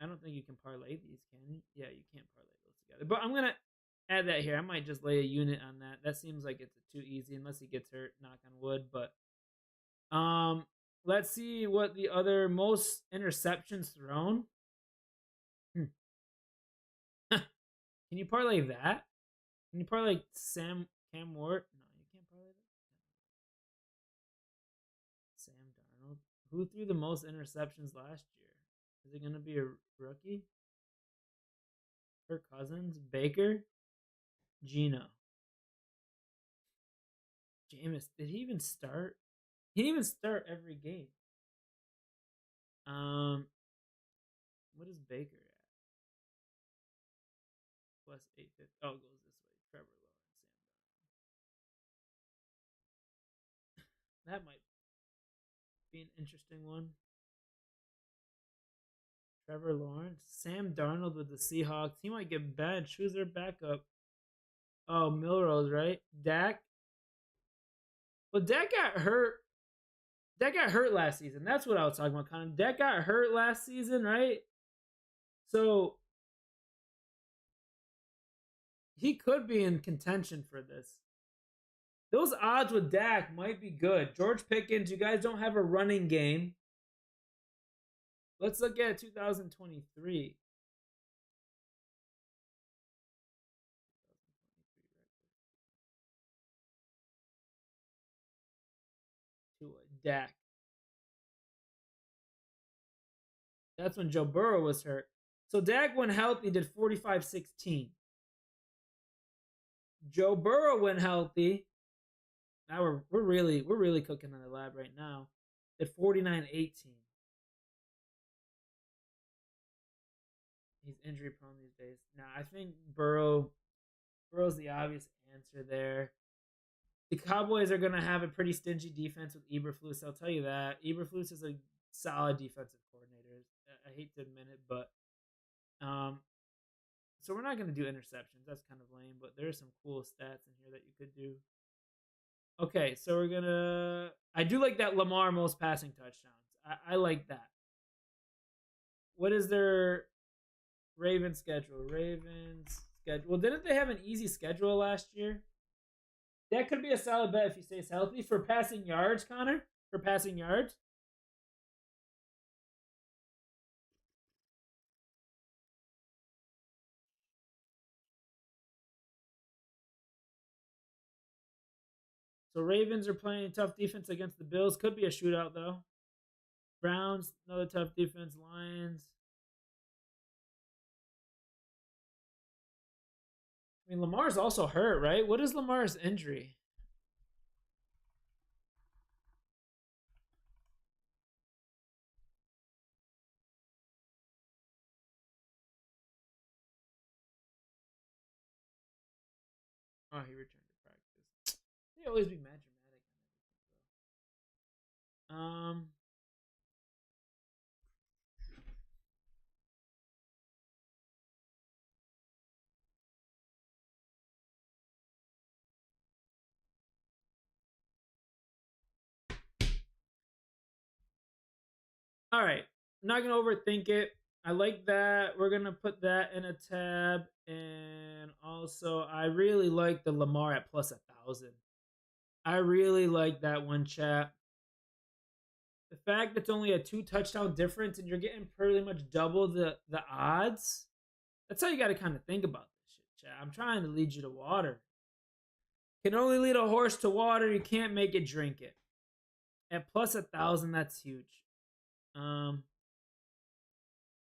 I don't think you can parlay these, can you? Yeah, you can't parlay those together. But I'm gonna add that here. I might just lay a unit on that. That seems like it's too easy unless he gets hurt. Knock on wood. But let's see what the other most interceptions thrown. Can you parlay that? Can you parlay Cam Ward? No, you can't parlay that. Sam Darnold. Who threw the most interceptions last year? Is it gonna be a rookie? Kirk Cousins? Baker? Gino? Jameis? Did he even start? He didn't even start every game. What is Baker at? Plus 850. Oh, it goes this way. Trevor Lawrence, Sam Darnold. That might be an interesting one. Trevor Lawrence, Sam Darnold with the Seahawks. He might get benched. Who's their backup? Oh, Milrose, right? Dak. Well, Dak got hurt. Dak got hurt last season. That's what I was talking about, Connor. Dak got hurt last season, right? So he could be in contention for this. Those odds with Dak might be good. George Pickens, you guys don't have a running game. Let's look at 2023. Dak. That's when Joe Burrow was hurt. So Dak, when healthy, did 45-16. Joe Burrow, when healthy, now we're really cooking in the lab right now. At 49-18. He's injury prone these days. Now I think Burrow's the obvious answer there. The Cowboys are gonna have a pretty stingy defense with Eberflus. I'll tell you that. Eberflus is a solid defensive coordinator. I hate to admit it, but so we're not gonna do interceptions. That's kind of lame, but there's some cool stats in here that you could do. Okay, so we're gonna. I do like that Lamar most passing touchdowns. I like that. What is their Ravens schedule? Ravens schedule. Well, didn't they have an easy schedule last year? That could be a solid bet if he stays healthy. For passing yards, Connor? For passing yards? So Ravens are playing tough defense against the Bills. Could be a shootout, though. Browns, another tough defense. Lions. I mean, Lamar's also hurt, right? What is Lamar's injury? Oh, he returned to practice. They always be mad dramatic on everything, Um, all right. I'm not gonna overthink it. I like that. We're gonna put that in a tab, and also I really like the Lamar at plus 1,000. I really like that one, chat. The fact that it's only a 2 touchdown difference and you're getting pretty much double the odds. That's how you got to kind of think about this shit, chat. I'm trying to lead you to water. Can only lead a horse to water. You can't make it drink it. At plus 1,000, that's huge.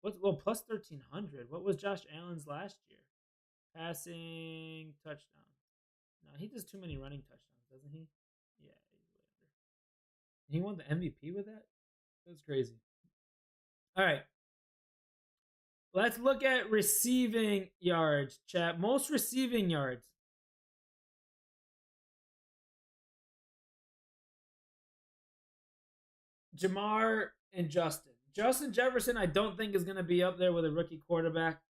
Plus 1,300. What was Josh Allen's last year? Passing touchdowns. No, he does too many running touchdowns, doesn't he? Yeah, he won the MVP with that. That's crazy. All right. Let's look at receiving yards, chat. Most receiving yards. Jamar and Justin. Justin Jefferson, I don't think is going to be up there with a rookie quarterback.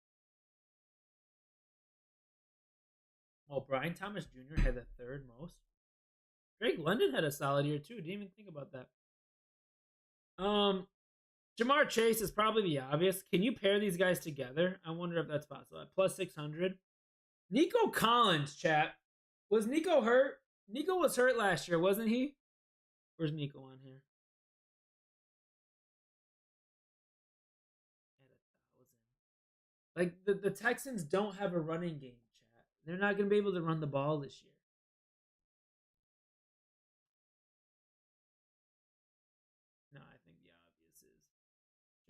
Oh, Brian Thomas Jr. had the third most. Drake London had a solid year too. Didn't even think about that. Jamar Chase is probably the obvious. Can you pair these guys together? I wonder if that's possible. At plus 600. Nico Collins, chat. Was Nico hurt? Nico was hurt last year, wasn't he? Where's Nico on here? At 1,000. Like the Texans don't have a running game, chat. They're not going to be able to run the ball this year. No, I think the obvious is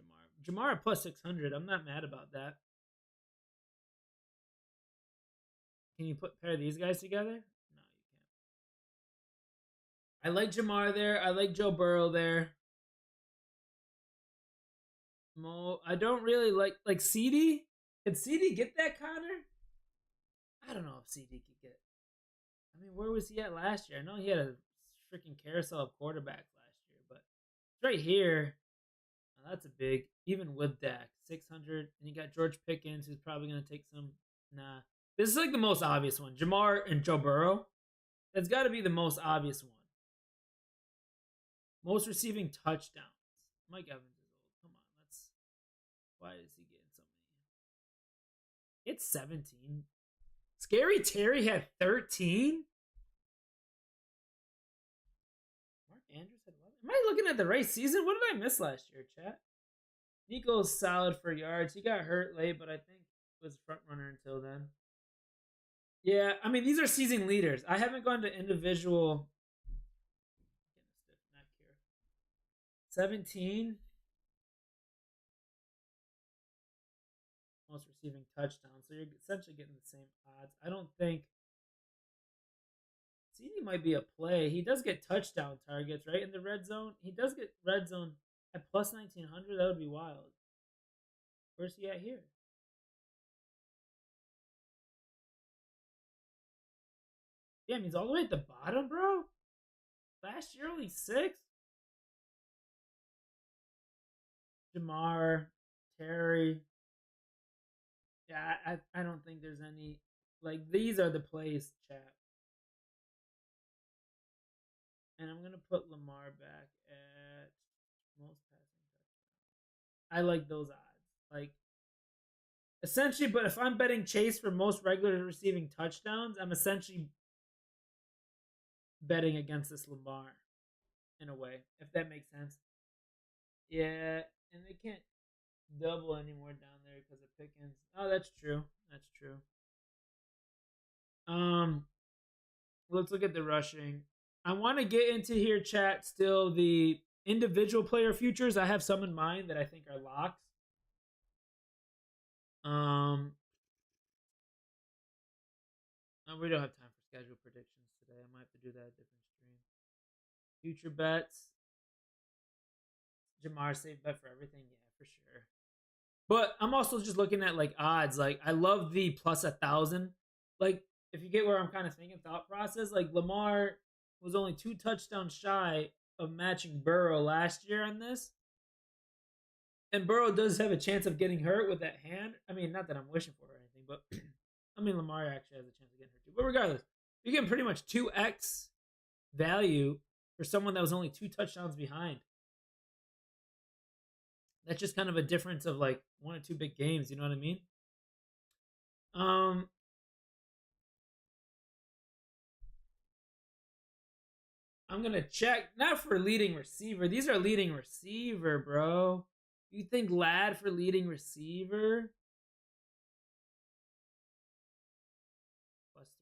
Jamar. Jamar at plus 600. I'm not mad about that. Can you pair these guys together? No, you can't. I like Jamar there. I like Joe Burrow there. I don't really like CD. Can CD get that, Connor? I don't know if CD could get. I mean, where was he at last year? I know he had a freaking carousel of quarterbacks last year, but it's right here. Now that's a big, even with Dak, 600. And you got George Pickens, who's probably going to take some. Nah. This is like the most obvious one. Jamar and Joe Burrow. That's got to be the most obvious one. Most receiving touchdowns. Mike Evans is old. Come on, let's. Why is he getting so many? It's 17. Scary Terry had 13. Mark Andrews had 11. Am I looking at the right season? What did I miss last year, chat? Nico's solid for yards. He got hurt late, but I think was front runner until then. Yeah, I mean these are season leaders. I haven't gone to individual. 17. Most receiving touchdowns. So you're essentially getting the same odds. I don't think CD might be a play. He does get touchdown targets, right? In the red zone. He does get red zone at plus 1,900. That would be wild. Where's he at here? Damn, he's all the way at the bottom, bro. Last year only 6. Jamar, Terry. Yeah, I don't think there's any. Like, these are the plays, chat. And I'm going to put Lamar back at most passing touchdowns. I like those odds. Like, essentially, but if I'm betting Chase for most regular receiving touchdowns, I'm essentially betting against this Lamar in a way, if that makes sense. Yeah, and they can't double anymore down there because of Pickens. Oh, that's true. That's true. Let's look at the rushing. I want to get into here, chat, still the individual player futures. I have some in mind that I think are locks. We don't have time for schedule predictions today. I might have to do that a different stream. Future bets. Jamar safe bet for everything, yeah, for sure. But I'm also just looking at like odds. Like I love the plus 1,000. Like if you get where I'm kind of thinking thought process, like Lamar was only 2 touchdowns shy of matching Burrow last year on this. And Burrow does have a chance of getting hurt with that hand. I mean, not that I'm wishing for or anything, but I mean, Lamar actually has a chance of getting hurt too. But regardless, you get pretty much 2x value for someone that was only 2 touchdowns behind. That's just kind of a difference of like 1 or 2 big games. You know what I mean? I'm gonna check not for leading receiver. These are leading receiver, bro. You think Lad for leading receiver? Plus 3,000.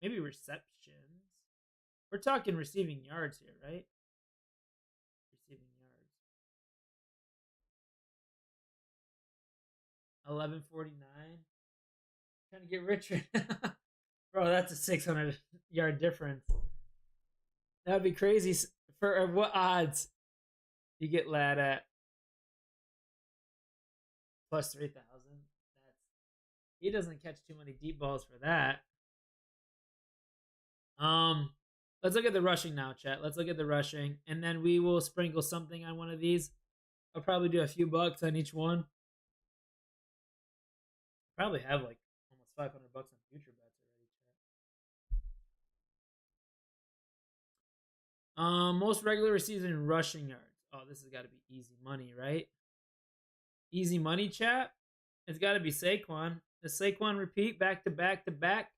Maybe receptions. We're talking receiving yards here, right? Receiving yards. 1149. Trying to get richer. Bro, that's a 600-yard difference. That would be crazy. For what odds you get Lad at? Plus 3,000. He doesn't catch too many deep balls for that. Let's look at the rushing now, chat. Let's look at the rushing, and then we will sprinkle something on one of these. I'll probably do a few bucks on each one. Probably have like almost 500 bucks on future bets already, chat. Most regular season rushing yards. Oh, this has got to be easy money, right? Easy money, chat. It's got to be Saquon. Does Saquon repeat back to back to back?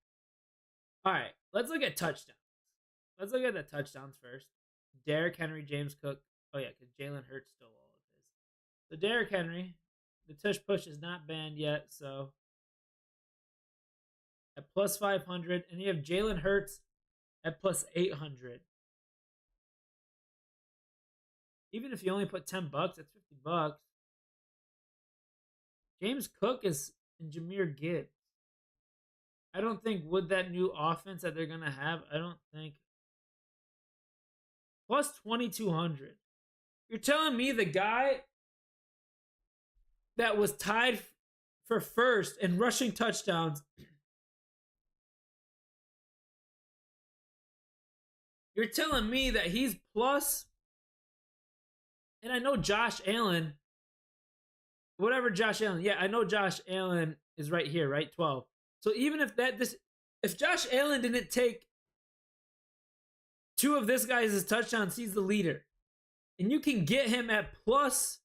All right, let's look at touchdowns. Let's look at the touchdowns first. Derrick Henry, James Cook. Oh, yeah, because Jalen Hurts stole all of his. So Derrick Henry, the tush push is not banned yet, so at plus 500. And you have Jalen Hurts at plus 800. Even if you only put 10 bucks, that's 50 bucks. James Cook is in Jahmyr Gibbs. I don't think with that new offense that they're going to have, I don't think. Plus 2,200. You're telling me the guy that was tied for first in rushing touchdowns, you're telling me that he's plus, and I know Josh Allen, whatever Josh Allen, yeah, I know Josh Allen is right here, right? 12. So even if Josh Allen didn't take 2 of this guy's touchdowns, he's the leader. And you can get him at plus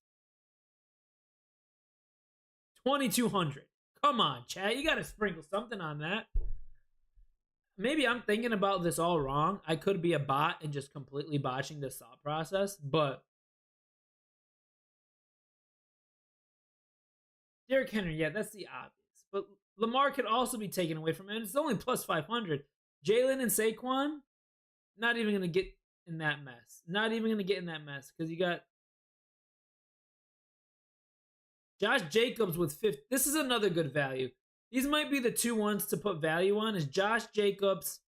2,200. Come on, chat. You got to sprinkle something on that. Maybe I'm thinking about this all wrong. I could be a bot and just completely botching this thought process, but Derrick Henry, yeah, that's the obvious. But Lamar could also be taken away from him. It's only plus 500. Jalen and Saquon, not even going to get in that mess. Not even going to get in that mess because you got Josh Jacobs with 50. This is another good value. These might be the 2 ones to put value on. Is Josh Jacobs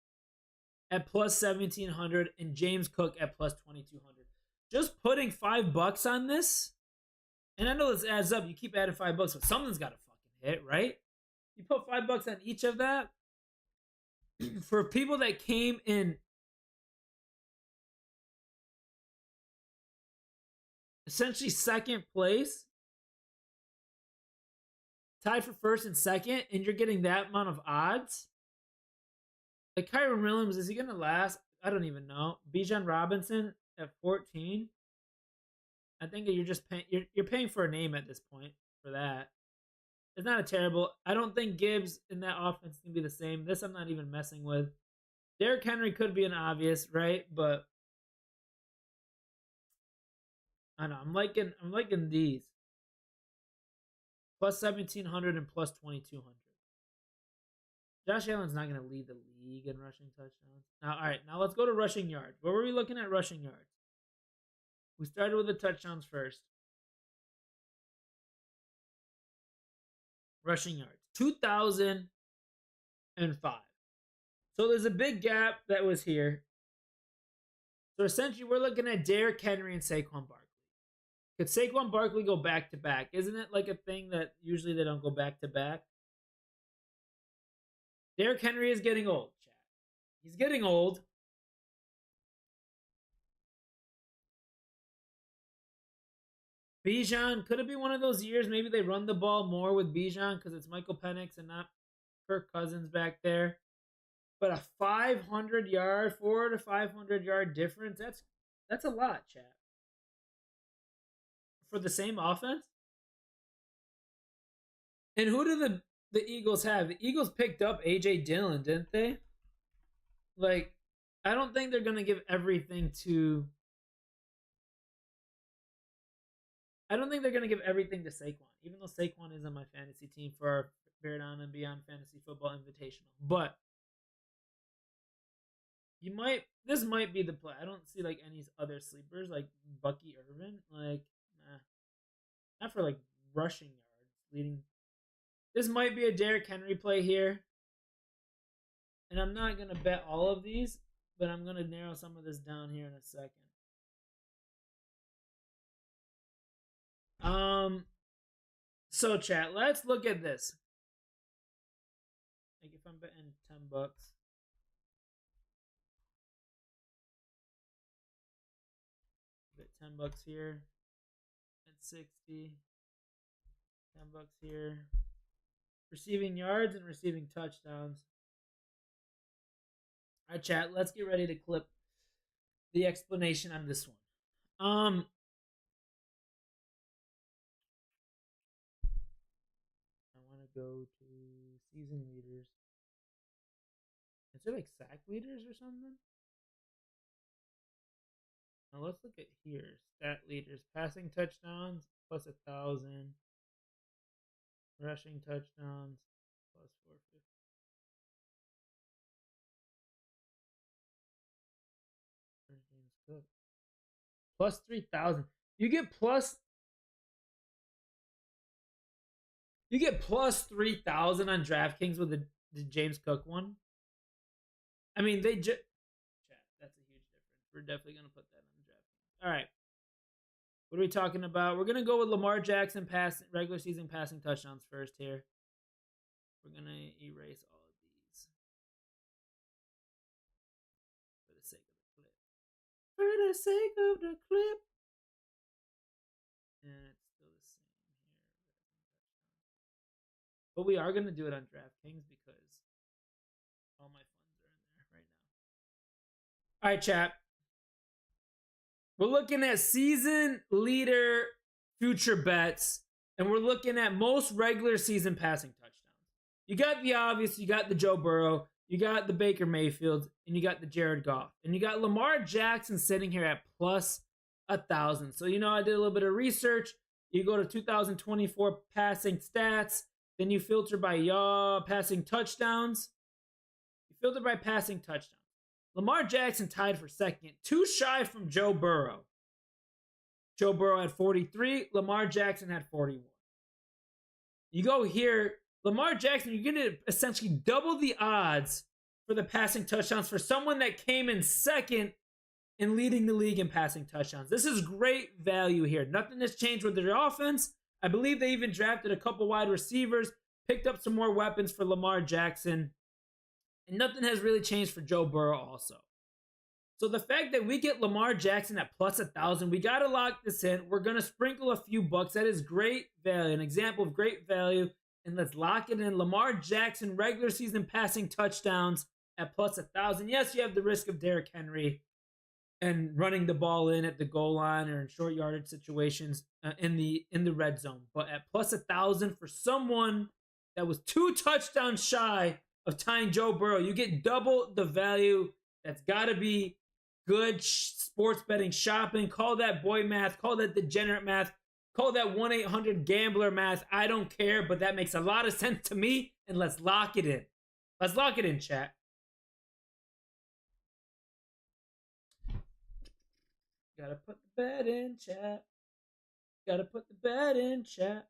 at plus 1,700 and James Cook at plus 2,200. Just putting $5 on this, and I know this adds up. You keep adding $5, but something's got to fucking hit, right? You put $5 on each of that. For people that came in essentially second place, tied for first and second, and you're getting that amount of odds. Like Kyron Williams, is he going to last? I don't even know. Bijan Robinson at 14. I think you're just paying. You're paying for a name at this point for that. It's not a terrible. I don't think Gibbs in that offense can be the same. This I'm not even messing with. Derrick Henry could be an obvious, right? But I don't know. I'm liking these. Plus 1,700 and plus 2,200. Josh Allen's not going to lead the league in rushing touchdowns. Now, all right. Now let's go to rushing yards. What were we looking at rushing yards? We started with the touchdowns first. Rushing yards. 2005. So there's a big gap that was here. So essentially we're looking at Derrick Henry and Saquon Barkley. Could Saquon Barkley go back to back? Isn't it like a thing that usually they don't go back to back? Derrick Henry is getting old, chat. He's getting old. Bijan, could it be one of those years? Maybe they run the ball more with Bijan because it's Michael Penix and not Kirk Cousins back there. But a 500-yard, 4 to 500-yard difference, that's a lot, chat. For the same offense? And who do the Eagles have? The Eagles picked up AJ Dillon, didn't they? Like, I don't think they're gonna give everything to. I don't think they're gonna give everything to Saquon, even though Saquon is on my fantasy team for our Bear Down and Beyond Fantasy Football Invitational. But you might. This might be the play. I don't see like any other sleepers like Bucky Irvin. Like, nah, not for like rushing yards, leading. This might be a Derrick Henry play here. And I'm not going to bet all of these, but I'm going to narrow some of this down here in a second. So chat, let's look at this. Like if I'm betting $10, bet $10 here at 60, $10 here. Receiving yards and receiving touchdowns. All right, chat, let's get ready to clip the explanation on this one. I want to go to season leaders. Is it like sack leaders or something? Now let's look at here. Stat leaders. Passing touchdowns plus 1,000. Rushing touchdowns plus 450. James Cook. Plus 3,000. You get plus 3,000 on DraftKings with the James Cook one. I mean, they just chat. That's a huge difference. We're definitely gonna put that on DraftKings. All right. What are we talking about? We're gonna go with Lamar Jackson regular season passing touchdowns first here. We're gonna erase all of these for the sake of the clip. For the sake of the clip. And it's still the same here. But we are gonna do it on DraftKings because all my funds are in there right now. All right, chat. We're looking at season leader future bets, and we're looking at most regular season passing touchdowns. You got the obvious, you got the Joe Burrow, you got the Baker Mayfield, and you got the Jared Goff. And you got Lamar Jackson sitting here at plus 1,000. So, you know, I did a little bit of research. You go to 2024 passing stats, then you filter by passing touchdowns. You filter by passing touchdowns. Lamar Jackson tied for second, too shy from Joe Burrow. Joe Burrow had 43. Lamar Jackson had 41. You go here, Lamar Jackson, you're going to essentially double the odds for the passing touchdowns for someone that came in second in leading the league in passing touchdowns. This is great value here. Nothing has changed with their offense. I believe they even drafted a couple wide receivers, picked up some more weapons for Lamar Jackson. And nothing has really changed for Joe Burrow also. So the fact that we get Lamar Jackson at plus 1,000, we got to lock this in. We're going to sprinkle a few bucks. That is great value, an example of great value. And let's lock it in. Lamar Jackson, regular season passing touchdowns at plus 1,000. Yes, you have the risk of Derrick Henry and running the ball in at the goal line or in short yardage situations in the red zone. But at plus 1,000 for someone that was 2 touchdowns shy of tying Joe Burrow, you get double the value. That's got to be good sports betting shopping. Call that boy math. Call that degenerate math. Call that 1-800-GAMBLER math. I don't care, but that makes a lot of sense to me, and let's lock it in. Let's lock it in, chat. Gotta put the bet in, chat. Gotta put the bet in, chat.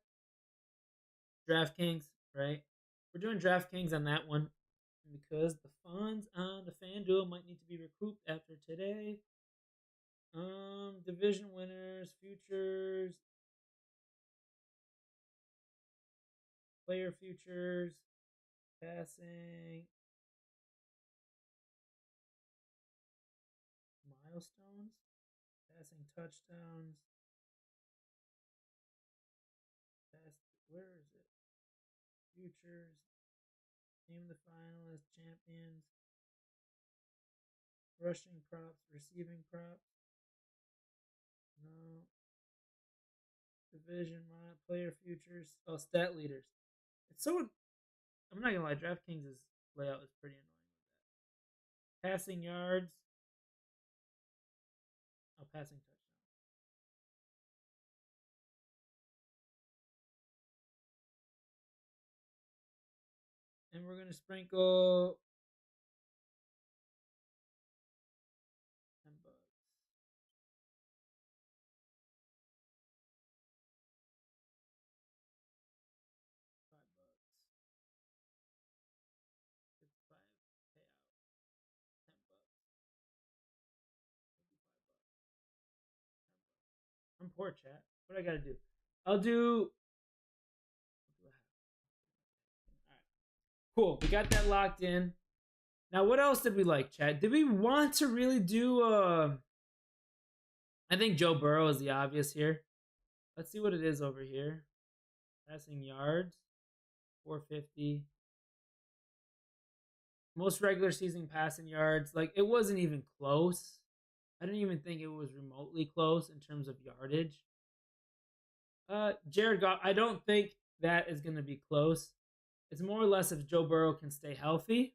DraftKings, right? We're doing DraftKings on that one because the funds on the FanDuel might need to be recouped after today. Division winners, futures, player futures, passing. Passing touchdowns. Where is it? Futures. Name the finalists, champions. Rushing props, receiving props. No. Division, player futures. Oh, stat leaders. It's so. I'm not gonna lie. DraftKings' layout is pretty annoying with that. Passing yards. Oh, passing touchdowns. And we're gonna sprinkle $10. $5. 55 payout. $10. $55. I'm poor, chat. What I gotta do? I'll do. All right. Cool. We got that locked in. Now, what else did we like, chat? Did we want to really do? I think Joe Burrow is the obvious here. Let's see what it is over here. Passing yards, 450. Most regular season passing yards. Like, it wasn't even close. I didn't even think it was remotely close in terms of yardage. Jared Goff, I don't think that is going to be close. It's more or less if Joe Burrow can stay healthy.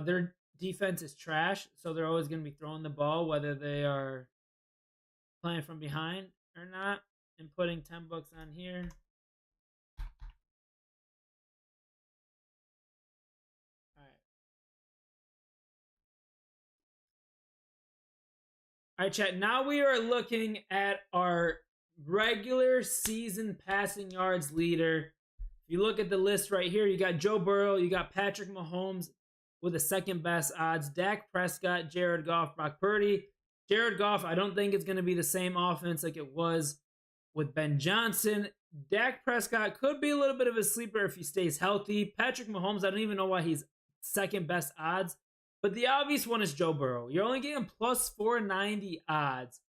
Their defense is trash, so they're always going to be throwing the ball, whether they are playing from behind or not. And putting $10 on here. All right, chat. Now we are looking at our regular season passing yards leader. If you look at the list right here, you got Joe Burrow, you got Patrick Mahomes with the second best odds, Dak Prescott, Jared Goff, Brock Purdy. Jared Goff, I don't think it's going to be the same offense like it was with Ben Johnson. Dak Prescott could be a little bit of a sleeper if he stays healthy. Patrick Mahomes, I don't even know why he's second best odds. But the obvious one is Joe Burrow. You're only getting plus 490 odds.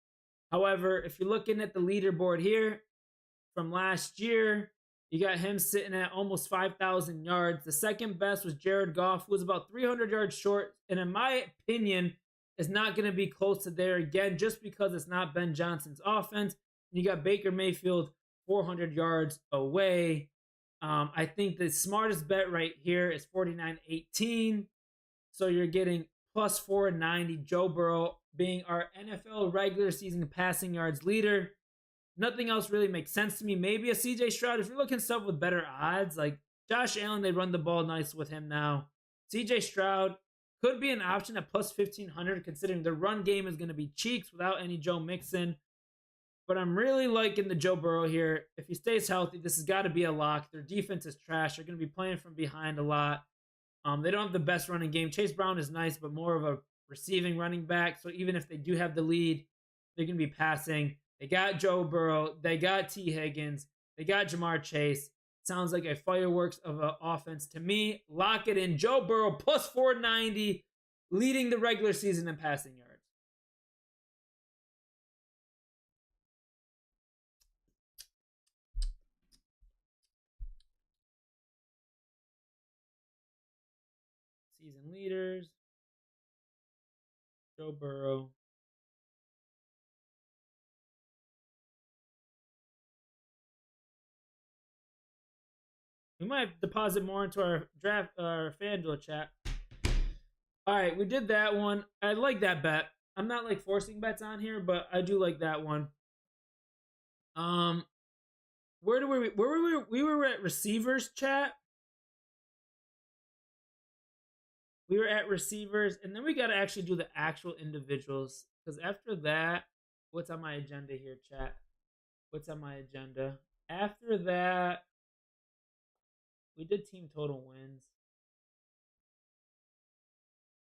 However, if you're looking at the leaderboard here from last year, you got him sitting at almost 5,000 yards. The second best was Jared Goff, who was about 300 yards short. And in my opinion, is not going to be close to there again just because it's not Ben Johnson's offense. You got Baker Mayfield 400 yards away. I think the smartest bet right here is 49.18. So you're getting plus 490. Joe Burrow being our NFL regular season passing yards leader. Nothing else really makes sense to me. Maybe a CJ Stroud. If you're looking stuff with better odds, like Josh Allen, they run the ball nice with him now. CJ Stroud could be an option at plus 1,500, considering the run game is going to be cheeks without any Joe Mixon. But I'm really liking the Joe Burrow here. If he stays healthy, this has got to be a lock. Their defense is trash. They're going to be playing from behind a lot. They don't have the best running game. Chase Brown is nice, but more of a receiving running back. So even if they do have the lead, they're going to be passing. They got Joe Burrow. They got T. Higgins. They got Jamar Chase. Sounds like a fireworks of an offense to me. Lock it in. Joe Burrow plus 490, leading the regular season in passing yards. Season leaders. Joe Burrow. We might deposit more into our draft, our FanDuel chat. All right, we did that one. I like that bet. I'm not like forcing bets on here, but I do like that one. Where we were at receivers chat. We were at receivers, and then we got to actually do the actual individuals. Because after that, what's on my agenda here, chat? What's on my agenda? After that, we did team total wins.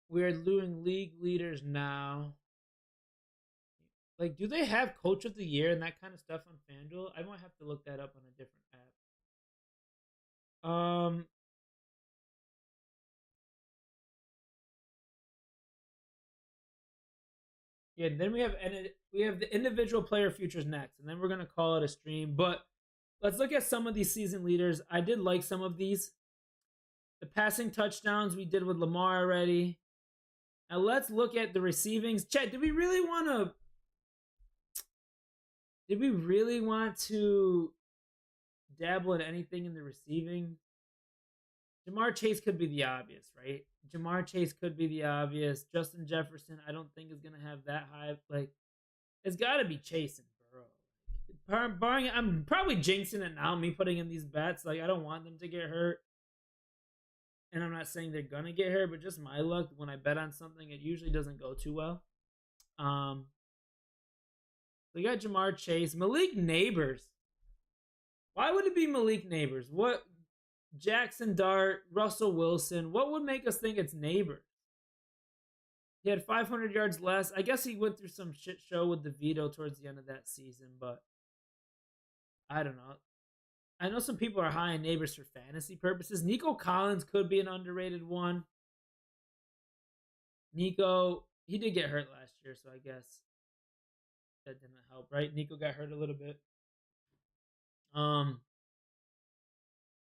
We're doing league leaders now. Like, do they have coach of the year and that kind of stuff on FanDuel? I might have to look that up on a different app. Yeah, then we have the individual player futures next, and then we're gonna call it a stream. But let's look at some of these season leaders. I did like some of these. The passing touchdowns we did with Lamar already. Now let's look at the receivings. Chet, did we really want to dabble in anything in the receiving? Jamar Chase could be the obvious, right? Jamar Chase could be the obvious. Justin Jefferson, I don't think is going to have that high. Like, it's got to be Chase and Burrow. Barring, I'm probably jinxing it now, me putting in these bets. Like, I don't want them to get hurt. And I'm not saying they're going to get hurt, but just my luck, when I bet on something, it usually doesn't go too well. We got Jamar Chase. Malik Neighbors. Why would it be Malik Neighbors? What? Jackson Dart, Russell Wilson. What would make us think it's Neighbors? He had 500 yards less. I guess he went through some shit show with the veto towards the end of that season, but I don't know. I know some people are high on Neighbors for fantasy purposes. Nico Collins could be an underrated one. Nico, he did get hurt last year, so I guess that didn't help, right? Nico got hurt a little bit.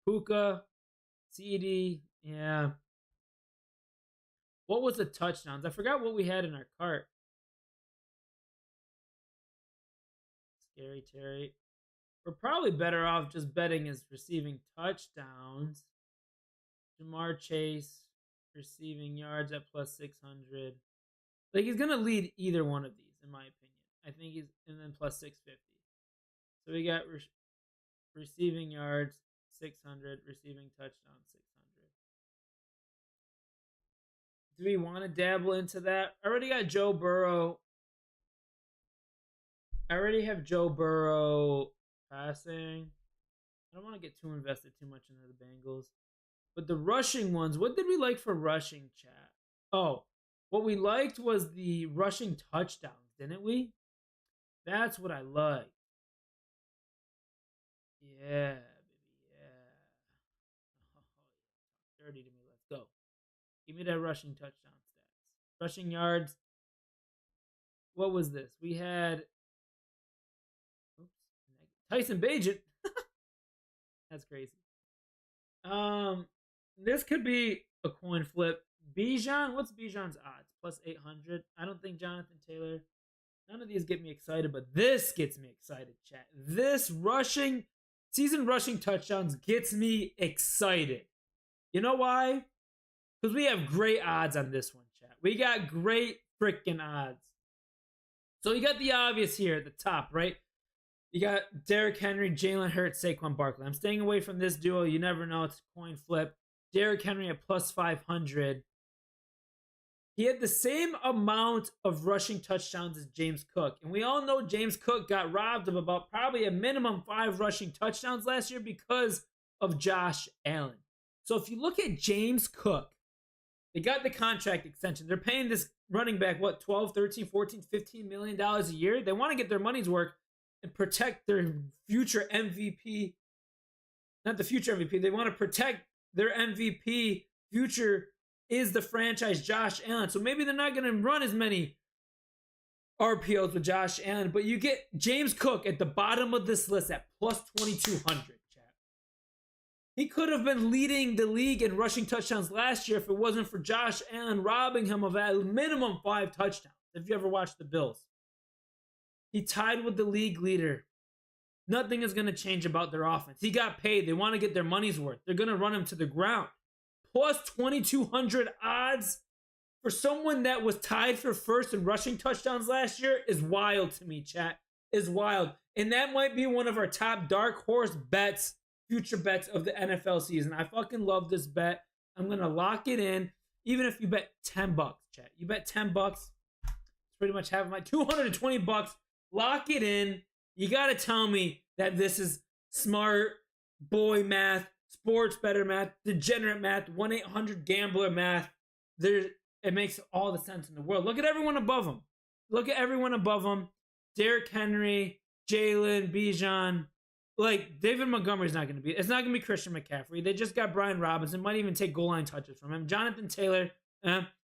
Puka, CD, yeah. What was the touchdowns? I forgot what we had in our cart. Scary Terry. We're probably better off just betting his receiving touchdowns. Jamar Chase, receiving yards at plus 600. Like, he's going to lead either one of these, in my opinion. I think he's, and then plus 650. So we got receiving yards, 600, receiving touchdown, 600. Do we want to dabble into that? I already got Joe Burrow. I already have Joe Burrow passing. I don't want to get too invested too much into the Bengals. But the rushing ones, what did we like for rushing, chat? Oh, what we liked was the rushing touchdowns, didn't we? That's what I like. Yeah, baby, yeah. Oh, dirty to me. Let's go. Give me that rushing touchdown stats. Rushing yards. What was this? We had Tyson Bagent. That's crazy. This could be a coin flip. Bijan, what's Bijan's odds? Plus 800. I don't think Jonathan Taylor. None of these get me excited, but this gets me excited, chat. This season rushing touchdowns gets me excited. You know why? Because we have great odds on this one, chat. We got great freaking odds. So you got the obvious here at the top, right? You got Derrick Henry, Jalen Hurts, Saquon Barkley. I'm staying away from this duo. You never know. It's a coin flip. Derrick Henry at plus 500. He had the same amount of rushing touchdowns as James Cook. And we all know James Cook got robbed of about probably a minimum 5 rushing touchdowns last year because of Josh Allen. So if you look at James Cook, they got the contract extension. They're paying this running back, what, 12, 13, 14, $15 million a year? They want to get their money's worth and protect their future MVP. Not the future MVP. They want to protect their MVP. Future is the franchise Josh Allen. So maybe they're not going to run as many RPOs with Josh Allen, but you get James Cook at the bottom of this list at plus 2,200, chat. He could have been leading the league in rushing touchdowns last year if it wasn't for Josh Allen robbing him of at minimum 5 touchdowns. If you ever watched the Bills, he tied with the league leader. Nothing is going to change about their offense. He got paid. They want to get their money's worth. They're going to run him to the ground. Plus 2,200 odds for someone that was tied for first in rushing touchdowns last year is wild to me, chat. Is wild. And that might be one of our top dark horse bets, future bets of the NFL season. I fucking love this bet. I'm going to lock it in. Even if you bet $10, chat. You bet $10. It's pretty much having my $220. Lock it in. You got to tell me that this is smart boy math, sports better math, degenerate math, 1-800-GAMBLER math. It makes all the sense in the world. Look at everyone above him. Look at everyone above him. Derrick Henry, Jalen, Bijan. Like, David Montgomery's not going to be. It's not going to be Christian McCaffrey. They just got Brian Robinson. Might even take goal line touches from him. Jonathan Taylor.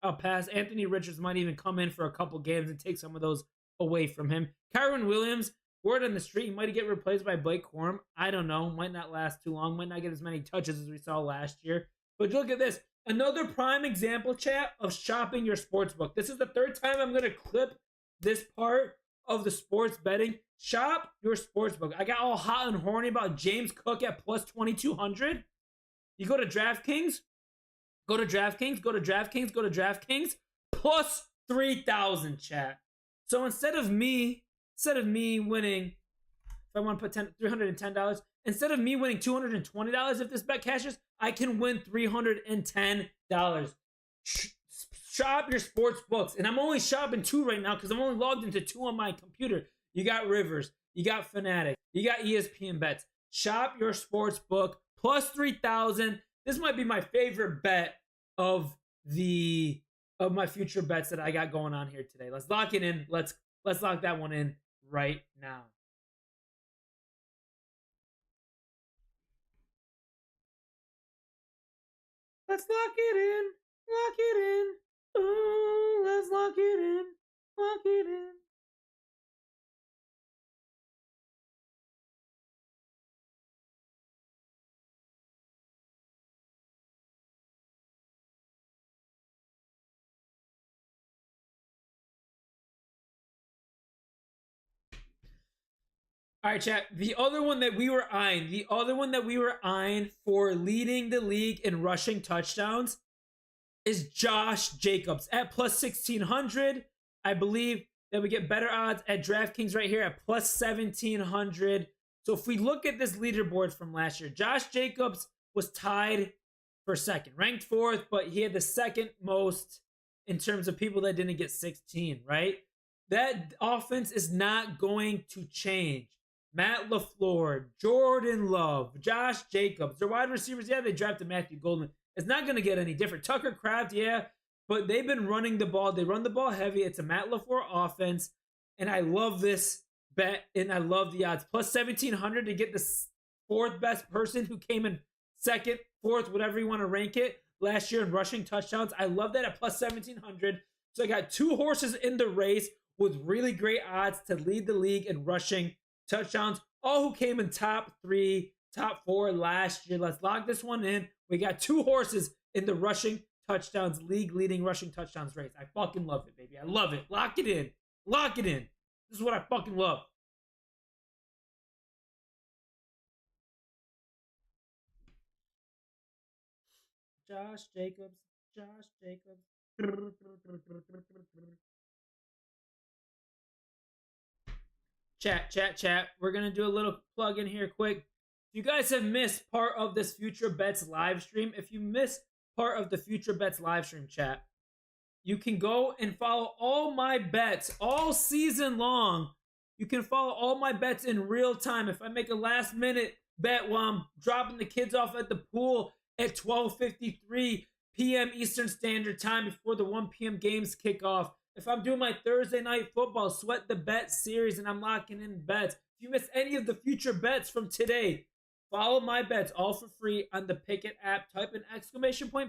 I'll pass. Anthony Richards might even come in for a couple games and take some of those away from him. Kyron Williams, word on the street, he might get replaced by Blake Corum. I don't know. Might not last too long. Might not get as many touches as we saw last year. But look at this. Another prime example, chat, of shopping your sports book. This is the third time I'm going to clip this part of the sports betting. Shop your sports book. I got all hot and horny about James Cook at plus 2,200. You go to DraftKings, go to DraftKings, plus 3,000, chat. So instead of me winning, if I want to put $310, instead of me winning $220 if this bet cashes, I can win $310. Shop your sports books. And I'm only shopping 2 right now because I'm only logged into 2 on my computer. You got Rivers, you got Fanatic, you got ESPN bets. Shop your sports book, plus 3,000. This might be my favorite bet of my future bets that I got going on here today. Let's lock it in. Let's lock that one in right now. Let's lock it in. Lock it in. Ooh, let's lock it in. Lock it in. All right, chat. The other one that we were eyeing for leading the league in rushing touchdowns is Josh Jacobs at plus 1,600. I believe that we get better odds at DraftKings right here at plus 1,700. So if we look at this leaderboard from last year, Josh Jacobs was tied for second, ranked 4th, but he had the second most in terms of people that didn't get 16, right? That offense is not going to change. Matt LaFleur, Jordan Love, Josh Jacobs, their wide receivers, yeah, they drafted Matthew Goldman. It's not going to get any different. Tucker Kraft, yeah, but they've been running the ball. They run the ball heavy. It's a Matt LaFleur offense, and I love this bet, and I love the odds. Plus 1,700 to get the 4th best person who came in 2nd, 4th, whatever you want to rank it, last year in rushing touchdowns. I love that at plus 1,700. So I got 2 horses in the race with really great odds to lead the league in rushing touchdowns, all who came in top 3, top 4 last year. Let's lock this one in. We got 2 horses in the rushing touchdowns, league-leading rushing touchdowns race. I fucking love it, baby. I love it. Lock it in. Lock it in. This is what I fucking love. Josh Jacobs. Chat. We're going to do a little plug in here quick. If you guys have missed part of this Future Bets live stream, chat, you can go and follow all my bets all season long. You can follow all my bets in real time. If I make a last minute bet while I'm dropping the kids off at the pool at 12:53 p.m. Eastern Standard Time before the 1 p.m. games kick off, if I'm doing my Thursday night football sweat the bet series and I'm locking in bets, if you miss any of the future bets from today, follow my bets all for free on the Pickett app. Type in !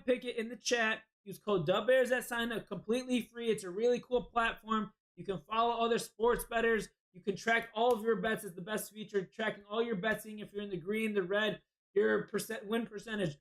Pickett in the chat. Use code DUBBEARS at sign up, completely free. It's a really cool platform. You can follow other sports bettors. You can track all of your bets as the best feature, tracking all your bets, seeing if you're in the green, the red, your win percentage,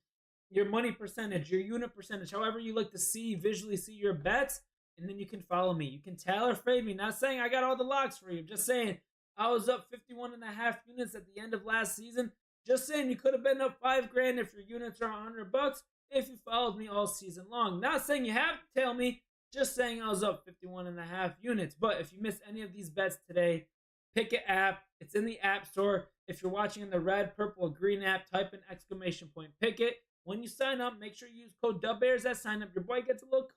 your money percentage, your unit percentage, however you like to visually see your bets. And then you can follow me. You can tailor fade me. Not saying I got all the locks for you. I'm just saying I was up 51.5 units at the end of last season. Just saying you could have been up $5,000 if your units are $100 if you followed me all season long. Not saying you have to tail me. Just saying I was up 51.5 units. But if you missed any of these bets today, Pickett app. It's in the App Store. If you're watching in the red, purple, or green app, type in ! Pickett. When you sign up, make sure you use code DUBBEARS at sign up. Your boy gets a little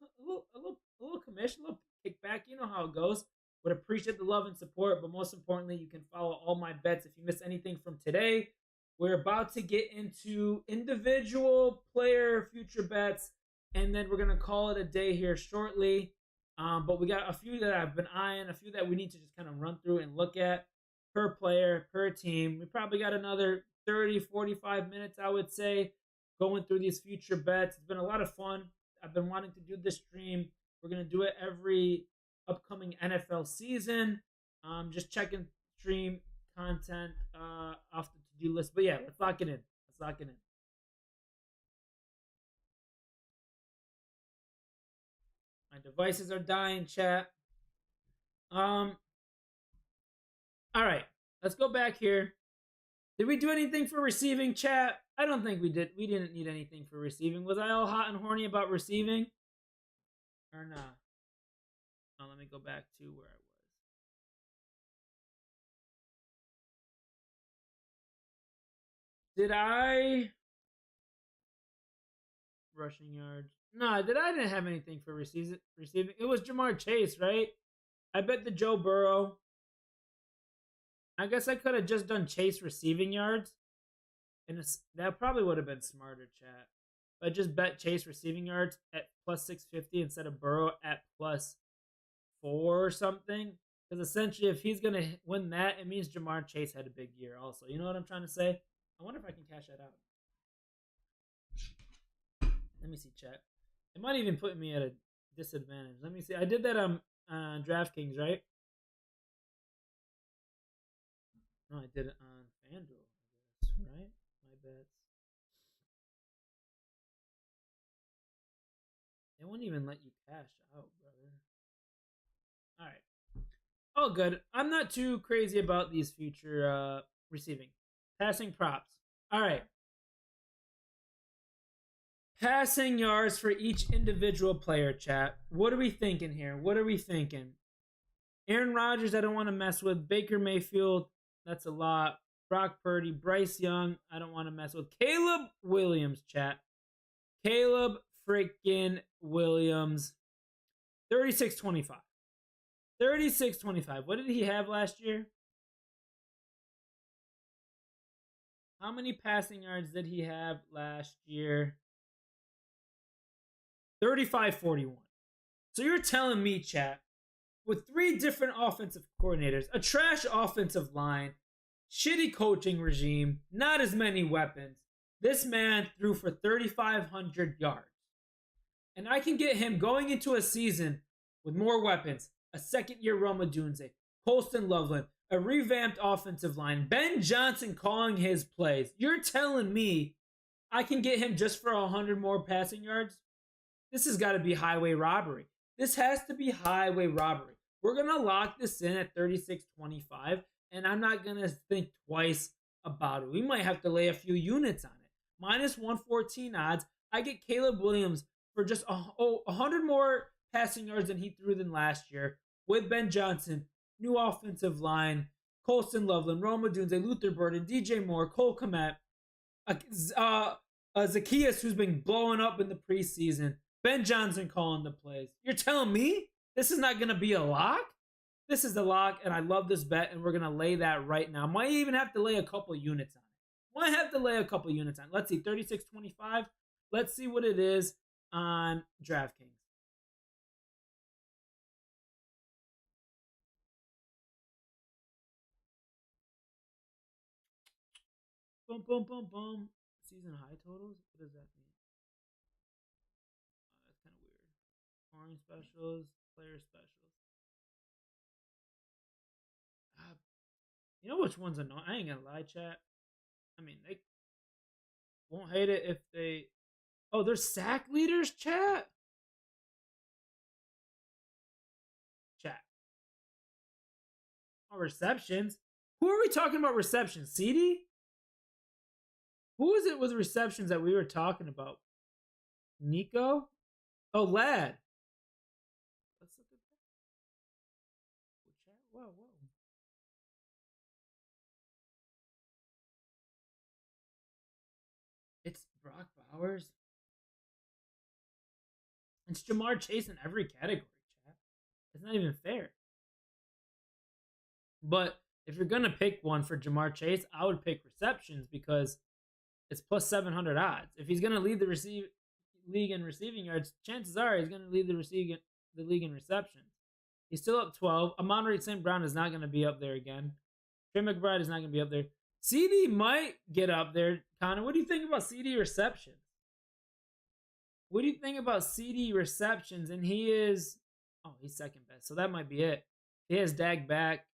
commission, a little kickback. You know how it goes. Would appreciate the love and support, but most importantly, you can follow all my bets. If you miss anything from today, we're about to get into individual player future bets, and then we're going to call it a day here shortly. But we got a few that I've been eyeing, a few that we need to just kind of run through and look at per player, per team. We probably got another 30, 45 minutes, I would say, going through these future bets. It's been a lot of fun. I've been wanting to do this stream. We're gonna do it every upcoming NFL season. Just checking stream content off the to-do list. But yeah, let's lock it in. Let's lock it in. My devices are dying, chat. All right, let's go back here. Did we do anything for receiving, chat? I don't think we did. We didn't need anything for receiving. Was I all hot and horny about receiving? Or not? Oh, let me go back to where I was. Did I rushing yards? No, I didn't have anything for receiving. It was Jamar Chase, right? I bet the Joe Burrow. I guess I could have just done Chase receiving yards. And that probably would have been smarter, chat. But I just bet Chase receiving yards at plus 650 instead of Burrow at plus 4 or something. Because essentially, if he's going to win that, it means Jamar Chase had a big year also. You know what I'm trying to say? I wonder if I can cash that out. Let me see, chat. It might even put me at a disadvantage. Let me see. I did that on DraftKings, right? No, I did it on FanDuel, I guess, right? My bets. They won't even let you cash out, brother. All right. Oh, good. I'm not too crazy about these future receiving. Passing props. All right. Passing yards for each individual player, chat. What are we thinking here? What are we thinking? Aaron Rodgers, I don't want to mess with. Baker Mayfield, that's a lot. Brock Purdy, Bryce Young, I don't want to mess with. Caleb Williams, chat. Caleb freaking Williams. 36-25. 36-25. What did he have last year? How many passing yards did he have last year? 35-41. So you're telling me, chat, with 3 different offensive coordinators, a trash offensive line, shitty coaching regime, not as many weapons, this man threw for 3,500 yards. And I can get him going into a season with more weapons, a second-year Rome Odunze, Colston Loveland, a revamped offensive line, Ben Johnson calling his plays. You're telling me I can get him just for 100 more passing yards? This has got to be highway robbery. This has to be highway robbery. We're going to lock this in at 36-25, and I'm not going to think twice about it. We might have to lay a few units on it. Minus 114 odds. I get Caleb Williams for just 100 more passing yards than he threw than last year with Ben Johnson, new offensive line, Colston Loveland, Rome Odunze, Luther Burden, DJ Moore, Cole Kmet, Zacchaeus, who's been blowing up in the preseason, Ben Johnson calling the plays. You're telling me this is not going to be a lock? This is the lock, and I love this bet, and we're going to lay that right now. Might even have to lay a couple units on it. Might have to lay a couple units on it. Let's see, 36-25. Let's see what it is on DraftKings. Boom, boom, boom, boom. Season high totals? What does that mean? That's kind of weird. Scoring specials, player specials. You know which one's annoying? I ain't gonna lie, chat. I mean, they won't hate it if they... Oh, they're sack leaders, chat? Chat. Oh, receptions? Who are we talking about receptions? CD? Who is it with receptions that we were talking about? Nico? Oh, Lad. Let's look at that. Whoa, whoa. It's Brock Bowers. It's Jamar Chase in every category, chat. It's not even fair. But if you're going to pick one for Jamar Chase, I would pick receptions because it's plus 700 odds. If he's going to lead the league in receiving yards, chances are he's going to lead the league in receptions. He's still up 12. Amon-Ra St. Brown is not going to be up there again. Trey McBride is not going to be up there. CD might get up there. Connor, what do you think about CD receptions? What do you think about CD receptions? And he is, oh, he's second best, so that might be it. He has Dak back.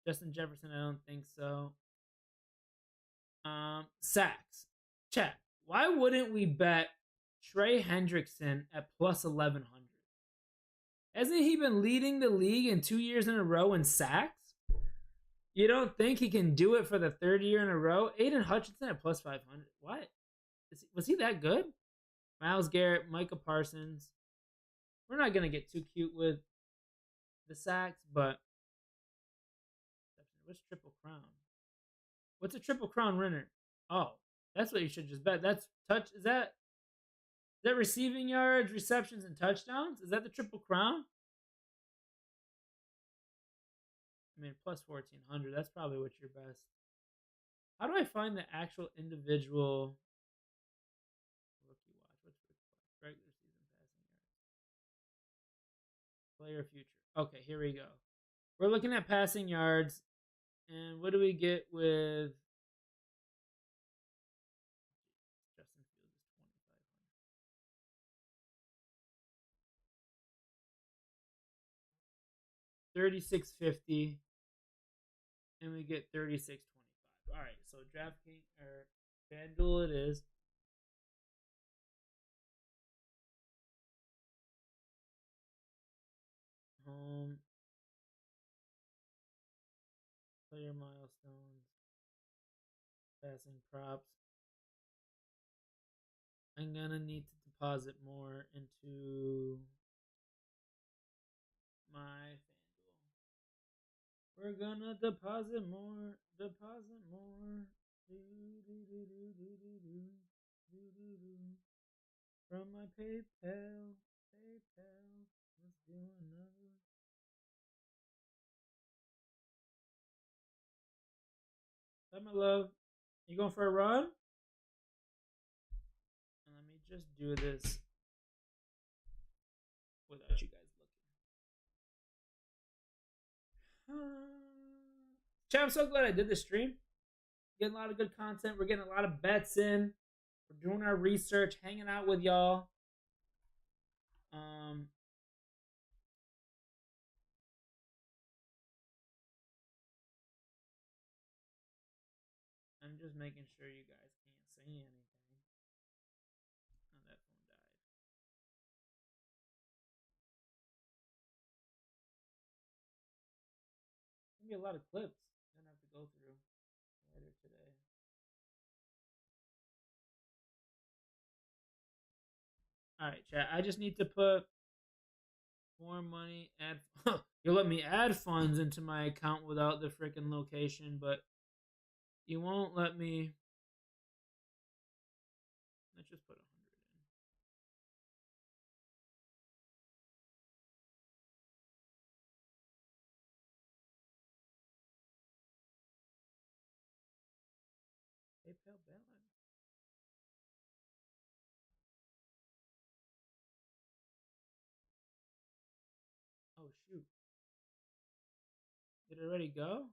Justin Jefferson, I don't think so. Sacks. Chat. Why wouldn't we bet Trey Hendrickson at plus 1100? Hasn't he been leading the league in 2 years in a row in sacks? You don't think he can do it for the third year in a row? Aiden Hutchinson at plus 500. What? Was he that good? Myles Garrett, Micah Parsons. We're not going to get too cute with the sacks, but what's Triple Crown? What's a Triple Crown winner? Oh, that's what you should just bet. That's touch. Is that receiving yards, receptions, and touchdowns? Is that the Triple Crown? I mean, plus 1400. That's probably what your best. How do I find the actual individual rookie watch? What's rookie watch? Regular season passing yards. Player future. Okay, here we go. We're looking at passing yards. And what do we get with Justin Fields is 2,500. 3650. And we get 3625. All right, so DraftKings or FanDuel it is. Home. Player milestones. Passing props. I'm gonna need to deposit more into my FanDuel. We're gonna deposit more. From my PayPal. Let's do another. Hi, my love. You going for a run? And let me just do this without you guys looking. Chat, I'm so glad I did the stream. Getting a lot of good content. We're getting a lot of bets in. We're doing our research, hanging out with y'all. I'm just making sure you guys can't say anything. Oh, that phone died. Gonna be a lot of clips I'm gonna have to go through later today. All right, chat. I just need to put more money. You'll let me add funds into my account without the freaking location, but you won't let me. Let's just put 100 in. PayPal balance. Oh shoot! Did it already go?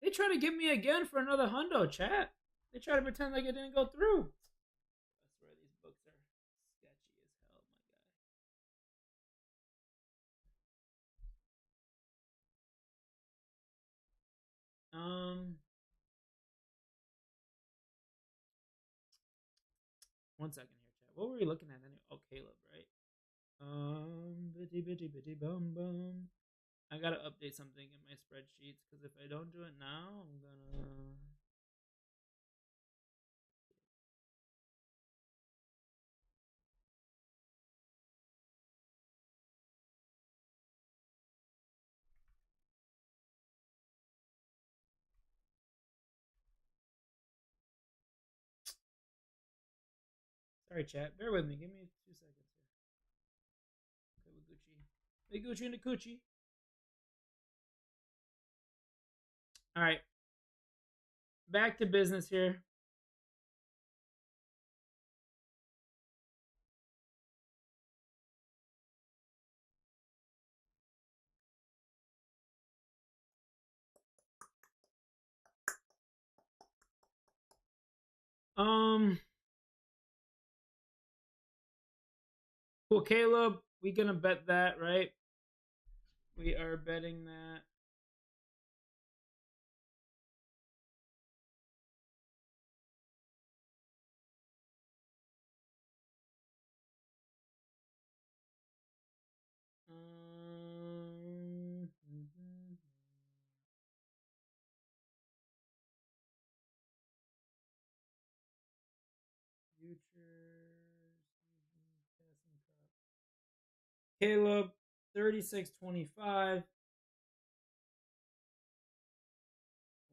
They try to get me again for another hundo, chat. They try to pretend like it didn't go through. I swear these books are sketchy as hell, my guy. 1 second here, chat. What were we looking at anyway? Oh, Caleb, right? Bitty bum bum. I gotta update something in my spreadsheets because if I don't do it now, I'm gonna. Sorry, chat. Bear with me. Give me 2 seconds here. Okay, with Gucci. Hey, Gucci and the Coochie. All right. Back to business here. Cool, Caleb. We gonna bet that, right? We are betting that. Mhm. Futures. Passing cup. Caleb, 36.25.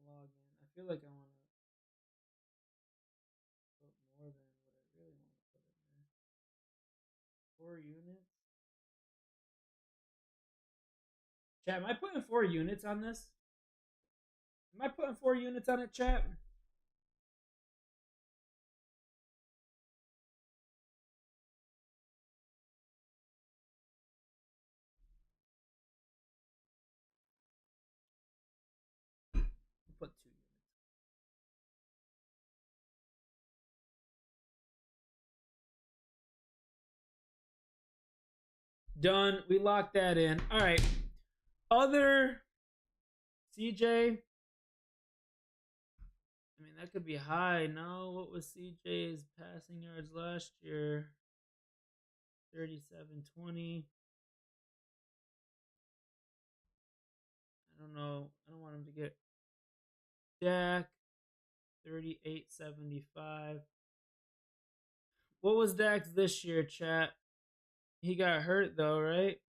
Log in. I feel like I want to put more than what I really want to put in there. 4 units. Chat, am I putting 4 units on this? Am I putting 4 units on it, chat? Put 2 units. Done. We locked that in. All right. Other CJ. I mean, that could be high. No, what was CJ's passing yards last year? 37.20. I don't know. I don't want him to get Dak. 38.75. What was Dak's this year, chat? He got hurt though, right?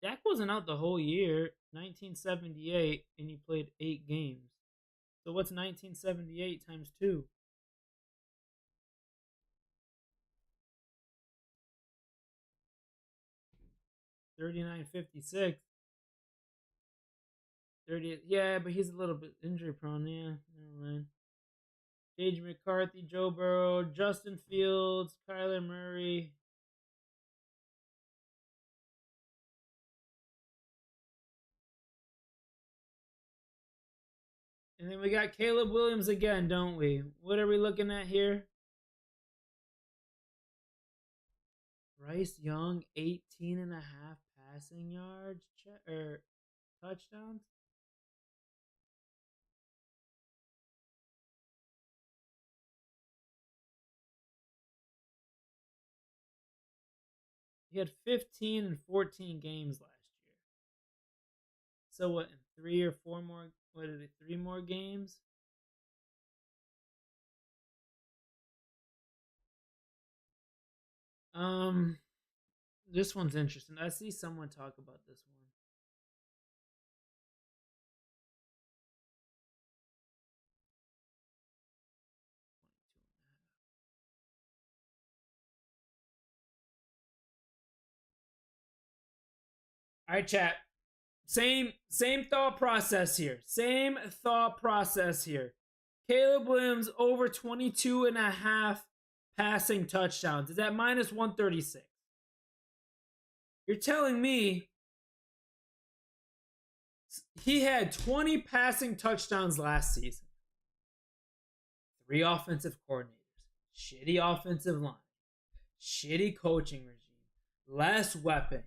Dak wasn't out the whole year. 1978, and he played 8 games. So what's 1978 times 2? 39.56. 30. Yeah, but he's a little bit injury prone. Yeah, never mind. J.J. McCarthy, Joe Burrow, Justin Fields, Kyler Murray. And then we got Caleb Williams again, don't we? What are we looking at here? Bryce Young, 18 and a half passing yards or touchdowns. He had 15 and 14 games last year. So what, in 3 or 4 more, what is it, 3 more games? This one's interesting. I see someone talk about this one. All right, chat. Same thought process here. Same thought process here. Caleb Williams over 22 and a half passing touchdowns is at minus 136. You're telling me he had 20 passing touchdowns last season. 3 offensive coordinators, shitty offensive line, shitty coaching regime, less weapons.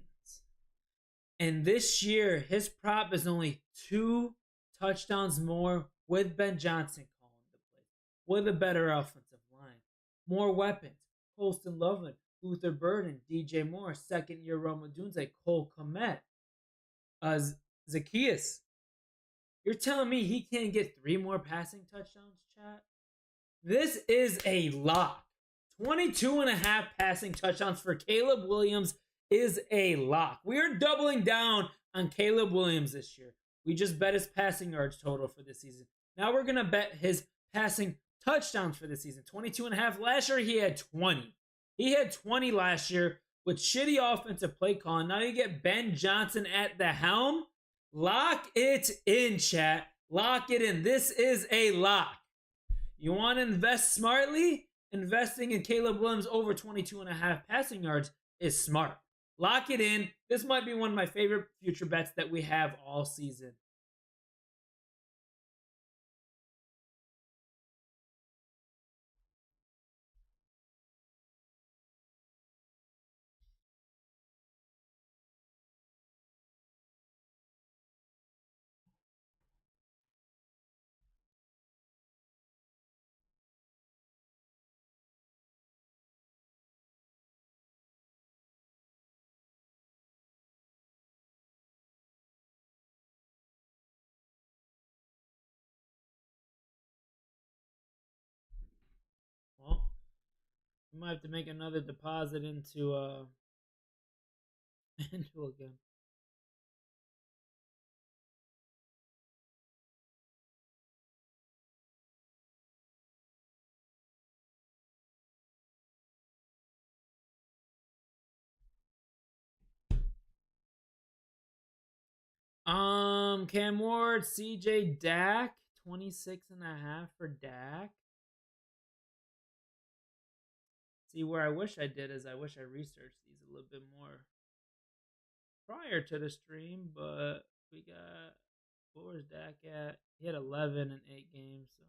And this year, his prop is only 2 touchdowns more with Ben Johnson calling the play, with a better offensive line, more weapons. Colston Loveland, Luther Burden, DJ Moore, second-year Roma Dunze, Cole Kmet, Zacchaeus. You're telling me he can't get 3 more passing touchdowns, chat? This is a lock. 22 and a half passing touchdowns for Caleb Williams is a lock. We are doubling down on Caleb Williams this year. We just bet his passing yards total for this season. Now we're going to bet his passing touchdowns for this season. 22 and a half. Last year he had 20. He had 20 last year with shitty offensive play calling. Now you get Ben Johnson at the helm. Lock it in, chat. Lock it in. This is a lock. You want to invest smartly? Investing in Caleb Williams over 22 and a half passing yards is smart. Lock it in. This might be one of my favorite future bets that we have all season. might have to make another deposit into into again. Cam Ward, CJ, Dak, 26.5 for Dak. See, where I wish I did is I wish I researched these a little bit more prior to the stream, but we got, what was Dak at? He had 11 in 8 games, so.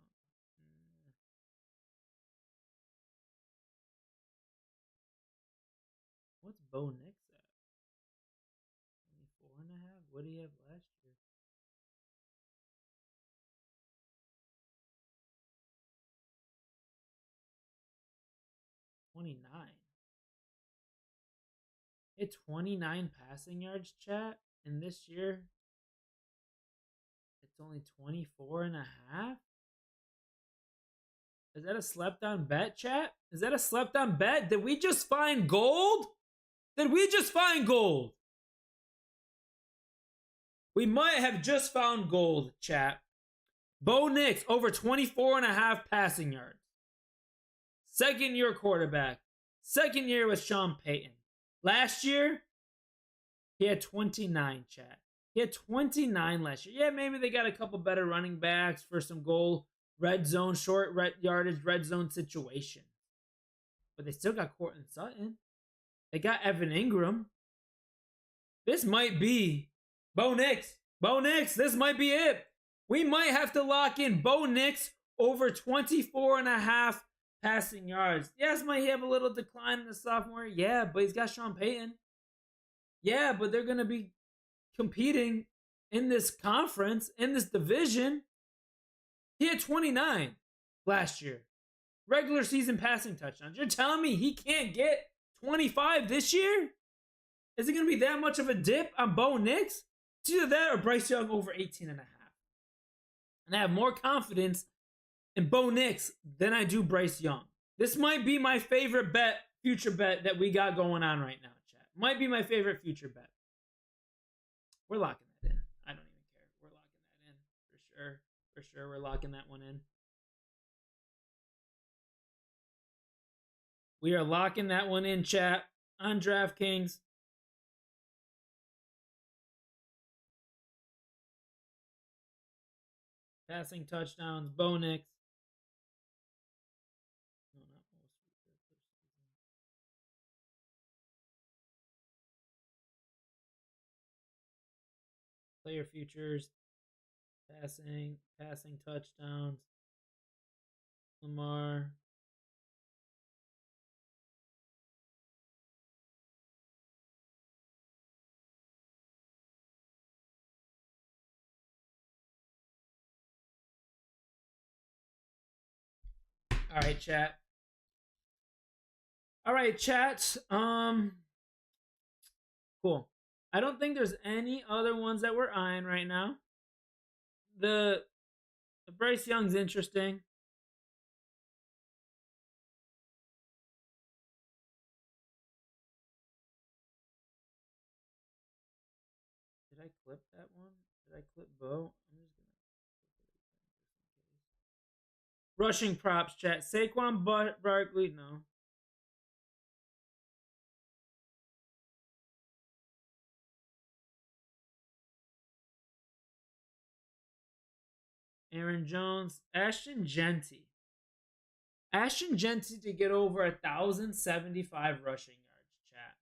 What's Bo Nix at? 24.5? What did he have last year? 29. Hit 29 passing yards, chat, and this year it's only 24.5. Is that a slept on bet, chat? Is that a slept on bet? Did we just find gold? Did we just find gold? We might have just found gold, chat. Bo Nix over 24.5 passing yards. Second year quarterback. Second year with Sean Payton. Last year, he had 29, chat. He had 29 last year. Yeah, maybe they got a couple better running backs for some goal, red zone, short red yardage, red zone situation. But they still got Courtland Sutton. They got Evan Ingram. This might be Bo Nix. Bo Nix, this might be it. We might have to lock in Bo Nix over 24.5 passing yards. Yes, might he have a little decline in the sophomore? Yeah, but he's got Sean Payton. Yeah, but they're going to be competing in this conference, in this division. He had 29 last year. Regular season passing touchdowns. You're telling me he can't get 25 this year? Is it going to be that much of a dip on Bo Nix? It's either that or Bryce Young over 18.5. And I have more confidence in Bo Nix than I do Bryce Young. This might be my favorite bet, future bet that we got going on right now, chat. Might be my favorite future bet. We're locking that in. I don't even care. We're locking that in for sure. For sure, we're locking that one in. We are locking that one in, chat, on DraftKings. Passing touchdowns, Bo Nix. No, not most. Player futures, passing touchdowns. Lamar. All right, chat. All right, chat. Cool. I don't think there's any other ones that we're eyeing right now. The Bryce Young's interesting. Did I clip that one? Did I clip Bo? I'm just gonna rushing props, chat. Saquon Barkley, no. Aaron Jones, Ashton Genty. Ashton Genty to get over 1,075 rushing yards, chat.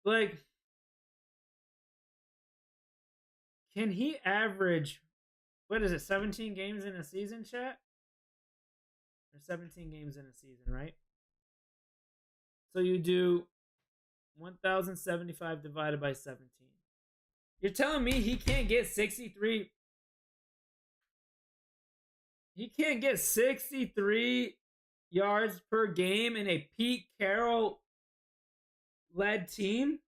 Like, can he average, what is it, 17 games in a season, chat? Or 17 games in a season, right? So you do 1,075 divided by 17. You're telling me he can't get 63? He can't get 63 yards per game in a Pete Carroll led team?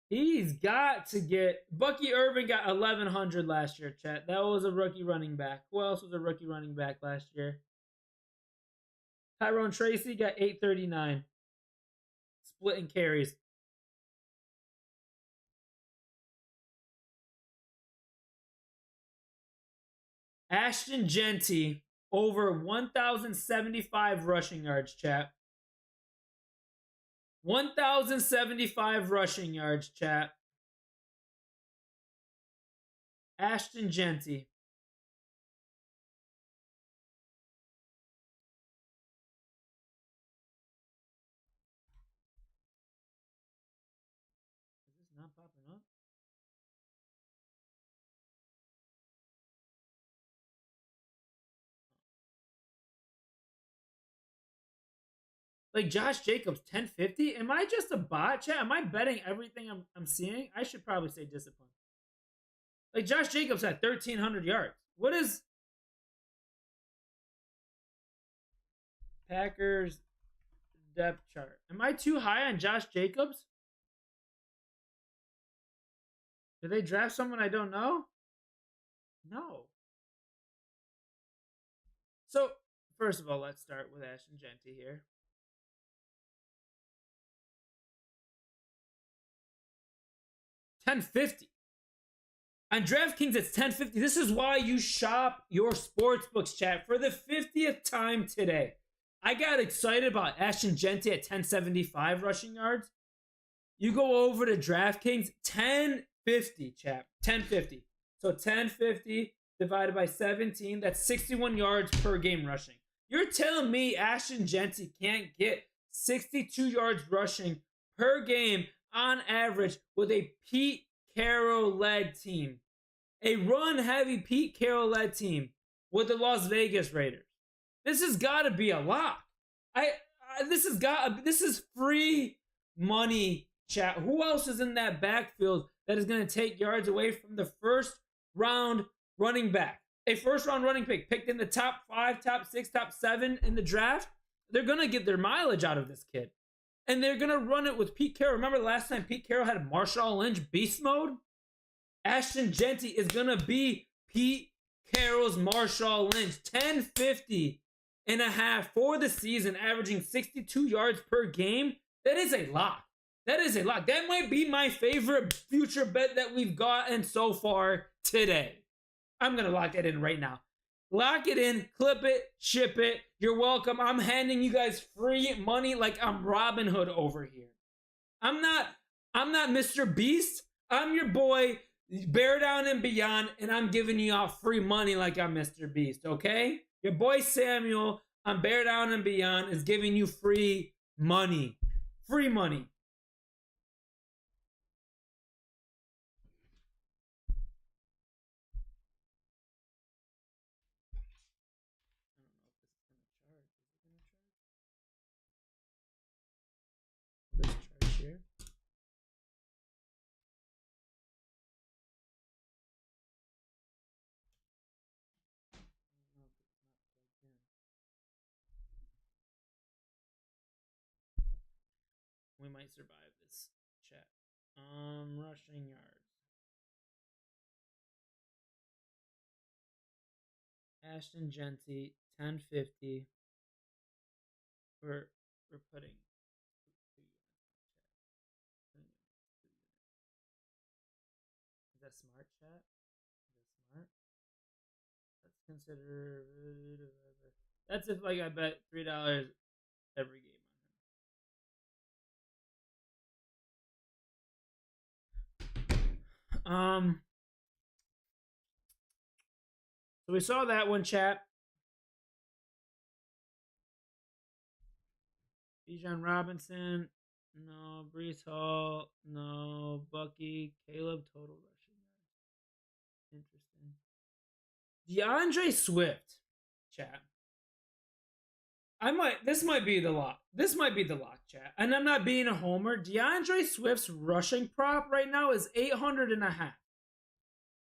He's got to get Bucky Irving got 1100 last year, chat. That was a rookie running back. Who else was a rookie running back last year? Tyrone Tracy got 839. Splitting carries. Ashton Genty over 1,075 rushing yards, chat. 1,075 rushing yards, chat. Ashton Genty. Is this not popping up? Like Josh Jacobs, 1050? Am I just a bot, chat? Am I betting everything I'm seeing? I should probably say discipline. Like Josh Jacobs had 1,300 yards. What is Packers depth chart? Am I too high on Josh Jacobs? Did they draft someone I don't know? No. So, first of all, let's start with Ashton Genty here. $10.50. On DraftKings, it's $10.50. This is why you shop your sportsbooks, chat, for the 50th time today. I got excited about Ashton Genty at 1075 rushing yards. You go over to DraftKings, 1050, chat. 1050. So 1050 divided by 17, that's 61 yards per game rushing. You're telling me Ashton Genty can't get 62 yards rushing per game on average with a Pete Carroll-led team. A run-heavy Pete Carroll-led team with the Las Vegas Raiders. This has got to be a lock. This is free money, chat. Who else is in that backfield that is going to take yards away from the first round running back? A first round running pick picked in the top 5, top 6, top 7 in the draft. They're going to get their mileage out of this kid. And they're going to run it with Pete Carroll. Remember the last time Pete Carroll had Marshawn Lynch beast mode? Ashton Genty is going to be Pete Carroll's Marshawn Lynch. 1050 and a half for the season, averaging 62 yards per game. That is a lock. That is a lock. That might be my favorite future bet that we've gotten so far today. I'm going to lock it in right now. Lock it in, clip it, ship it. You're welcome. I'm handing you guys free money like I'm Robin Hood over here. I'm not Mr. Beast. I'm your boy, Bear Down and Beyond, and I'm giving you all free money like I'm Mr. Beast, okay? Your boy Samuel on Bear Down and Beyond is giving you free money. Free money. This chart here. We might survive this chat. Rushing yards. Ashton Genty, 1050. We're putting. Is that smart, chat? Is that smart? Let's consider. That's if like I bet $3 every game on him. So we saw that one, chat. Bijan Robinson, no. Brees Hall, no. Bucky, Caleb, total rushing yards. Interesting. DeAndre Swift, chat. This might be the lock. This might be the lock, chat. And I'm not being a homer. DeAndre Swift's rushing prop right now is 800 and a half.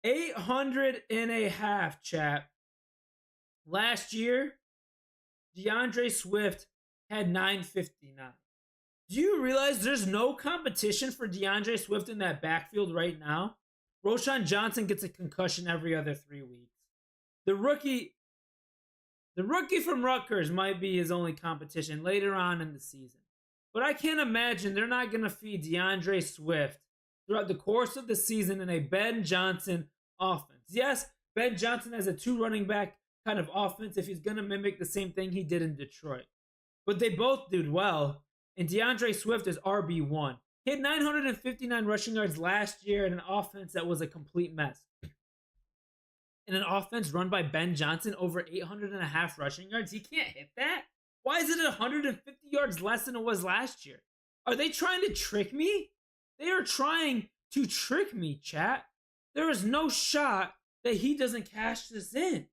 800 and a half, chat. Last year, DeAndre Swift had 959. Do you realize there's no competition for DeAndre Swift in that backfield right now? Roshan Johnson gets a concussion every other 3 weeks. The rookie from Rutgers might be his only competition later on in the season. But I can't imagine they're not going to feed DeAndre Swift throughout the course of the season in a Ben Johnson offense. Yes, Ben Johnson has a 2 running back kind of offense if he's going to mimic the same thing he did in Detroit. But they both did well, and DeAndre Swift is RB1. He had 959 rushing yards last year in an offense that was a complete mess. In an offense run by Ben Johnson, over 800.5 rushing yards, he can't hit that. Why is it 150 yards less than it was last year? Are they trying to trick me? They are trying to trick me, chat. There is no shot that he doesn't cash this in.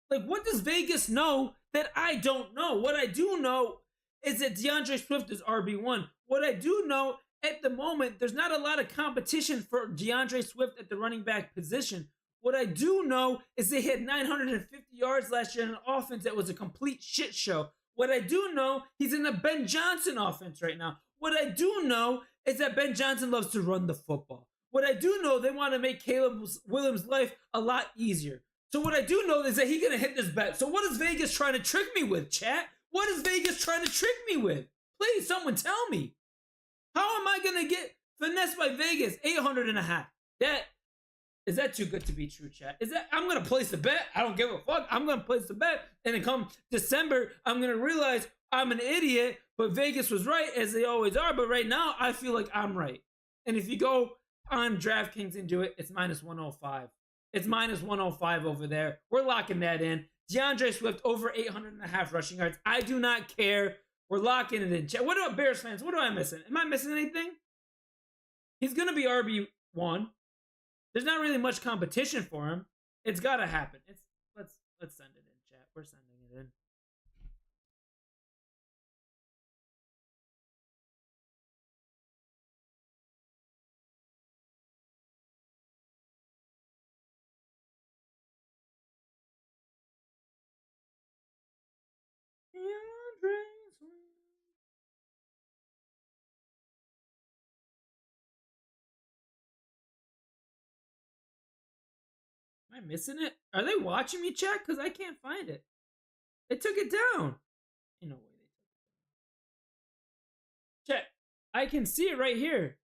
Like, what does Vegas know that I don't know? What I do know is that DeAndre Swift is RB1. What I do know at the moment, there's not a lot of competition for DeAndre Swift at the running back position. What I do know is they had 950 yards last year in an offense that was a complete shit show. What I do know, he's in a Ben Johnson offense right now. What I do know is that Ben Johnson loves to run the football. What I do know, they want to make Caleb Williams' life a lot easier. So what I do know is that he's going to hit this bet. So what is Vegas trying to trick me with, chat? What is Vegas trying to trick me with? Please, someone tell me. How am I going to get finessed by Vegas? 800.5. Is that too good to be true, chat? I'm going to place the bet. I don't give a fuck. I'm going to place the bet. And then come December, I'm going to realize I'm an idiot, but Vegas was right, as they always are. But right now, I feel like I'm right. And if you go on DraftKings and do it, it's minus 105. It's minus 105 over there. We're locking that in. DeAndre Swift over 800.5 rushing yards. I do not care. We're locking it in. What about Bears fans? What am I missing? Am I missing anything? He's going to be RB1. There's not really much competition for him. It's got to happen. Let's send it in, chat. We're sending it in. Am I missing it? Are they watching me, chat? Because I can't find it. They took it down. Ain't no way they took it down. Chat, I can see it right here.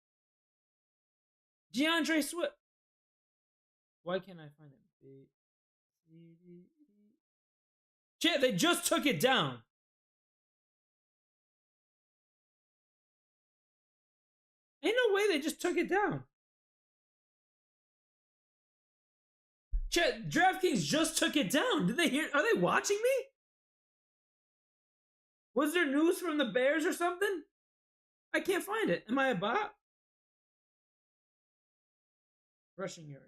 DeAndre Swift. Why can't I find it? Chat, they just took it down. Ain't no way they just took it down. Chat, DraftKings just took it down. Did they hear? Are they watching me? Was there news from the Bears or something? I can't find it. Am I a bot? Rushing yards.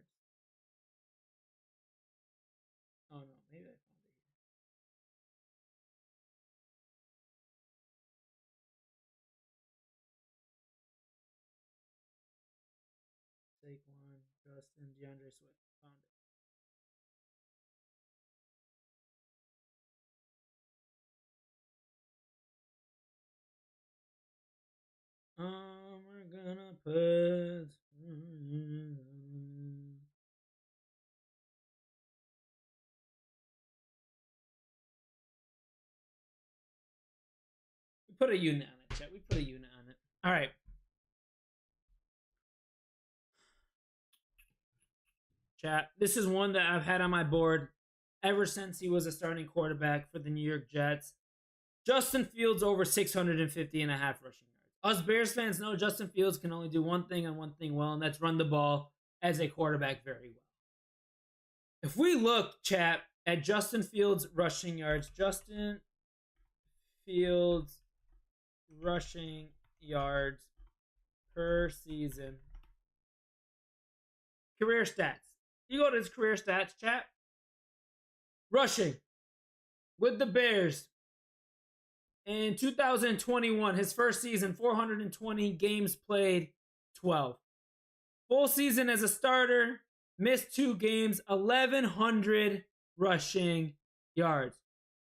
Oh no, maybe I found it here. Saquon, Justin, DeAndre Swift. Found it. We're gonna put. We put a unit on it, chat. We put a unit on it. All right. Chat. This is one that I've had on my board ever since he was a starting quarterback for the New York Jets. Justin Fields over 650.5 rushing yards. Us Bears fans know Justin Fields can only do one thing and one thing well, and that's run the ball as a quarterback very well. If we look, chat, at Justin Fields' rushing yards, Justin Fields' rushing yards per season, career stats. You go to his career stats, chat. Rushing with the Bears. In 2021, his first season, 420 games played, 12. Full season as a starter, missed 2 games, 1,100 rushing yards.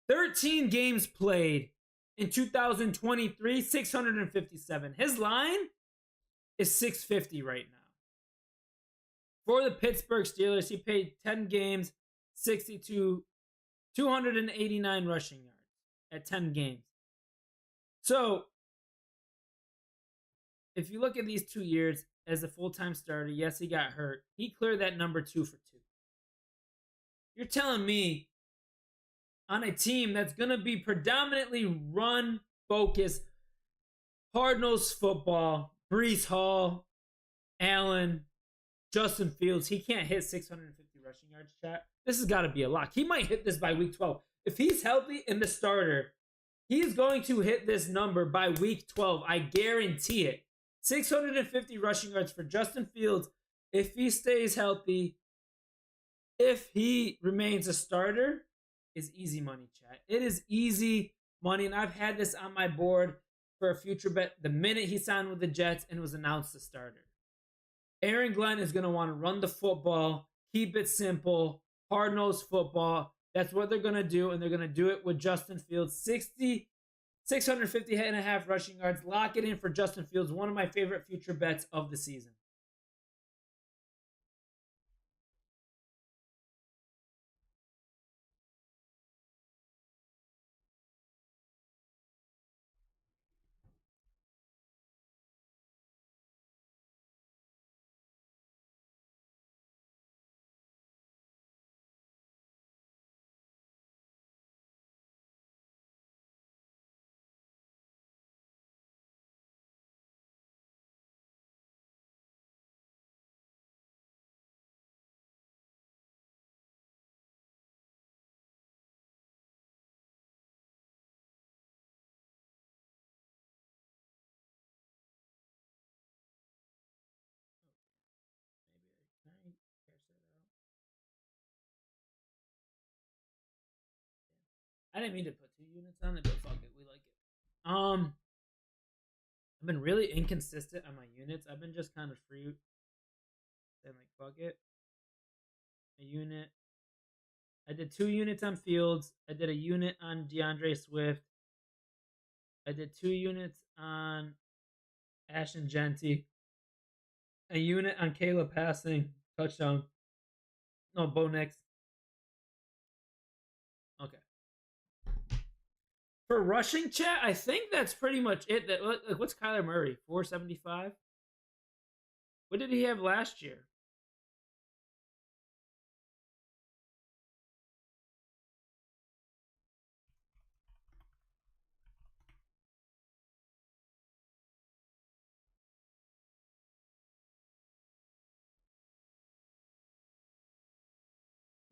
13 games played, In 2023, 657. His line is 650 right now. For the Pittsburgh Steelers, he played 10 games, 62, 289 rushing yards at 10 games. So, if you look at these 2 years as a full-time starter, yes, he got hurt. He cleared that number 2 for 2. You're telling me on a team that's going to be predominantly run-focused, hard-nosed football, Brees Hall, Allen, Justin Fields, he can't hit 650 rushing yards, chat. This has got to be a lock. He might hit this by week 12. If he's healthy in the starter, he's going to hit this number by week 12. I guarantee it. 650 rushing yards for Justin Fields if he stays healthy, if he remains a starter, is easy money, chat. It is easy money, and I've had this on my board for a future bet the minute he signed with the Jets and was announced the starter. Aaron Glenn is going to want to run the football, keep it simple, hard-nosed football. That's what they're going to do, and they're going to do it with Justin Fields. 650 and a half rushing yards. Lock it in for Justin Fields, one of my favorite future bets of the season. I didn't mean to put 2 units on it, but fuck it, we like it. I've been really inconsistent on my units. I've been just kind of free and like fuck it. A unit. I did 2 units on Fields. I did a unit on DeAndre Swift. I did 2 units on Ashton Genty. A unit on Caleb passing touchdown. No, Bo Nix. Okay. For rushing, chat, I think that's pretty much it. What's Kyler Murray? 475? What did he have last year?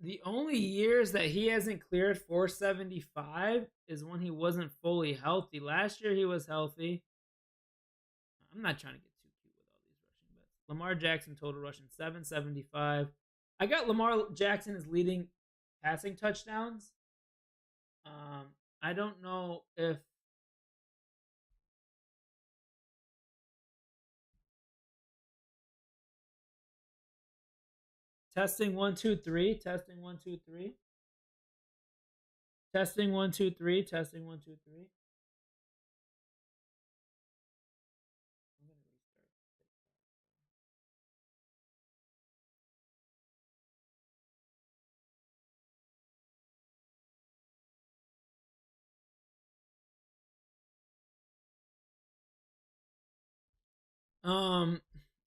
The only years that he hasn't cleared 475 is when he wasn't fully healthy. Last year he was healthy. I'm not trying to get too cute with all these rushing bets. Lamar Jackson total rushing 775. I got Lamar Jackson as leading passing touchdowns. I don't know if testing 1 2 3, testing 1 2 3. Testing 1 2 3, testing 1 2 3.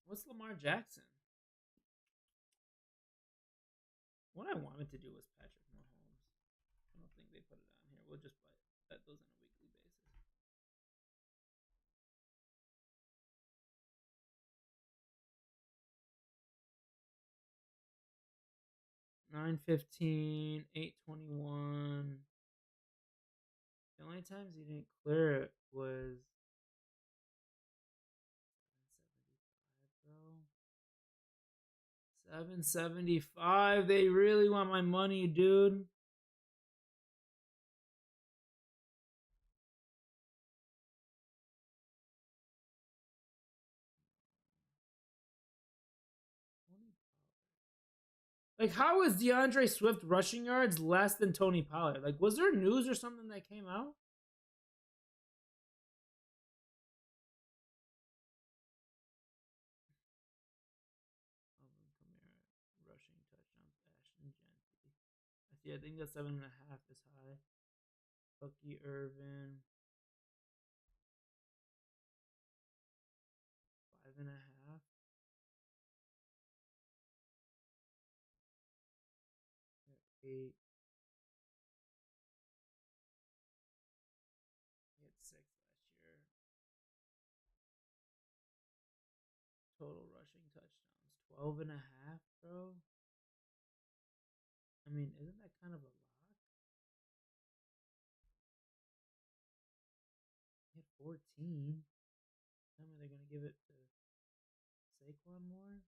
What's Lamar Jackson? What I wanted to do was Patrick Mahomes. I don't think they put it on here. We'll just bet those on a weekly basis. 915, 821. The only times he didn't clear it was 775. They really want my money, dude. Like, how is DeAndre Swift rushing yards less than Tony Pollard? Like, was there news or something that came out? Yeah, I think that 7.5 is high. Bucky Irvin. 5.5. Eight. He had 6 last year. Total rushing touchdowns. 12.5, bro. I mean, isn't that kind of a lock? He had 14. Tell me they're going to give it to Saquon more?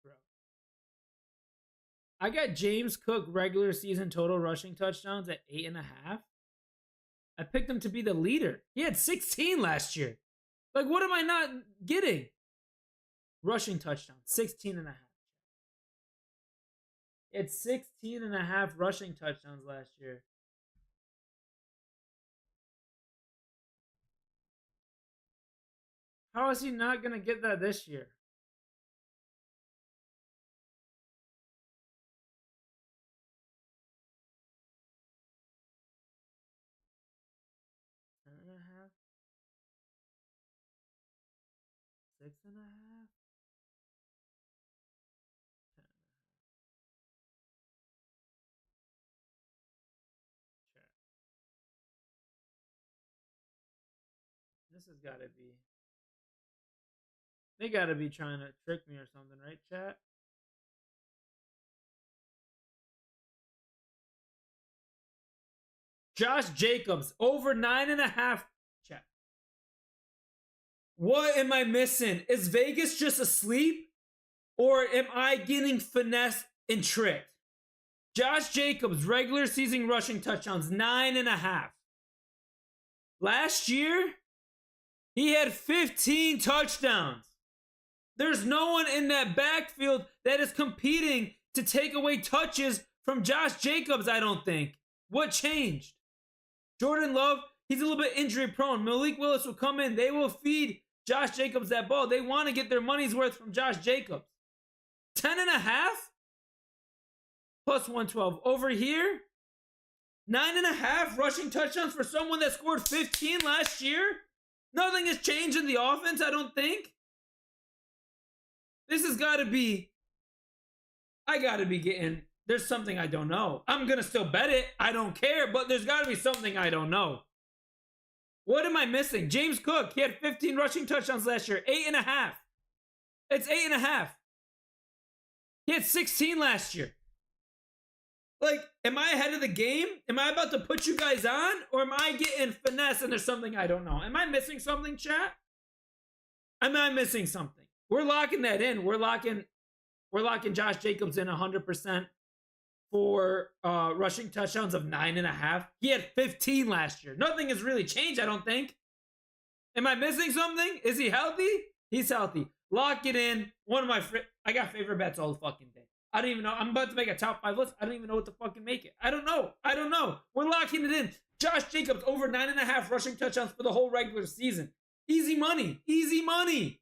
Bro. I got James Cook regular season total rushing touchdowns at 8.5. I picked him to be the leader. He had 16 last year. Like, what am I not getting? Rushing touchdowns, 16.5. He had 16.5 rushing touchdowns last year. How is he not going to get that this year? Ten and a half? 6.5? This has got to be. They got to be trying to trick me or something, right, chat? Josh Jacobs, over 9.5. Chat. What am I missing? Is Vegas just asleep? Or am I getting finessed and tricked? Josh Jacobs, regular season rushing touchdowns, 9.5. Last year, he had 15 touchdowns. There's no one in that backfield that is competing to take away touches from Josh Jacobs, I don't think. What changed? Jordan Love, he's a little bit injury prone. Malik Willis will come in. They will feed Josh Jacobs that ball. They want to get their money's worth from Josh Jacobs. 10.5 plus 112. Over here, 9.5 rushing touchdowns for someone that scored 15 last year. Nothing has changed in the offense, I don't think. This has got to be, I got to be getting, there's something I don't know. I'm going to still bet it. I don't care, but there's got to be something I don't know. What am I missing? James Cook, he had 15 rushing touchdowns last year. 8.5. It's 8.5. He had 16 last year. Like, am I ahead of the game? Am I about to put you guys on? Or am I getting finesse and there's something I don't know? Am I missing something, chat? Am I missing something? We're locking that in. We're locking Josh Jacobs in 100% for rushing touchdowns of 9.5. He had 15 last year. Nothing has really changed, I don't think. Am I missing something? Is he healthy? He's healthy. Lock it in. One of my I got favorite bets all the fucking day. I don't even know. I'm about to make a top 5 list. I don't even know what to fucking make it. I don't know. We're locking it in. Josh Jacobs over 9.5 rushing touchdowns for the whole regular season. Easy money. Easy money.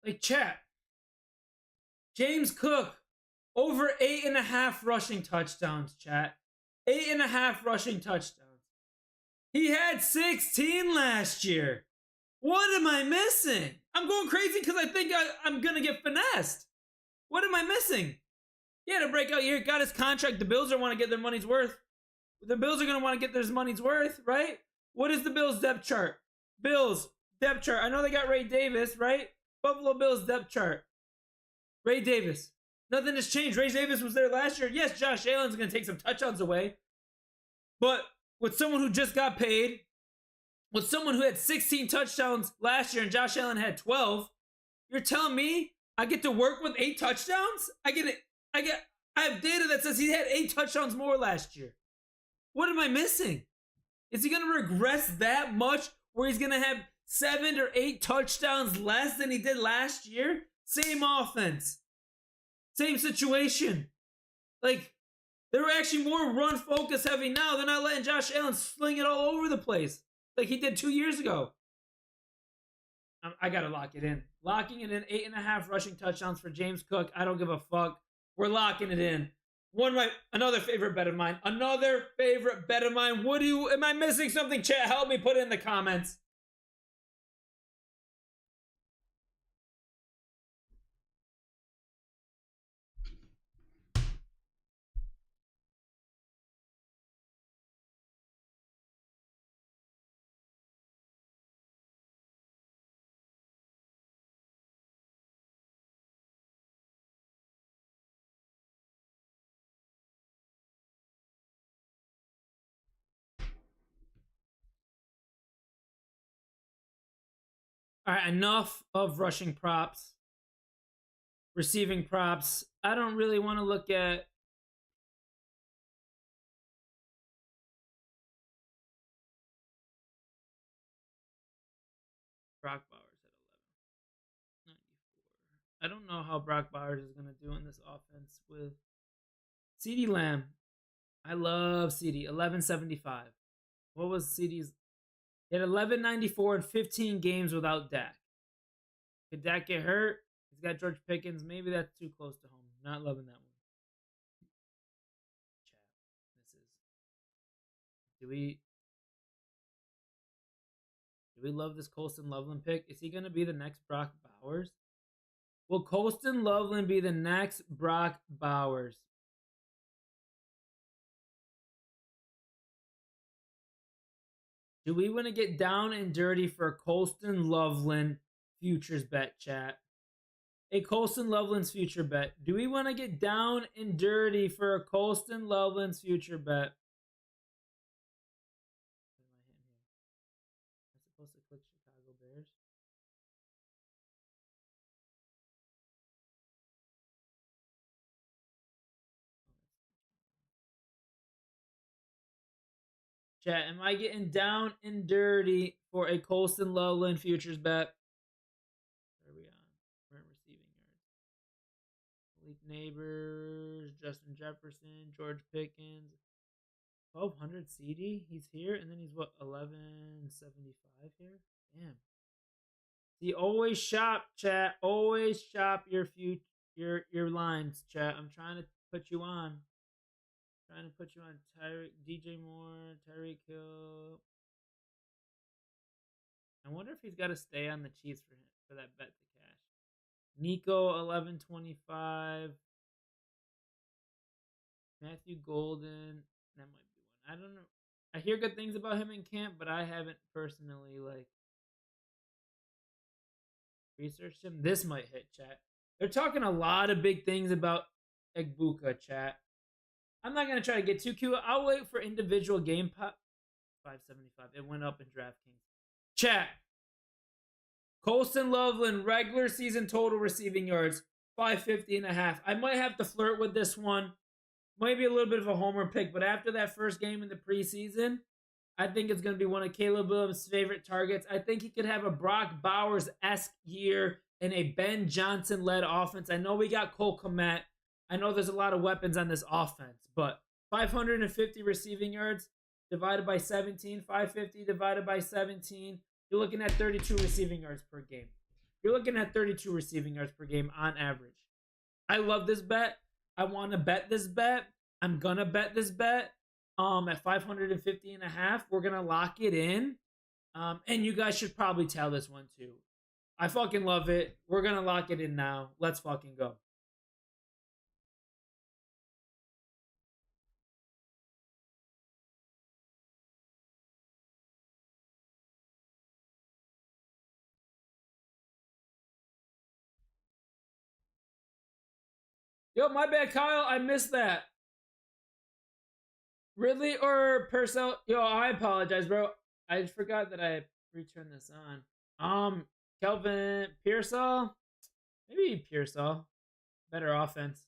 Like, chat. James Cook, over 8.5 rushing touchdowns, chat. 8.5 rushing touchdowns. He had 16 last year. What am I missing? I'm going crazy because I think I'm going to get finessed. What am I missing? He had a breakout year, got his contract. The Bills are want to get their money's worth. The Bills are going to want to get their money's worth, right? What is the Bills depth chart? Bills depth chart. I know they got Ray Davis, right? Buffalo Bills depth chart. Ray Davis. Nothing has changed. Ray Davis was there last year. Yes, Josh Allen's going to take some touchdowns away. But with someone who just got paid, with someone who had 16 touchdowns last year and Josh Allen had 12, you're telling me I get to work with 8 touchdowns? I have data that says he had 8 touchdowns more last year. What am I missing? Is he going to regress that much where he's going to have 7 or 8 touchdowns less than he did last year? Same offense. Same situation. Like, they're actually more run focus heavy now. They're not letting Josh Allen sling it all over the place like he did 2 years ago. I got to lock it in. Locking it in. 8.5 rushing touchdowns for James Cook. I don't give a fuck. We're locking it in. Another favorite bet of mine. Another favorite bet of mine. Am I missing something? Chat, help me put it in the comments. All right, enough of rushing props, receiving props. I don't really want to look at Brock Bowers at 11.94. I don't know how Brock Bowers is going to do in this offense with CeeDee Lamb. I love CeeDee. 11.75. What was CeeDee's? He had 11.94 in 15 games without Dak. Could Dak get hurt? He's got George Pickens. Maybe that's too close to home. Not loving that one. Chat. Do we love this Colston Loveland pick? Is he going to be the next Brock Bowers? Will Colston Loveland be the next Brock Bowers? Do we want to get down and dirty for a Colston Loveland futures bet, chat? A Colston Loveland's future bet. Do we want to get down and dirty for a Colston Loveland's future bet? I'm supposed to click Chicago Bears. Chat, am I getting down and dirty for a Colston Loveland futures bet? Where are we on? We're in receiving yards. Malik Neighbors, Justin Jefferson, George Pickens. 1,200 CD. He's here, and then he's what, 11.75 here? Damn. See, always shop, chat. Always shop your lines, chat. I'm trying to put you on. Trying to put you on DJ Moore, Tyreek Hill. I wonder if he's got to stay on the Chiefs for that bet to cash. Nico 11.25. Matthew Golden. That might be one. I don't know. I hear good things about him in camp, but I haven't personally researched him. This might hit, chat. They're talking a lot of big things about Egbuka, chat. I'm not going to try to get too cute. I'll wait for individual game pop. 575. It went up in DraftKings. Chat. Colston Loveland, regular season total receiving yards, 550.5. I might have to flirt with this one. Might be a little bit of a homer pick, but after that first game in the preseason, I think it's going to be one of Caleb Williams' favorite targets. I think he could have a Brock Bowers-esque year in a Ben Johnson-led offense. I know we got Cole Kmet. I know there's a lot of weapons on this offense, but 550 receiving yards divided by 17, 550 divided by 17, you're looking at 32 receiving yards per game. You're looking at 32 receiving yards per game on average. I love this bet. I want to bet this bet. I'm going to bet this bet. at 550.5. We're gonna lock it in. And you guys should probably tell this one too. I fucking love it. We're gonna lock it in now. Let's fucking go. Yo, my bad, Kyle. I missed that. Ridley or Purcell? Yo, I apologize, bro. I forgot that I returned this on. Kelvin Pearsall? Maybe Pearsall. Better offense.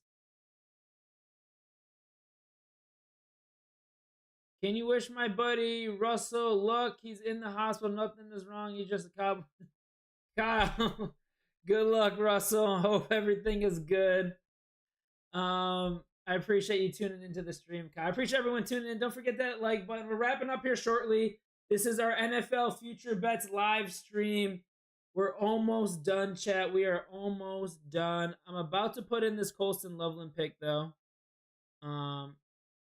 Can you wish my buddy Russell luck? He's in the hospital. Nothing is wrong. He's just a cop. Kyle, good luck, Russell. Hope everything is good. I appreciate you tuning into the stream, Kyle. I appreciate everyone tuning in. Don't forget that like button. We're wrapping up here shortly. This is our NFL Future Bets live stream. We're almost done, chat. We are almost done. I'm about to put in this Colston Loveland pick, though. I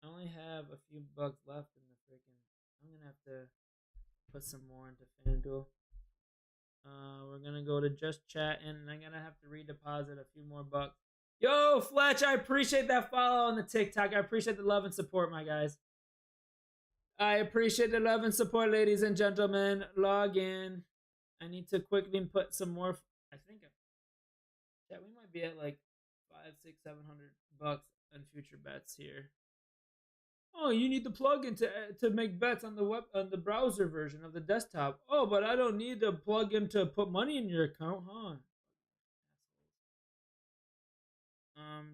only have a few bucks left in the freaking. I'm gonna have to put some more into FanDuel. We're gonna go to just chat, and I'm gonna have to redeposit a few more bucks. Yo, Fletch, I appreciate that follow on the TikTok. I appreciate the love and support, my guys. I appreciate the love and support, ladies and gentlemen. Log in. I need to quickly put some more. I think we might be at like 500, 600, 700 bucks on future bets here. Oh, you need the plugin to make bets on the browser version of the desktop. Oh, but I don't need the plugin to put money in your account, huh?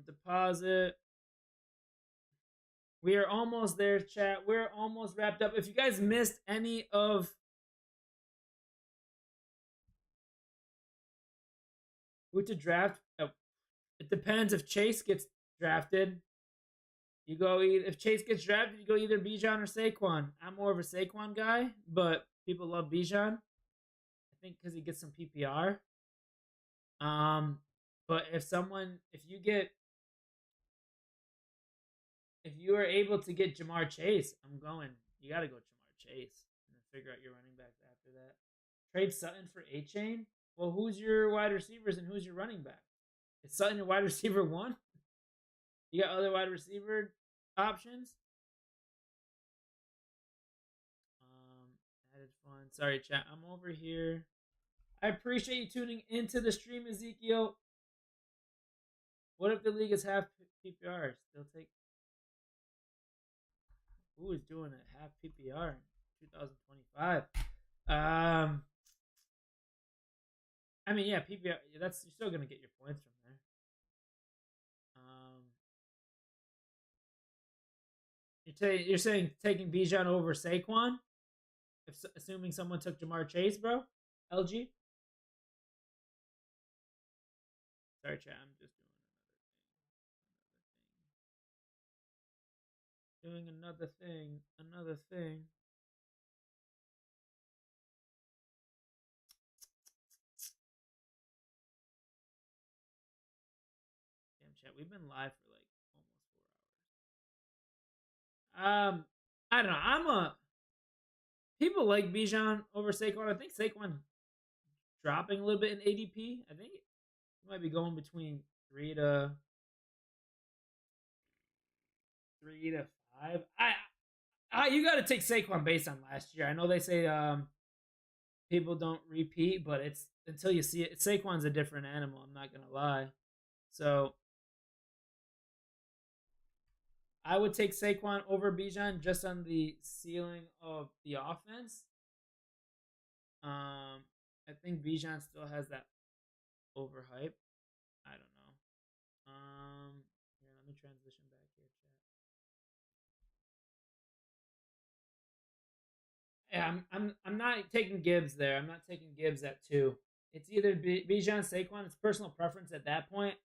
Deposit. We are almost there, chat. We're almost wrapped up. If you guys missed any of who to draft, it depends if Chase gets drafted. You go if Chase gets drafted, you go either Bijan or Saquon. I'm more of a Saquon guy, but people love Bijan. I think because he gets some PPR. But if you are able to get Jamar Chase, I'm going. You got to go Jamar Chase and then figure out your running backs after that. Trade Sutton for A-Chain? Well, who's your wide receivers and who's your running back? Is Sutton your wide receiver one? You got other wide receiver options? Added fun. Sorry, chat. I'm over here. I appreciate you tuning into the stream, Ezekiel. What if the league is half PPR? Still take. Who is doing it half PPR in 2025? I mean, yeah, PPR. You're still gonna get your points from there. You're saying taking Bijan over Saquon? Assuming someone took Jamar Chase, bro? LG? Sorry, chat. I'm just doing another thing. Another thing. Damn, chat. We've been live for like almost 4 hours. I don't know. People like Bijan over Saquon. I think Saquon dropping a little bit in ADP. I think it might be going between 3 to 5. You got to take Saquon based on last year. I know they say people don't repeat, but it's until you see it. Saquon's a different animal. I'm not gonna lie. So I would take Saquon over Bijan just on the ceiling of the offense. I think Bijan still has that overhype. I don't know. Here, let me transition back here, chat. Yeah, I'm not taking Gibbs there. I'm not taking Gibbs at 2. It's either Bijan, Saquon. It's personal preference at that point.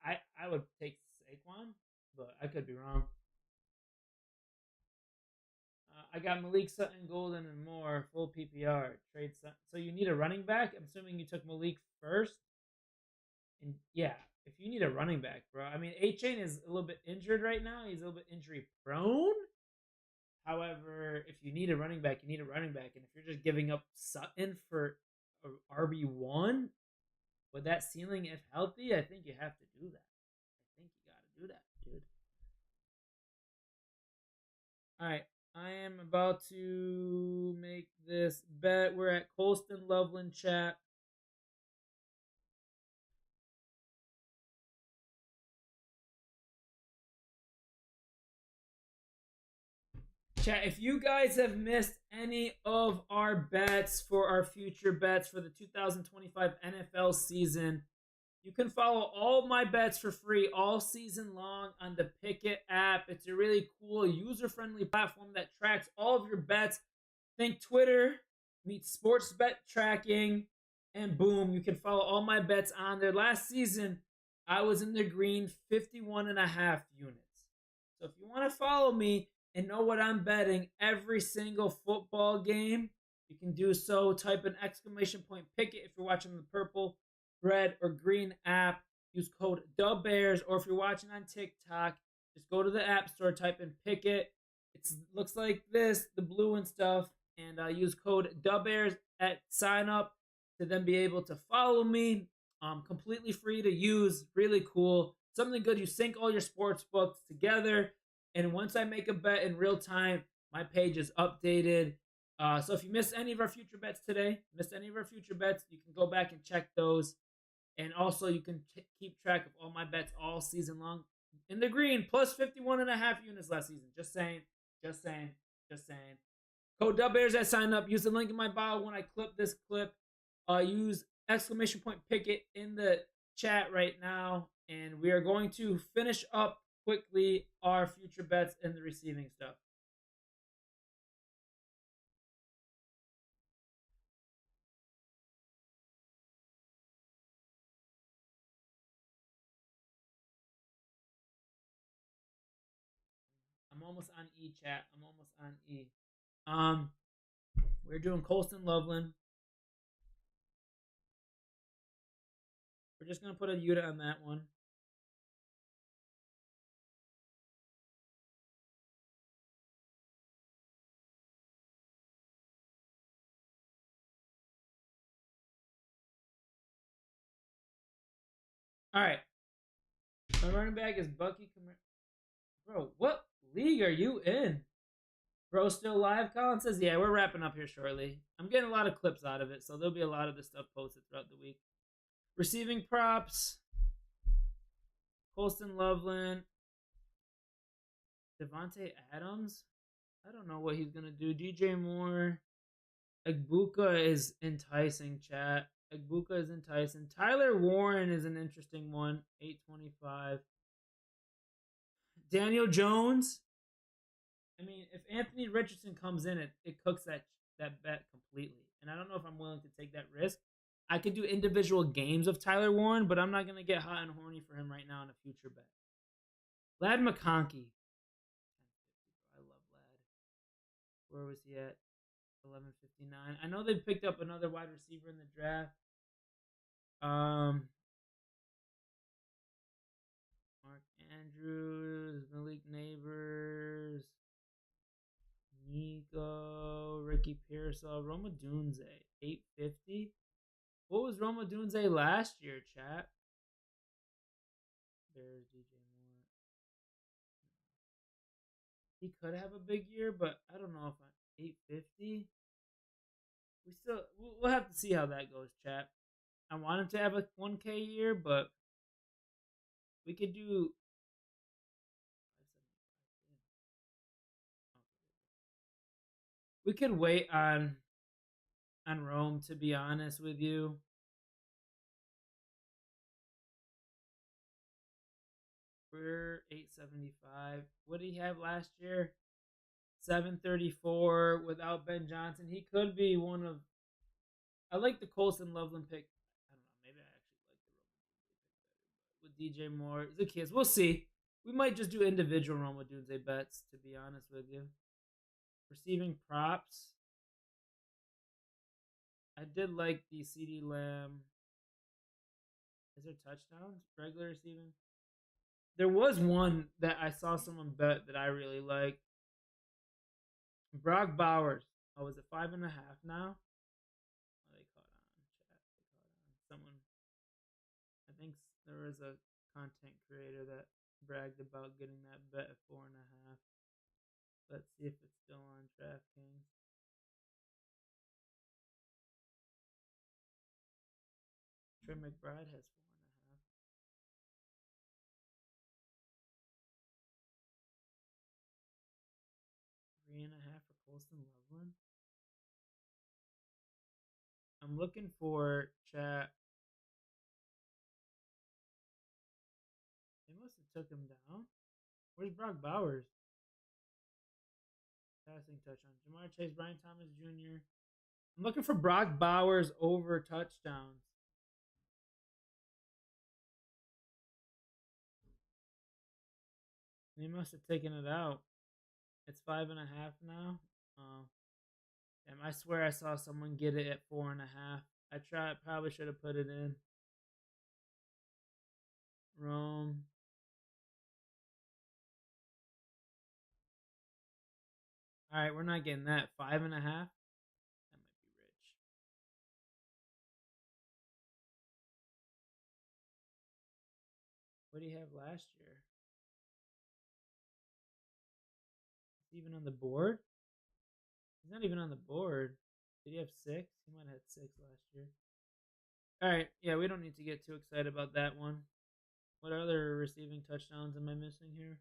I would take Saquon, but I could be wrong. I got Malik Sutton, Golden, and more full PPR trade. So you need a running back. I'm assuming you took Malik first. And yeah, if you need a running back, bro. I mean, A-Chain is a little bit injured right now. He's a little bit injury prone. However, if you need a running back, you need a running back. And if you're just giving up Sutton for a RB1 with that ceiling, if healthy, I think you have to do that. I think you got to do that, dude. All right. I am about to make this bet. We're at Colston Loveland chat. Chat, if you guys have missed any of our bets for our future bets for the 2025 NFL season, you can follow all my bets for free all season long on the Pickett app. It's a really cool, user-friendly platform that tracks all of your bets. Think Twitter meets sports bet tracking, and boom, you can follow all my bets on there. Last season, I was in the green 51 and a half units. So if you want to follow me and know what I'm betting every single football game, you can do so. Type in exclamation point Pickett if you're watching the purple, red, or green app. Use code DUBBEARS, or if you're watching on TikTok, just go to the App Store, type in Pickett. It looks like this, the blue and stuff, and use code DUBBEARS at sign up to then be able to follow me. Completely free to use, really cool. Something good, you sync all your sports books together, and once I make a bet in real time, my page is updated. So if you missed any of our future bets today, you can go back and check those. And also, you can keep track of all my bets all season long. In the green, plus 51 and a half units last season. Just saying. Code DUBBEARS at sign up. Use the link in my bio when I clip this clip. Use exclamation point Pickett in the chat right now. And we are going to finish up quickly our future bets and the receiving stuff. I'm almost on E, chat. I'm almost on E. We're doing Colston Loveland. We're just gonna put a unit on that one. All right. My running back is Bucky. Bro, what league are you in? Bro, still live? Colin says, yeah, we're wrapping up here shortly. I'm getting a lot of clips out of it, so there'll be a lot of this stuff posted throughout the week. Receiving props. Colston Loveland. Devontae Adams. I don't know what he's going to do. DJ Moore. Egbuka is enticing, chat. Egbuka is enticing. Tyler Warren is an interesting one. 825. Daniel Jones. I mean, if Anthony Richardson comes in, it cooks that bet completely. And I don't know if I'm willing to take that risk. I could do individual games of Tyler Warren, but I'm not going to get hot and horny for him right now in a future bet. Lad McConkey. I love Lad. Where was he at? 1159. I know they picked up another wide receiver in the draft. Mark Andrews, Malik Neighbors, Nico, Ricky Pearsall, Roma Dunze, 850. What was Roma Dunze last year, chat? There's DJ Moore. He could have a big year, but I don't know if I'm 850. We'll have to see how that goes, chat. I want him to have a 1K year, but we could do. We could wait on Rome, to be honest with you. We're 875. What did he have last year? 734 without Ben Johnson. He could be one of. I like the Colston Loveland pick. I don't know. Maybe I actually like the Roma Dunze pick better. But with DJ Moore, the kids, we'll see. We might just do individual Roma Dunze bets, to be honest with you. Receiving props. I did like the CD Lamb. Is there touchdowns? Regular receiving? There was one that I saw someone bet that I really liked. Brock Bowers. Oh, is it 5.5 now? Oh, they caught on. Chat. They caught on. Someone. I think there was a content creator that bragged about getting that bet at 4.5. Let's see if it's still on DraftKings. Trey McBride has 4.5. 3.5 for Colston Loveland. I'm looking for chat. They must have took him down. Where's Brock Bowers? Passing touchdown. Jamar Chase, Brian Thomas Jr. I'm looking for Brock Bowers over touchdowns. They must have taken it out. It's 5.5 now. Damn, I swear I saw someone get it at 4.5. Probably should have put it in. Rome. All right, we're not getting that. 5.5. That might be rich. What did he have last year? Is he even on the board? He's not even on the board. Did he have 6? He might have had 6 last year. All right, yeah, we don't need to get too excited about that one. What other receiving touchdowns am I missing here?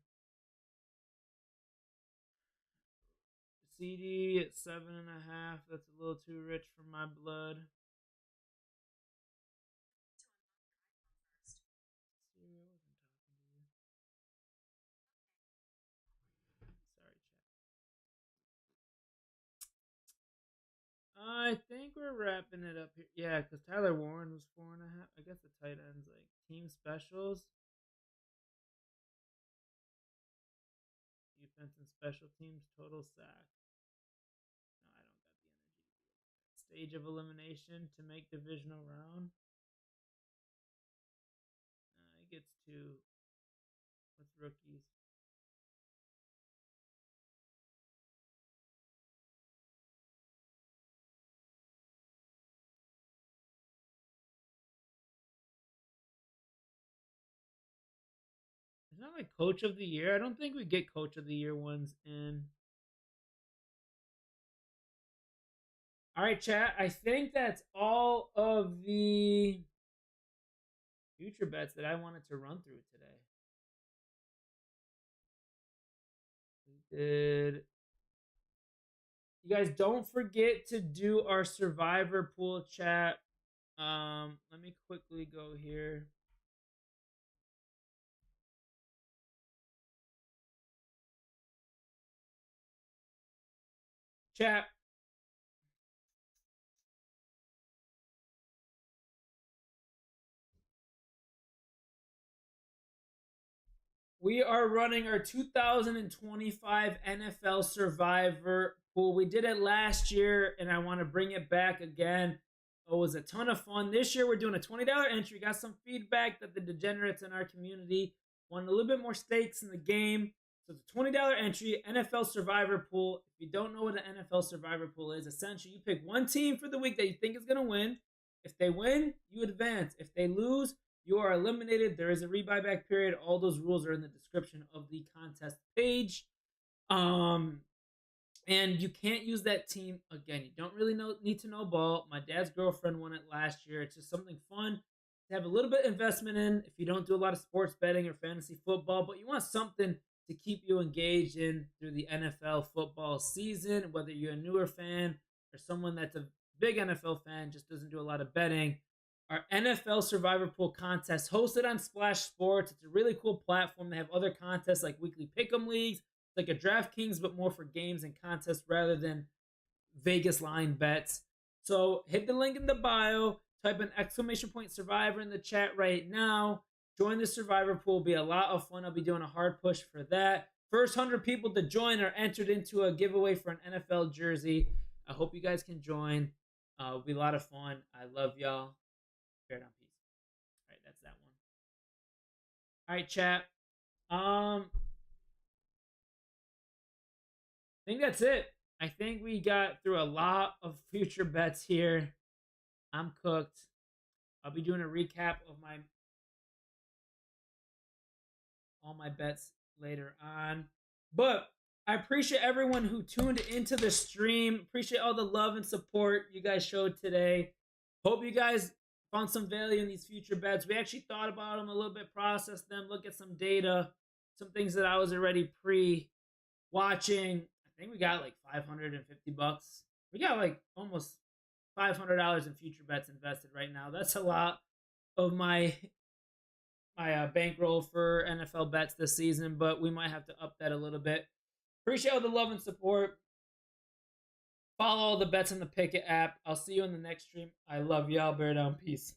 CD at 7.5. That's a little too rich for my blood. Sorry, chat. I think we're wrapping it up here. Yeah, because Tyler Warren was 4.5. I guess the tight ends like team specials, defense and special teams, total sack. No, I don't got the energy to do that. Stage of elimination to make divisional round. It gets to what's rookies. It's not like coach of the year. I don't think we get coach of the year ones in. All right, chat. I think that's all of the future bets that I wanted to run through today. We did. You guys don't forget to do our survivor pool chat. Let me quickly go here. Chat. We are running our 2025 NFL Survivor pool. We did it last year, and I want to bring it back again. It was a ton of fun. This year, we're doing a $20 entry. Got some feedback that the degenerates in our community want a little bit more stakes in the game. So it's a $20 entry, NFL Survivor pool. If you don't know what an NFL Survivor pool is, essentially you pick one team for the week that you think is going to win. If they win, you advance. If they lose, you are eliminated. There is a rebuyback period. All those rules are in the description of the contest page. And you can't use that team again. You don't really need to know ball. My dad's girlfriend won it last year. It's just something fun to have a little bit of investment in if you don't do a lot of sports betting or fantasy football, but you want something to keep you engaged in through the NFL football season, whether you're a newer fan or someone that's a big NFL fan, just doesn't do a lot of betting. Our NFL Survivor Pool contest hosted on Splash Sports. It's a really cool platform. They have other contests like weekly pick'em leagues, like a DraftKings, but more for games and contests rather than Vegas line bets. So hit the link in the bio, type an exclamation point Survivor in the chat right now. Join the Survivor Pool. It'll be a lot of fun. I'll be doing a hard push for that. First 100 people to join are entered into a giveaway for an NFL jersey. I hope you guys can join. It'll be a lot of fun. I love y'all. Fair down peace. All right, that's that one. All right, chat. I think that's it. I think we got through a lot of future bets here. I'm cooked. I'll be doing a recap of my all my bets later on. But I appreciate everyone who tuned into the stream. Appreciate all the love and support you guys showed today. Hope you guys found some value in these future bets. We actually thought about them a little bit, processed them, look at some data, some things that I was already watching. I think we got like $550. We got like almost $500 in future bets invested right now. That's a lot of my bankroll for NFL bets this season, but we might have to up that a little bit. Appreciate all the love and support. Follow all the bets in the Pickett app. I'll see you in the next stream. I love y'all. Bear down. Peace.